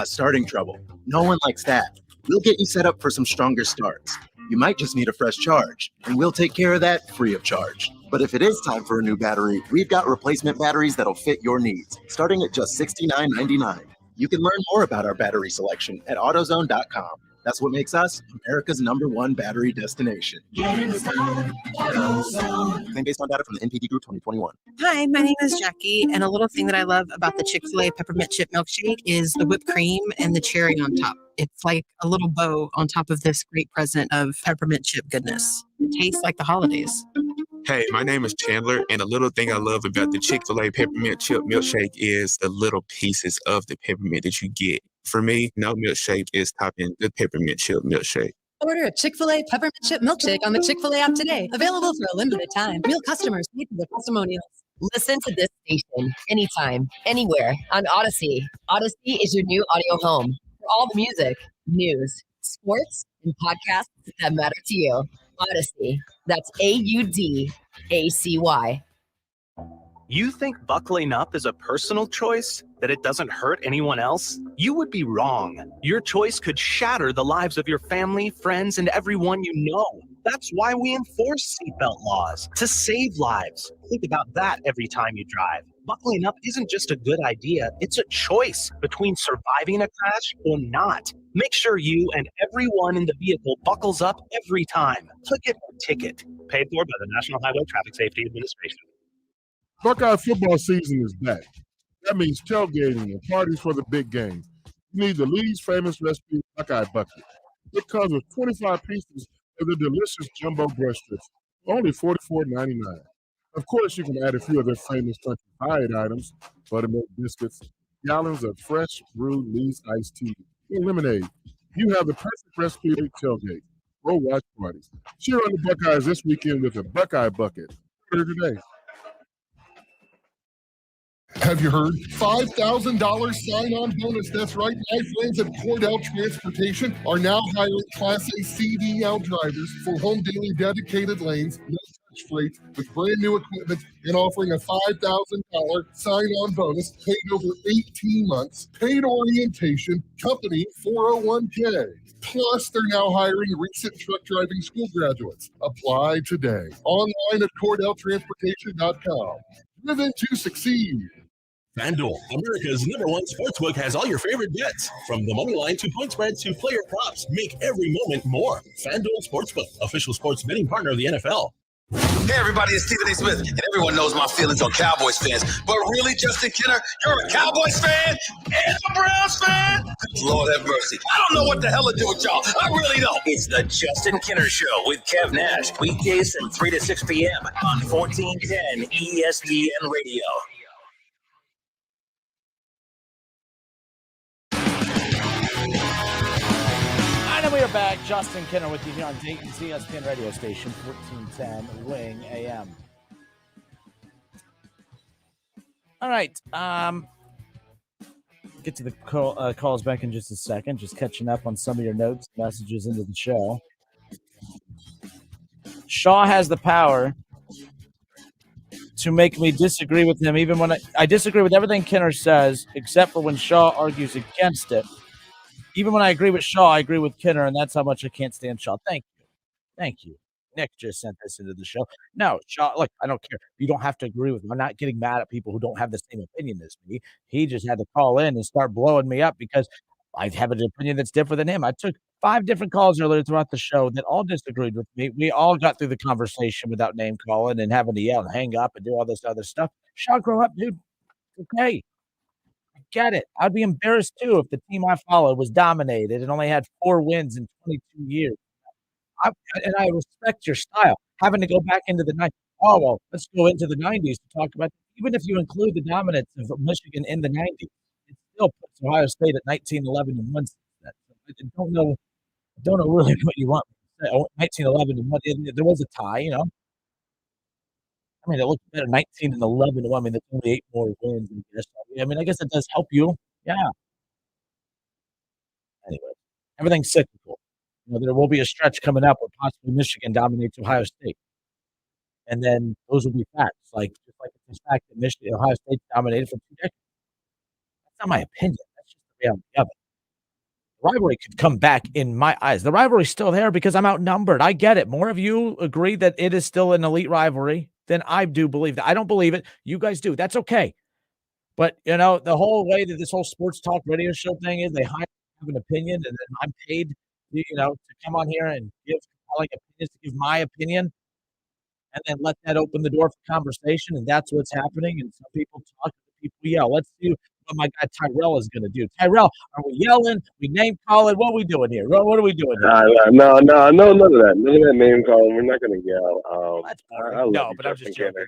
Starting trouble. No one likes that. We'll get you set up for some stronger starts. You might just need a fresh charge, and we'll take care of that free of charge. But if it is time for a new battery, we've got replacement batteries that'll fit your needs, starting at just $69.99. You can learn more about our battery selection at AutoZone.com. That's what makes us America's #1 battery destination. Get in zone, AutoZone. Claim based on data from the NPD Group 2021. Hi, my name is Jackie, and a little thing that I love about the Chick-fil-A peppermint chip milkshake is the whipped cream and the cherry on top. It's like a little bow on top of this great present of peppermint chip goodness. It tastes like the holidays. Hey, my name is Chandler, and a little thing I love about the Chick-fil-A peppermint chip milkshake is the little pieces of the peppermint that you get. For me, no milkshake is topping the peppermint chip milkshake. Order a Chick-fil-A peppermint chip milkshake on the Chick-fil-A app today. Available for a limited time. Real customers need the testimonials. Listen to this station anytime, anywhere on Odyssey. Odyssey is your new audio home for all the music, news, sports, and podcasts that matter to you. Odyssey. That's AUDACY. You think buckling up is a personal choice, that it doesn't hurt anyone else? You would be wrong. Your choice could shatter the lives of your family, friends, and everyone you know. That's why we enforce seatbelt laws, to save lives. Think about that every time you drive. Buckling up isn't just a good idea, it's a choice between surviving a crash or not. Make sure you and everyone in the vehicle buckles up every time. Click it or ticket. Paid for by the National Highway Traffic Safety Administration. Buckeye football season is back. That means tailgating and parties for the big game. You need the Lee's famous recipe Buckeye Bucket. It comes with 25 pieces of the delicious jumbo breast strips, only $44.99. Of course, you can add a few of their famous country fried items, buttermilk biscuits, gallons of fresh brewed Lee's iced tea, and lemonade. You have the perfect recipe for tailgate or watch parties. Cheer on the Buckeyes this weekend with a Buckeye Bucket. Order today. Have you heard? $5,000 sign-on bonus. That's right. My friends at Cordell Transportation are now hiring Class A CDL drivers for home daily dedicated lanes, no touch freight, with brand new equipment, and offering a $5,000 sign-on bonus paid over 18 months, paid orientation, company 401k. Plus, they're now hiring recent truck driving school graduates. Apply today. Online at CordellTransportation.com. Driven to succeed. FanDuel, America's #1 sportsbook, has all your favorite bets. From the money line to point spreads to player props, make every moment more. FanDuel Sportsbook, official sports betting partner of the NFL. Hey everybody, it's Stephen A. Smith, and everyone knows my feelings on Cowboys fans. But really, Justin Kenner, you're a Cowboys fan and a Browns fan? Lord have mercy. I don't know what the hell to do with y'all. I really don't. It's the Justin Kenner Show with Kev Nash, weekdays from 3 to 6 p.m. on 1410 ESPN Radio. And we are back. Justin Kenner with you here on Dayton's ESPN radio station, 1410 Wing AM. All right. Get to the calls back in just a second. Just catching up on some of your notes, messages into the show. Shaw has the power to make me disagree with him, even when I disagree with everything Kenner says, except for when Shaw argues against it. Even when I agree with Shaw, I agree with Kenner, and that's how much I can't stand Shaw. Thank you. Nick just sent this into the show. No, Sean, look, I don't care. You don't have to agree with me. I'm not getting mad at people who don't have the same opinion as me. He just had to call in and start blowing me up because I have an opinion that's different than him. I took 5 different calls earlier throughout the show that all disagreed with me. We all got through the conversation without name calling and having to yell and hang up and do all this other stuff. Sean, grow up, dude. Okay. I get it. I'd be embarrassed too if the team I followed was dominated and only had 4 wins in 22 years. I respect your style. Having to go back into the night. Oh, well, let's go into the 90s to talk about even if you include the dominance of Michigan in the 90s, it still puts Ohio State at 19-11 and 1. I don't know really what you want me to say. 19-11 and 1. There was a tie, you know. I mean, it looked better 19-11 to 1. I mean, there's only 8 more wins. I mean, I guess it does help you. Yeah. Anyway, everything's cyclical. You know, there will be a stretch coming up where possibly Michigan dominates Ohio State. And then those will be facts. Just like it's a fact that Ohio State dominated for 2 decades. That's not my opinion. That's just the reality of it. The rivalry could come back in my eyes. The rivalry's still there because I'm outnumbered. I get it. More of you agree that it is still an elite rivalry than I do believe that. I don't believe it. You guys do. That's okay. But, you know, the whole way that this whole sports talk radio show thing is, they have an opinion, and then I'm paid, you know, to come on here and give compelling opinions, to give my opinion, and then let that open the door for conversation, and that's what's happening. And some people talk, people yell. Let's see what my guy Tyrell is going to do. Tyrell, are we yelling? We name calling? What are we doing here? What are we doing here? No, none of that. None of that name calling. We're not going to yell. That's boring. No, but I'm just joking.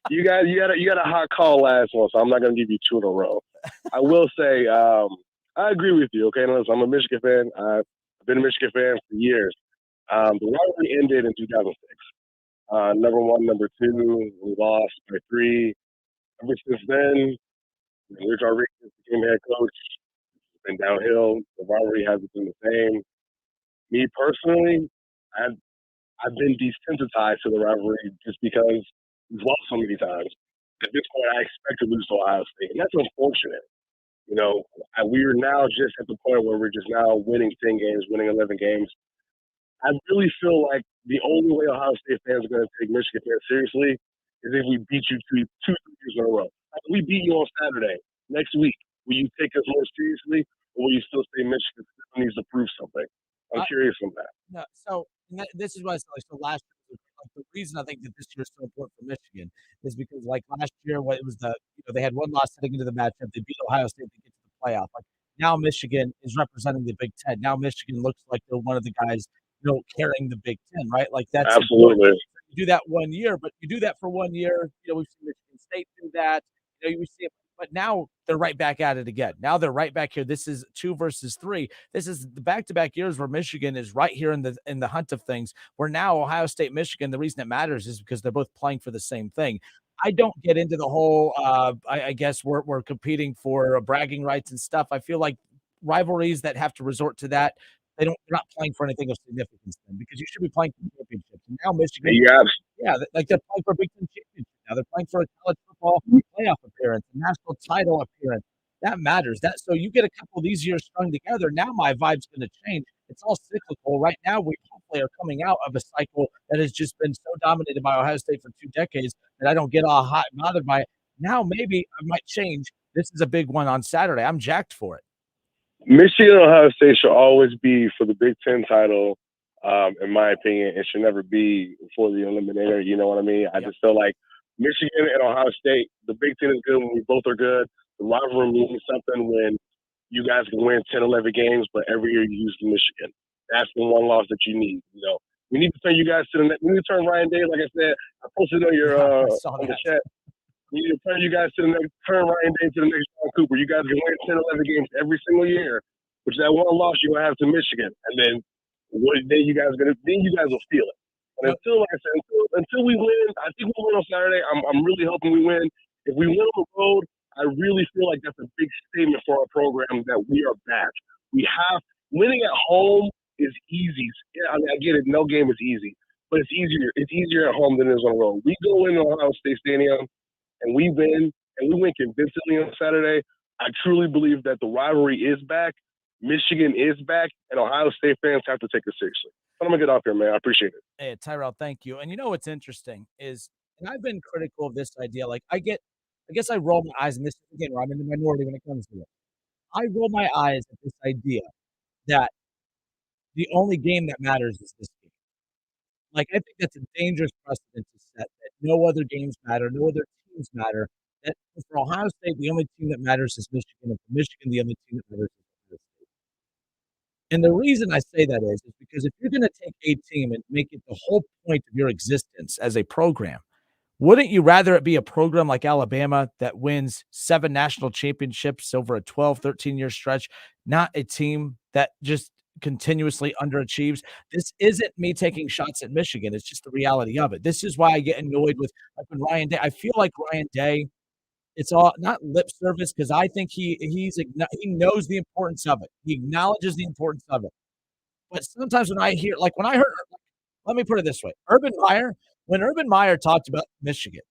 You got a hot call last one, so I'm not going to give you 2 in a row. I will say, I agree with you. Okay, listen, I'm a Michigan fan. I've been a Michigan fan for years. The rivalry ended in 2006. Number 1, number 2, we lost by 3. Ever since then, Rich Rodriguez became head coach. It's been downhill. The rivalry hasn't been the same. Me personally, I've been desensitized to the rivalry just because we've lost so many times. At this point, I expect to lose to Ohio State, and that's unfortunate. You know, we're now just at the point where we're just now winning 10 games, winning 11 games. I really feel like the only way Ohio State fans are going to take Michigan fans seriously is if we beat you 2 years in a row. Like, we beat you on Saturday. Next week, will you take us more seriously, or will you still say Michigan still needs to prove something? I'm curious on that. No, so this is what I said. So last year, the reason I think that this year is so important for Michigan is because, like last year, it was they had 1 loss heading into the matchup. They beat Ohio State to get to the playoff. Like, now Michigan is representing the Big Ten. Now Michigan looks like they're one of the guys, you know, carrying the Big Ten, right? Like, that's absolutely important. You do that 1 year, but you do that for 1 year. You know, we've seen Michigan State do that. You know, we see it, but now they're right back at it again. Now they're right back here. This is 2 versus 3. This is the back-to-back years where Michigan is right here in the hunt of things. Where now Ohio State, Michigan, the reason it matters is because they're both playing for the same thing. I don't get into the whole. I guess we're competing for bragging rights and stuff. I feel like rivalries that have to resort to that, they're not playing for anything of significance then, because you should be playing for championships. And now Michigan, like they're playing for a Big Ten championship now. They're playing for a college football playoff appearance, a national title appearance. That matters. So you get a couple of these years strung together. Now my vibe's going to change. It's all cyclical. Right now, we hopefully are coming out of a cycle that has just been so dominated by Ohio State for 2 decades that I don't get all hot and bothered by it. Now maybe I might change. This is a big one on Saturday. I'm jacked for it. Michigan and Ohio State should always be for the Big Ten title. In my opinion, it should never be for the eliminator. You know what I mean? I just feel like Michigan and Ohio State, the Big Ten is good when we both are good. The rivalry means something when you guys can win 10, 11 games, but every year you use Michigan. That's the one loss that you need. You know, we need to turn you guys to the next. We need to turn Ryan Day, like I said. I posted on your on the chat. We need to turn you guys to the next. Turn Ryan Day to the next John Cooper. You guys can win 10, 11 games every single year, which that one loss you're gonna have to Michigan, and then then you guys will feel it. And until, like I said, until we win, I think we'll win on Saturday. I'm really hoping we win. If we win on the road, I really feel like that's a big statement for our program that we are back. We have winning at home is easy. Yeah, I mean, I get it. No game is easy, but it's easier. It's easier at home than it is on the road. We go into Ohio State Stadium and we win convincingly on Saturday. I truly believe that the rivalry is back. Michigan is back, and Ohio State fans have to take it seriously. But I'm going to get off here, man. I appreciate it. Hey, Tyrell, thank you. And you know what's interesting is, and I've been critical of this idea. Like, I guess I roll my eyes, and this is again where I'm in the minority when it comes to it. I roll my eyes at this idea that the only game that matters is this game. Like, I think that's a dangerous precedent to set, that no other games matter, no other teams matter. That for Ohio State, the only team that matters is Michigan, and for Michigan, the only team that matters is Ohio State. And the reason I say that is because if you're going to take a team and make it the whole point of your existence as a program, wouldn't you rather it be a program like Alabama that wins 7 national championships over a 12, 13-year stretch, not a team that just continuously underachieves? This isn't me taking shots at Michigan. It's just the reality of it. This is why I get annoyed with like when Ryan Day. I feel like Ryan Day, it's all not lip service because I think he knows the importance of it. He acknowledges the importance of it. But sometimes when I hear, like when I heard, let me put it this way, when Urban Meyer talked about Michigan,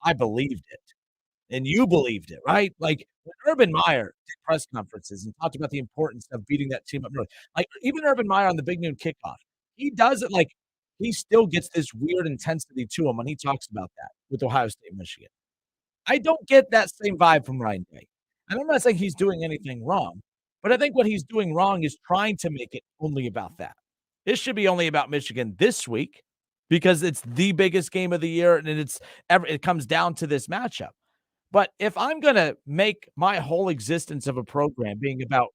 I believed it. And you believed it, right? Like when Urban Meyer did press conferences and talked about the importance of beating that team up north, like even Urban Meyer on the Big Noon Kickoff, he does it like he still gets this weird intensity to him when he talks about that with Ohio State, Michigan. I don't get that same vibe from Ryan Day. And I'm not saying he's doing anything wrong, but I think what he's doing wrong is trying to make it only about that. It should be only about Michigan this week because it's the biggest game of the year and it comes down to this matchup. But if I'm going to make my whole existence of a program being about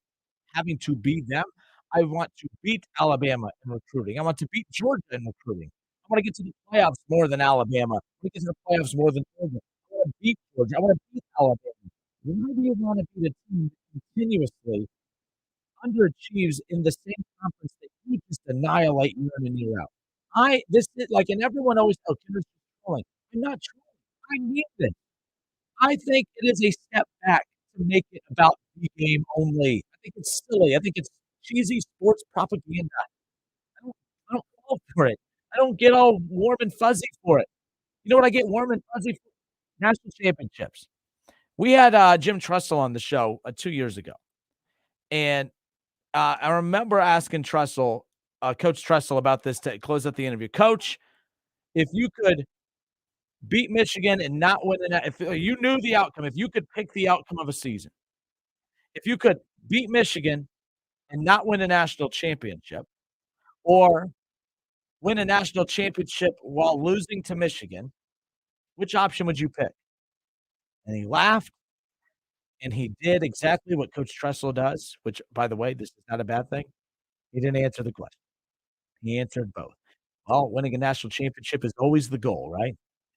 having to beat them, I want to beat Alabama in recruiting. I want to beat Georgia in recruiting. I want to get to the playoffs more than Alabama. I want to get to the playoffs more than Georgia. I want to beat Georgia. I want to beat Alabama. Why do you want to beat a team that continuously underachieves in the same conference that you just annihilate year in and year out? And everyone always tells Kinder's trolling. I'm not trolling. I need this. I think it is a step back to make it about the game only. I think it's silly. I think it's cheesy sports propaganda. I don't fall for it. I don't get all warm and fuzzy for it. You know what I get warm and fuzzy for? National championships. We had Jim Tressel on the show 2 years ago. And I remember asking Coach Tressel about this to close out the interview. Coach, if you could beat Michigan and not win if you knew the outcome, if you could pick the outcome of a season, if you could beat Michigan and not win a national championship, or win a national championship while losing to Michigan, which option would you pick? And he laughed, and he did exactly what Coach Tressel does, which, by the way, this is not a bad thing. He didn't answer the question. He answered both. Well, winning a national championship is always the goal, right?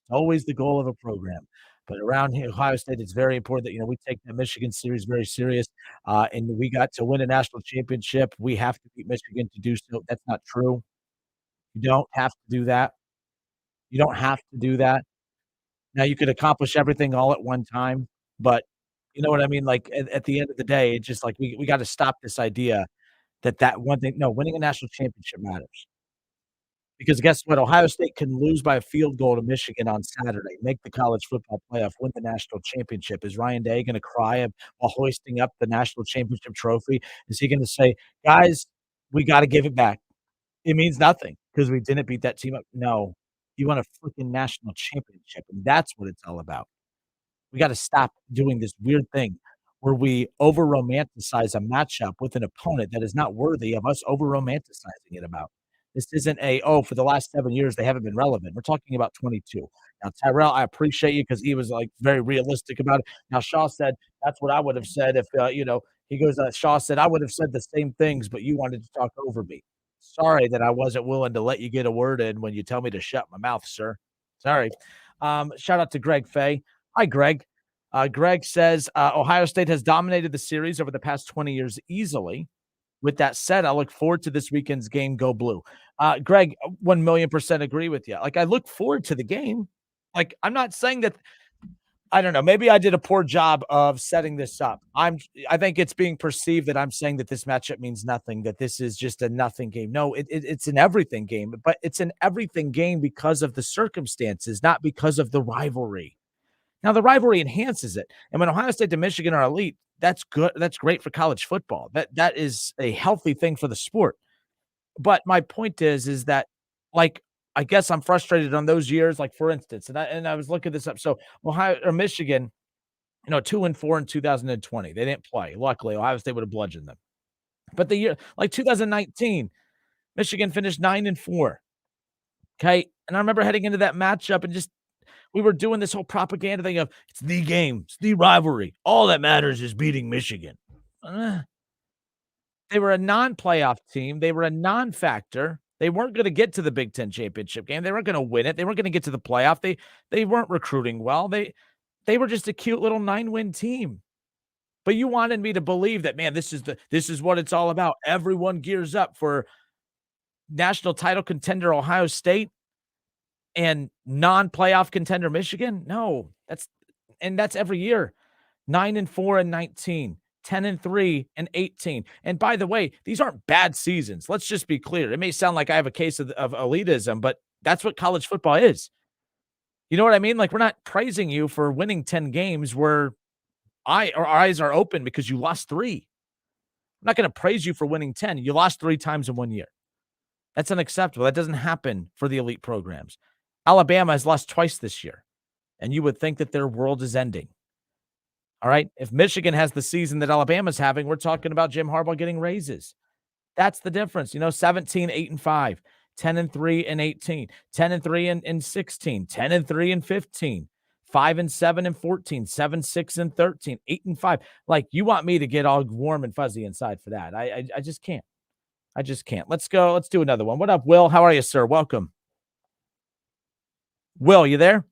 Always the goal of a program. But around here, Ohio State, it's very important that, we take the Michigan series very serious. And we got to win a national championship. We have to beat Michigan to do so. That's not true. You don't have to do that. You don't have to do that. Now, you could accomplish everything all at one time. But you know what I mean? Like, at the end of the day, it's just like we got to stop this idea that one thing – no, winning a national championship matters. Because guess what? Ohio State can lose by a field goal to Michigan on Saturday, make the college football playoff, win the national championship. Is Ryan Day going to cry while hoisting up the national championship trophy? Is he going to say, guys, we got to give it back? It means nothing because we didn't beat that team up. No, you want a freaking national championship, and that's what it's all about. We got to stop doing this weird thing where we over-romanticize a matchup with an opponent that is not worthy of us over-romanticizing it about. This isn't for the last 7 years, they haven't been relevant. We're talking about 22. Now, Tyrell, I appreciate you because he was very realistic about it. Now, Shaw said, that's what I would have said if, he goes, Shaw said, I would have said the same things, but you wanted to talk over me. Sorry that I wasn't willing to let you get a word in when you tell me to shut my mouth, sir. Sorry. Shout out to Greg Fay. Hi, Greg. Greg says, Ohio State has dominated the series over the past 20 years easily. With that said, I look forward to this weekend's game. Go Blue. Greg, 1,000,000% agree with you. I look forward to the game. I'm not saying that, I don't know, maybe I did a poor job of setting this up. I think it's being perceived that I'm saying that this matchup means nothing, that this is just a nothing game. No, it's an everything game, but it's an everything game because of the circumstances, not because of the rivalry. Now, the rivalry enhances it. And when Ohio State and Michigan are elite, that's good. That's great for college football. That is a healthy thing for the sport. But my point is that, like, I guess I'm frustrated on those years. Like, for instance, and I was looking this up. So Ohio or Michigan, 2-4 in 2020. They didn't play. Luckily, Ohio State would have bludgeoned them. But the year, like 2019, Michigan finished 9-4. Okay. And I remember heading into that matchup and we were doing this whole propaganda thing of it's the game, it's the rivalry. All that matters is beating Michigan. They were a non-playoff team. They were a non-factor. They weren't going to get to the Big Ten championship game. They weren't going to win it. They weren't going to get to the playoff. They weren't recruiting well. They were just a cute little 9-win team. But you wanted me to believe that, man, this is what it's all about. Everyone gears up for national title contender Ohio State and non-playoff contender Michigan. No, that's every year. 9-4 and 19, 10-3 and 18. And by the way, these aren't bad seasons. Let's just be clear. It may sound like I have a case of elitism, but that's what college football is. You know what I mean? Like, we're not praising you for winning 10 games where our eyes are open because you lost 3. I'm not going to praise you for winning 10. You lost 3 times in 1 year. That's unacceptable. That doesn't happen for the elite programs. Alabama has lost twice this year, and you would think that their world is ending. All right? If Michigan has the season that Alabama's having, we're talking about Jim Harbaugh getting raises. That's the difference. 17, 8-5, 10-3 and 18, 10-3 and 16, 10-3 and 15, 5-7 and 14, 7-6 and 13, 8-5. Like, you want me to get all warm and fuzzy inside for that. I just can't. I just can't. Let's go. Let's do another one. What up, Will? How are you, sir? Welcome. Will, you there?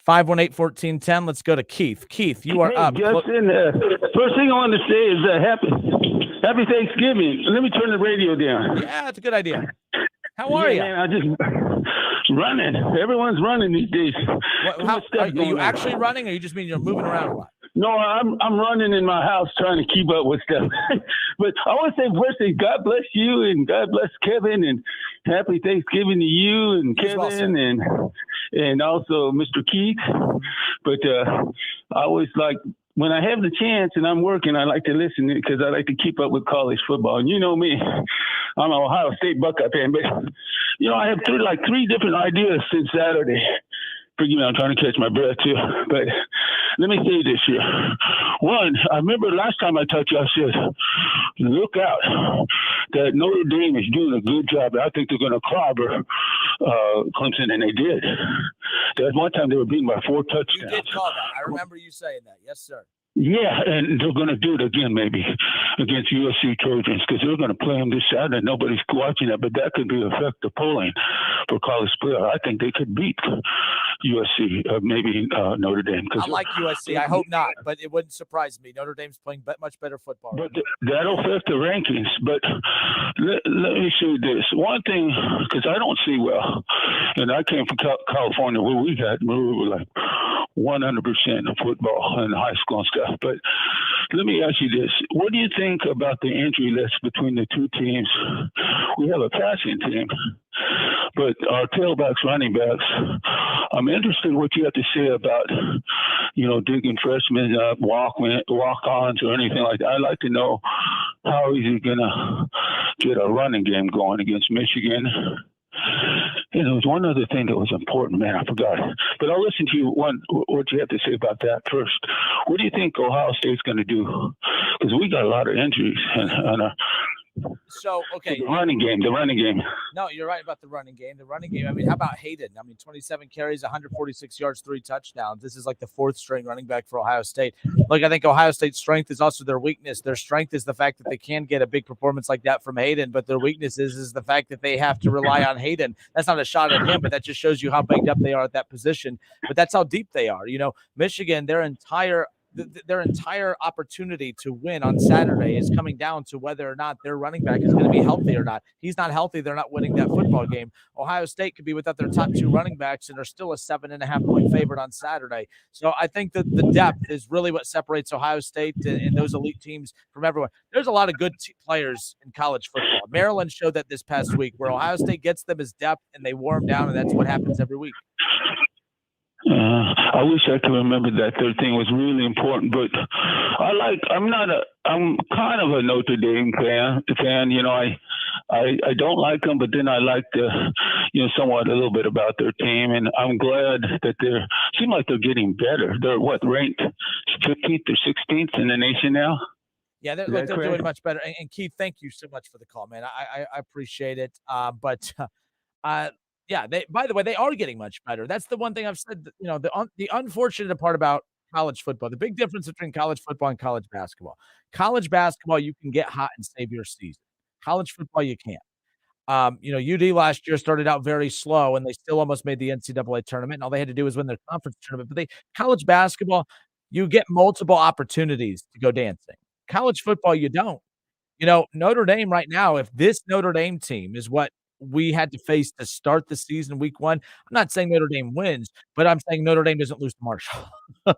518-1410. Let's go to Keith. Keith, you are up. Justin, first thing I want to say is happy Thanksgiving. Let me turn the radio down. Yeah, that's a good idea. How are you? Man, I just running. Everyone's running these days. Are you actually running, or you just mean you're moving around a lot? No, I'm running in my house trying to keep up with stuff. But I want to say first thing, God bless you and God bless Kevin, and happy Thanksgiving to you and Kevin and also Mr. Keith. But I always like, when I have the chance and I'm working, I like to listen because I like to keep up with college football. And you know me, I'm an Ohio State Buckeye fan, but I have three different ideas since Saturday. Forgive me, I'm trying to catch my breath too. But let me say this here. One, I remember last time I talked to you, I said, look out, that Notre Dame is doing a good job. I think they're going to clobber Clemson, and they did. That one time they were beaten by 4 touchdowns. You did call that. I remember you saying that. Yes, sir. Yeah, and they're going to do it again maybe against USC Trojans because they're going to play them this Saturday. Nobody's watching that, but that could be effective polling for college playoff. I think they could beat USC, maybe Notre Dame. I like USC. I hope not, but it wouldn't surprise me. Notre Dame's playing much better football. But that'll affect the rankings. But let me say this. One thing, because I don't see well, and I came from California where we were like 100% of football in high school and stuff. But let me ask you this. What do you think about the injury list between the two teams? We have a passing team, but our tailbacks, running backs, I'm interested in what you have to say about, digging freshmen up, walk-ons or anything like that. I'd like to know how is he going to get a running game going against Michigan. And there was one other thing that was important, man. I forgot. But I'll listen to you. What you have to say about that first. What do you think Ohio State's going to do? Because we got a lot of injuries. So, okay. The running game. No, you're right about the running game. I mean, how about Hayden? 27 carries, 146 yards, 3 touchdowns. This is like the 4th string running back for Ohio State. Look, I think Ohio State's strength is also their weakness. Their strength is the fact that they can get a big performance like that from Hayden, but their weakness is the fact that they have to rely on Hayden. That's not a shot at him, but that just shows you how banged up they are at that position. But that's how deep they are. Michigan, their entire opportunity to win on Saturday is coming down to whether or not their running back is going to be healthy or not. He's not healthy. They're not winning that football game. Ohio State could be without their top 2 running backs and are still a 7.5-point favorite on Saturday. So I think that the depth is really what separates Ohio State and those elite teams from everyone. There's a lot of good players in college football. Maryland showed that this past week, where Ohio State gets them as depth and they wore them down, and that's what happens every week. I wish I could remember that. Third thing was really important, but I'm kind of a Notre Dame fan. You know, I don't like them, but then I like somewhat a little bit about their team, and I'm glad that seem like they're getting better. They're ranked 15th or 16th in the nation now? Yeah, they're doing much better. And Keith, thank you so much for the call, man. I appreciate it. Yeah, by the way, they are getting much better. That's the one thing I've said. You know, the unfortunate part about college football, the big difference between college football and college basketball. College basketball, you can get hot and save your season. College football, you can't. UD last year started out very slow, and they still almost made the NCAA tournament. And all they had to do was win their conference tournament. But college basketball, you get multiple opportunities to go dancing. College football, you don't. You know, Notre Dame right now, if this Notre Dame team is what we had to face to start the season week 1, I'm not saying Notre Dame wins, but I'm saying Notre Dame doesn't lose to Marshall. I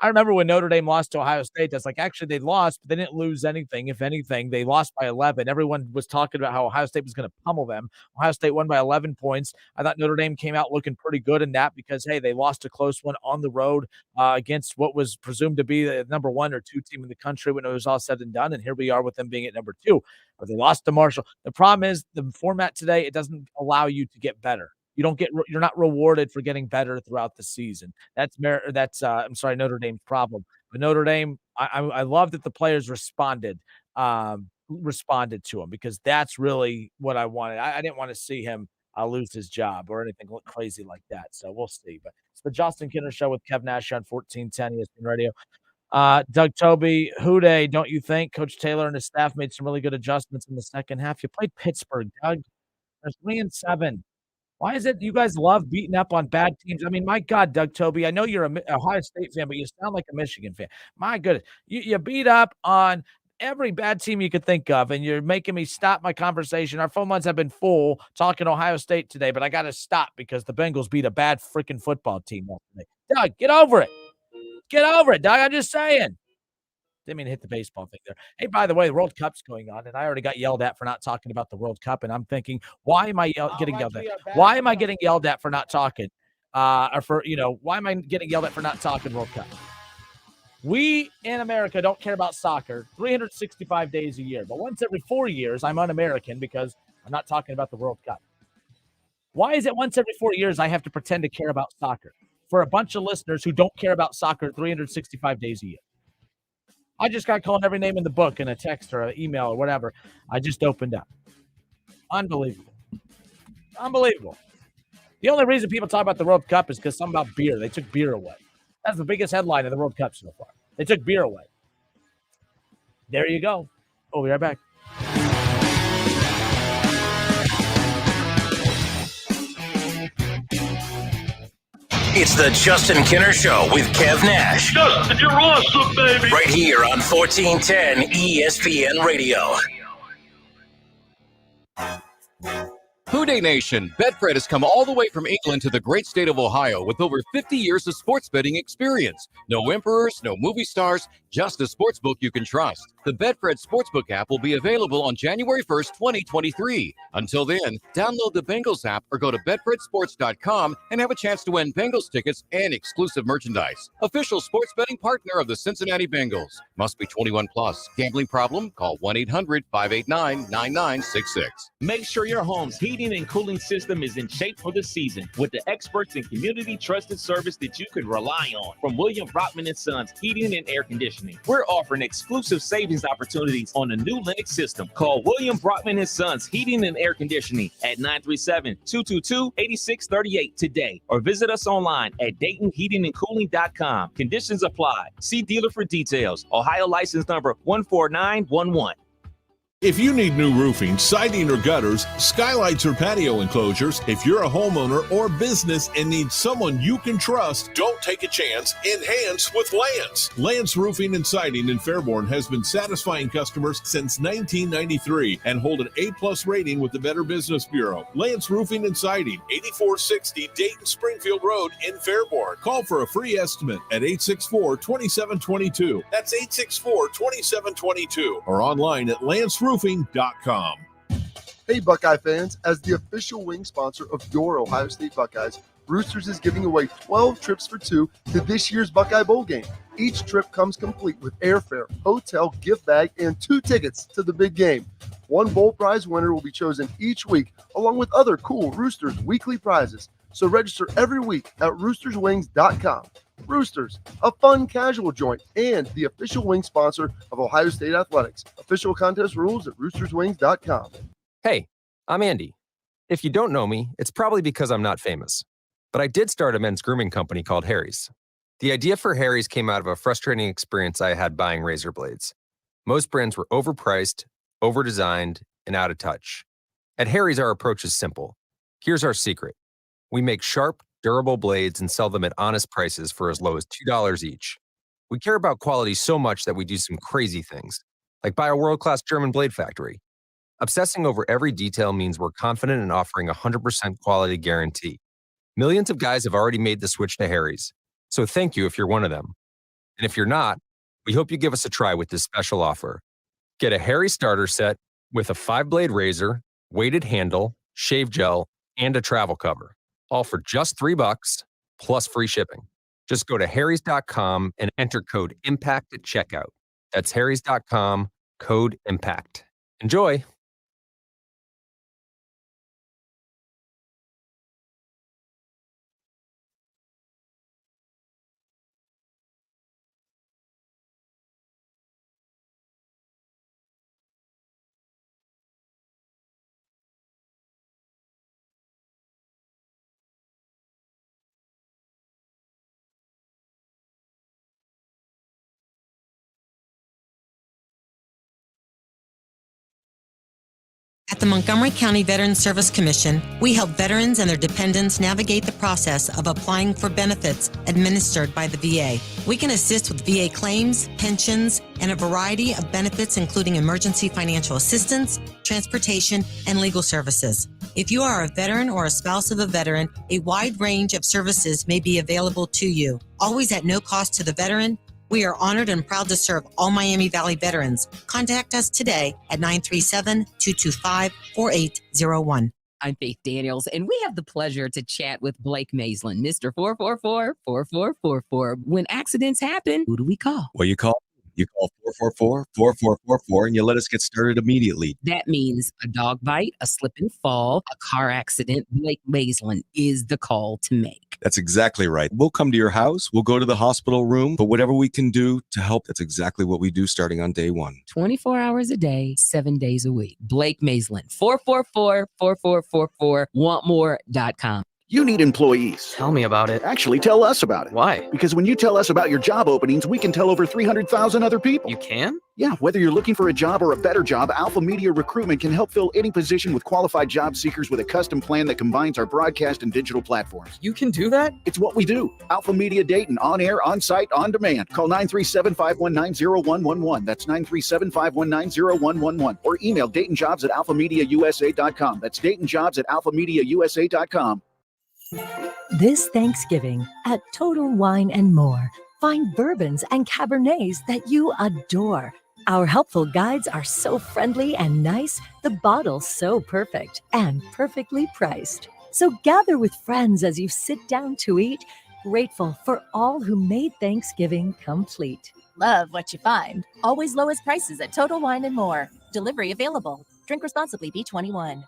remember when Notre Dame lost to Ohio State, that's like, actually, they lost, but they didn't lose anything. If anything, they lost by 11. Everyone was talking about how Ohio State was going to pummel them. Ohio State won by 11 points. I thought Notre Dame came out looking pretty good in that because, hey, they lost a close one on the road against what was presumed to be the number 1 or 2 team in the country when it was all said and done, and here we are with them being at number 2. But they lost to Marshall. The problem is the format today, it doesn't allow you to get better. You're not rewarded for getting better throughout the season. That's Notre Dame's problem. But Notre Dame, I love that the players responded to him because that's really what I wanted. I didn't want to see him lose his job or anything crazy like that. So we'll see. But it's the Justin Kinner Show with Kev Nash on 1410 ESPN Radio. Doug Toby, Houday, don't you think Coach Taylor and his staff made some really good adjustments in the second half? You played Pittsburgh, Doug. They're 3-7. Why is it you guys love beating up on bad teams? I mean, my God, Doug Toby, I know you're a Ohio State fan, but you sound like a Michigan fan. My goodness. You beat up on every bad team you could think of, and you're making me stop my conversation. Our phone lines have been full talking Ohio State today, but I got to stop because the Bengals beat a bad freaking football team yesterday. Doug, get over it. Get over it, Doug. I'm just saying. Didn't mean to hit the baseball thing there. Hey, by the way, the World Cup's going on, and I already got yelled at for not talking about the World Cup, and I'm thinking, why am I getting yelled at? Why am I getting yelled at for not talking? Why am I getting yelled at for not talking World Cup? We in America don't care about soccer 365 days a year, but once every 4 years, I'm un-American because I'm not talking about the World Cup. Why is it once every 4 years I have to pretend to care about soccer for a bunch of listeners who don't care about soccer 365 days a year? I just got called every name in the book in a text or an email or whatever. I just opened up. Unbelievable. Unbelievable. The only reason people talk about the World Cup is because something about beer. They took beer away. That's the biggest headline of the World Cup so far. They took beer away. There you go. We'll be right back. It's the Justin Kinner Show with Kev Nash. Justin, you're awesome, baby. Right here on 1410 ESPN Radio. Houday Nation, Betfred has come all the way from England to the great state of Ohio with over 50 years of sports betting experience. No emperors, no movie stars, just a sportsbook you can trust. The Betfred Sportsbook app will be available on January 1st, 2023. Until then, download the Bengals app or go to betfredsports.com and have a chance to win Bengals tickets and exclusive merchandise. Official sports betting partner of the Cincinnati Bengals. Must be 21 plus. Gambling problem? Call 1-800-589-9966. Make sure your home's heating and cooling system is in shape for the season with the experts and community trusted service that you can rely on from William Brockman & Sons Heating and Air Conditioning. We're offering exclusive savings opportunities on a new Linux system. Call William Brockman & Sons Heating and Air Conditioning at 937-222-8638 today or visit us online at DaytonHeatingandCooling.com. Conditions apply. See dealer for details. Ohio license number 14911. If you need new roofing, siding, or gutters, skylights, or patio enclosures, if you're a homeowner or business and need someone you can trust, don't take a chance. Enhance with Lance. Lance Roofing and Siding in Fairborn has been satisfying customers since 1993 and hold an A+ rating with the Better Business Bureau. Lance Roofing and Siding, 8460 Dayton Springfield Road in Fairborn. Call for a free estimate at 864-2722. That's 864-2722 or online at lanceroofing.com. Hey, Buckeye fans, as the official wing sponsor of your Ohio State Buckeyes, Roosters is giving away 12 trips for two to this year's Buckeye Bowl game. Each trip comes complete with airfare, hotel, gift bag, and 2 tickets to the big game. One bowl prize winner will be chosen each week, along with other cool Roosters weekly prizes. So register every week at roosterswings.com. Roosters, a fun casual joint and the official wing sponsor of Ohio State Athletics. Official contest rules at roosterswings.com. Hey, I'm Andy. If you don't know me, it's probably because I'm not famous. But I did start a men's grooming company called Harry's. The idea for Harry's came out of a frustrating experience I had buying razor blades. Most brands were overpriced, overdesigned, and out of touch. At Harry's, our approach is simple. Here's our secret. We make sharp, durable blades and sell them at honest prices for as low as $2 each. We care about quality so much that we do some crazy things, like buy a world-class German blade factory. Obsessing over every detail means we're confident in offering a 100% quality guarantee. Millions of guys have already made the switch to Harry's, so thank you if you're one of them. And if you're not, we hope you give us a try with this special offer. Get a Harry's starter set with a 5-blade razor, weighted handle, shave gel, and a travel cover, all for just $3 plus free shipping. Just go to harrys.com and enter code IMPACT at checkout. That's harrys.com, code IMPACT. Enjoy! At the Montgomery County Veterans Service Commission, we help veterans and their dependents navigate the process of applying for benefits administered by the VA. We can assist with VA claims, pensions, and a variety of benefits including emergency financial assistance, transportation, and legal services. If you are a veteran or a spouse of a veteran, a wide range of services may be available to you, always at no cost to the veteran. We are honored and proud to serve all Miami Valley veterans. Contact us today at 937-225-4801. I'm Faith Daniels, and we have the pleasure to chat with Blake Maislin, Mr. 444-4444. When accidents happen, who do we call? Well, you call 444-4444, and you let us get started immediately. That means a dog bite, a slip and fall, a car accident. Blake Maislin is the call to make. That's exactly right. We'll come to your house. We'll go to the hospital room. But whatever we can do to help, that's exactly what we do starting on day one. 24 hours a day, 7 days a week. Blake Maislin, 444-4444, wantmore.com. You need employees. Tell me about it. Actually, tell us about it. Why? Because when you tell us about your job openings, we can tell over 300,000 other people. You can? Yeah, whether you're looking for a job or a better job, Alpha Media Recruitment can help fill any position with qualified job seekers with a custom plan that combines our broadcast and digital platforms. You can do that? It's what we do. Alpha Media Dayton, on air, on site, on demand. Call 937-519-0111. That's 937-519-0111. Or email DaytonJobs@alphamediausa.com. That's DaytonJobs@alphamediausa.com. This Thanksgiving at Total Wine and More, find bourbons and Cabernets that you adore. Our helpful guides are so friendly and nice, the bottle's so perfect and perfectly priced. So gather with friends as you sit down to eat, grateful for all who made Thanksgiving complete. Love what you find. Always lowest prices at Total Wine and More. Delivery available. Drink responsibly. B21.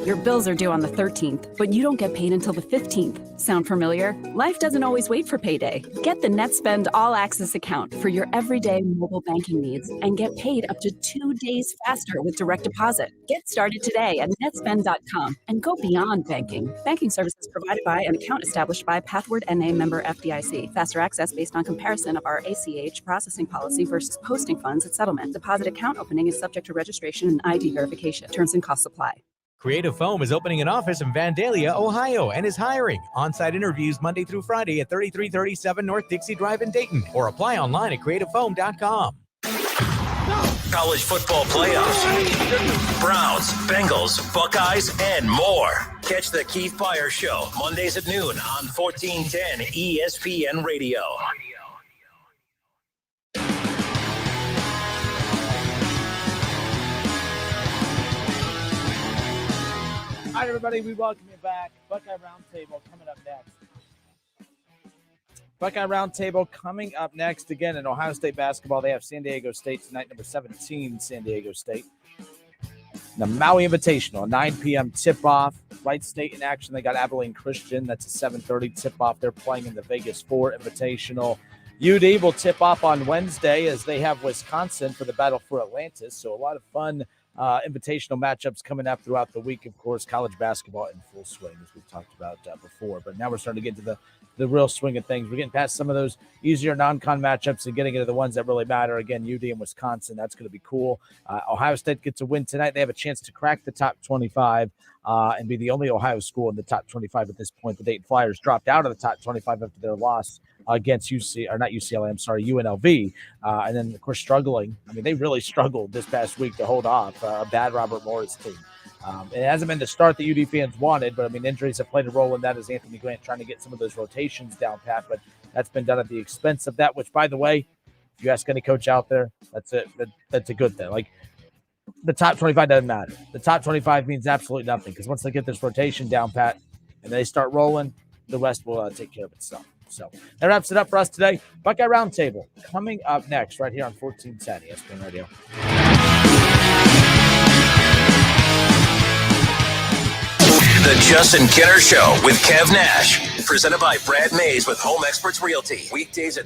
Your bills are due on the 13th, but you don't get paid until the 15th. Sound familiar? Life doesn't always wait for payday. Get the NetSpend All Access account for your everyday mobile banking needs and get paid up to 2 days faster with direct deposit. Get started today at netspend.com and go beyond banking. Banking services provided by an account established by Pathward NA member FDIC. Faster access based on comparison of our ACH processing policy versus posting funds at settlement. Deposit account opening is subject to registration and ID verification. Terms and costs apply. Creative Foam is opening an office in Vandalia, Ohio, and is hiring. On-site interviews Monday through Friday at 3337 North Dixie Drive in Dayton, or apply online at creativefoam.com. College football playoffs, Browns, Bengals, Buckeyes, and more. Catch the Keith Byers Show Mondays at noon on 1410 ESPN Radio. right, everybody, we welcome you back. Buckeye Roundtable coming up next. Buckeye Roundtable coming up next. Again, in Ohio State basketball, they have San Diego State tonight, number 17, San Diego State. The Maui Invitational, 9 p.m. tip-off. Wright State in action. They got Abilene Christian. That's a 7:30 tip-off. They're playing in the Vegas 4 Invitational. UD will tip off on Wednesday as they have Wisconsin for the Battle for Atlantis. So a lot of fun invitational matchups coming up throughout the week. Of course, college basketball in full swing, as we've talked about before. But now we're starting to get to the real swing of things. We're getting past some of those easier non-con matchups and getting into the ones that really matter. Again, UD and Wisconsin, that's going to be cool. Ohio State gets a win tonight. They have a chance to crack the top 25 and be the only Ohio school in the top 25 at this point. The Dayton Flyers dropped out of the top 25 after their loss against UNLV. And then, of course, struggling. I mean, they really struggled this past week to hold off a bad Robert Morris team. It hasn't been the start that UD fans wanted, but, I mean, injuries have played a role in that as Anthony Grant trying to get some of those rotations down pat, but that's been done at the expense of that, which, by the way, if you ask any coach out there, that's a good thing. Like, the top 25 doesn't matter. The top 25 means absolutely nothing because once they get this rotation down pat and they start rolling, the rest will take care of itself. So that wraps it up for us today. Buckeye Roundtable coming up next right here on 1410 ESPN Radio. The Justin Kinner Show with Kev Nash. Presented by Brad Mays with Home Experts Realty. Weekdays at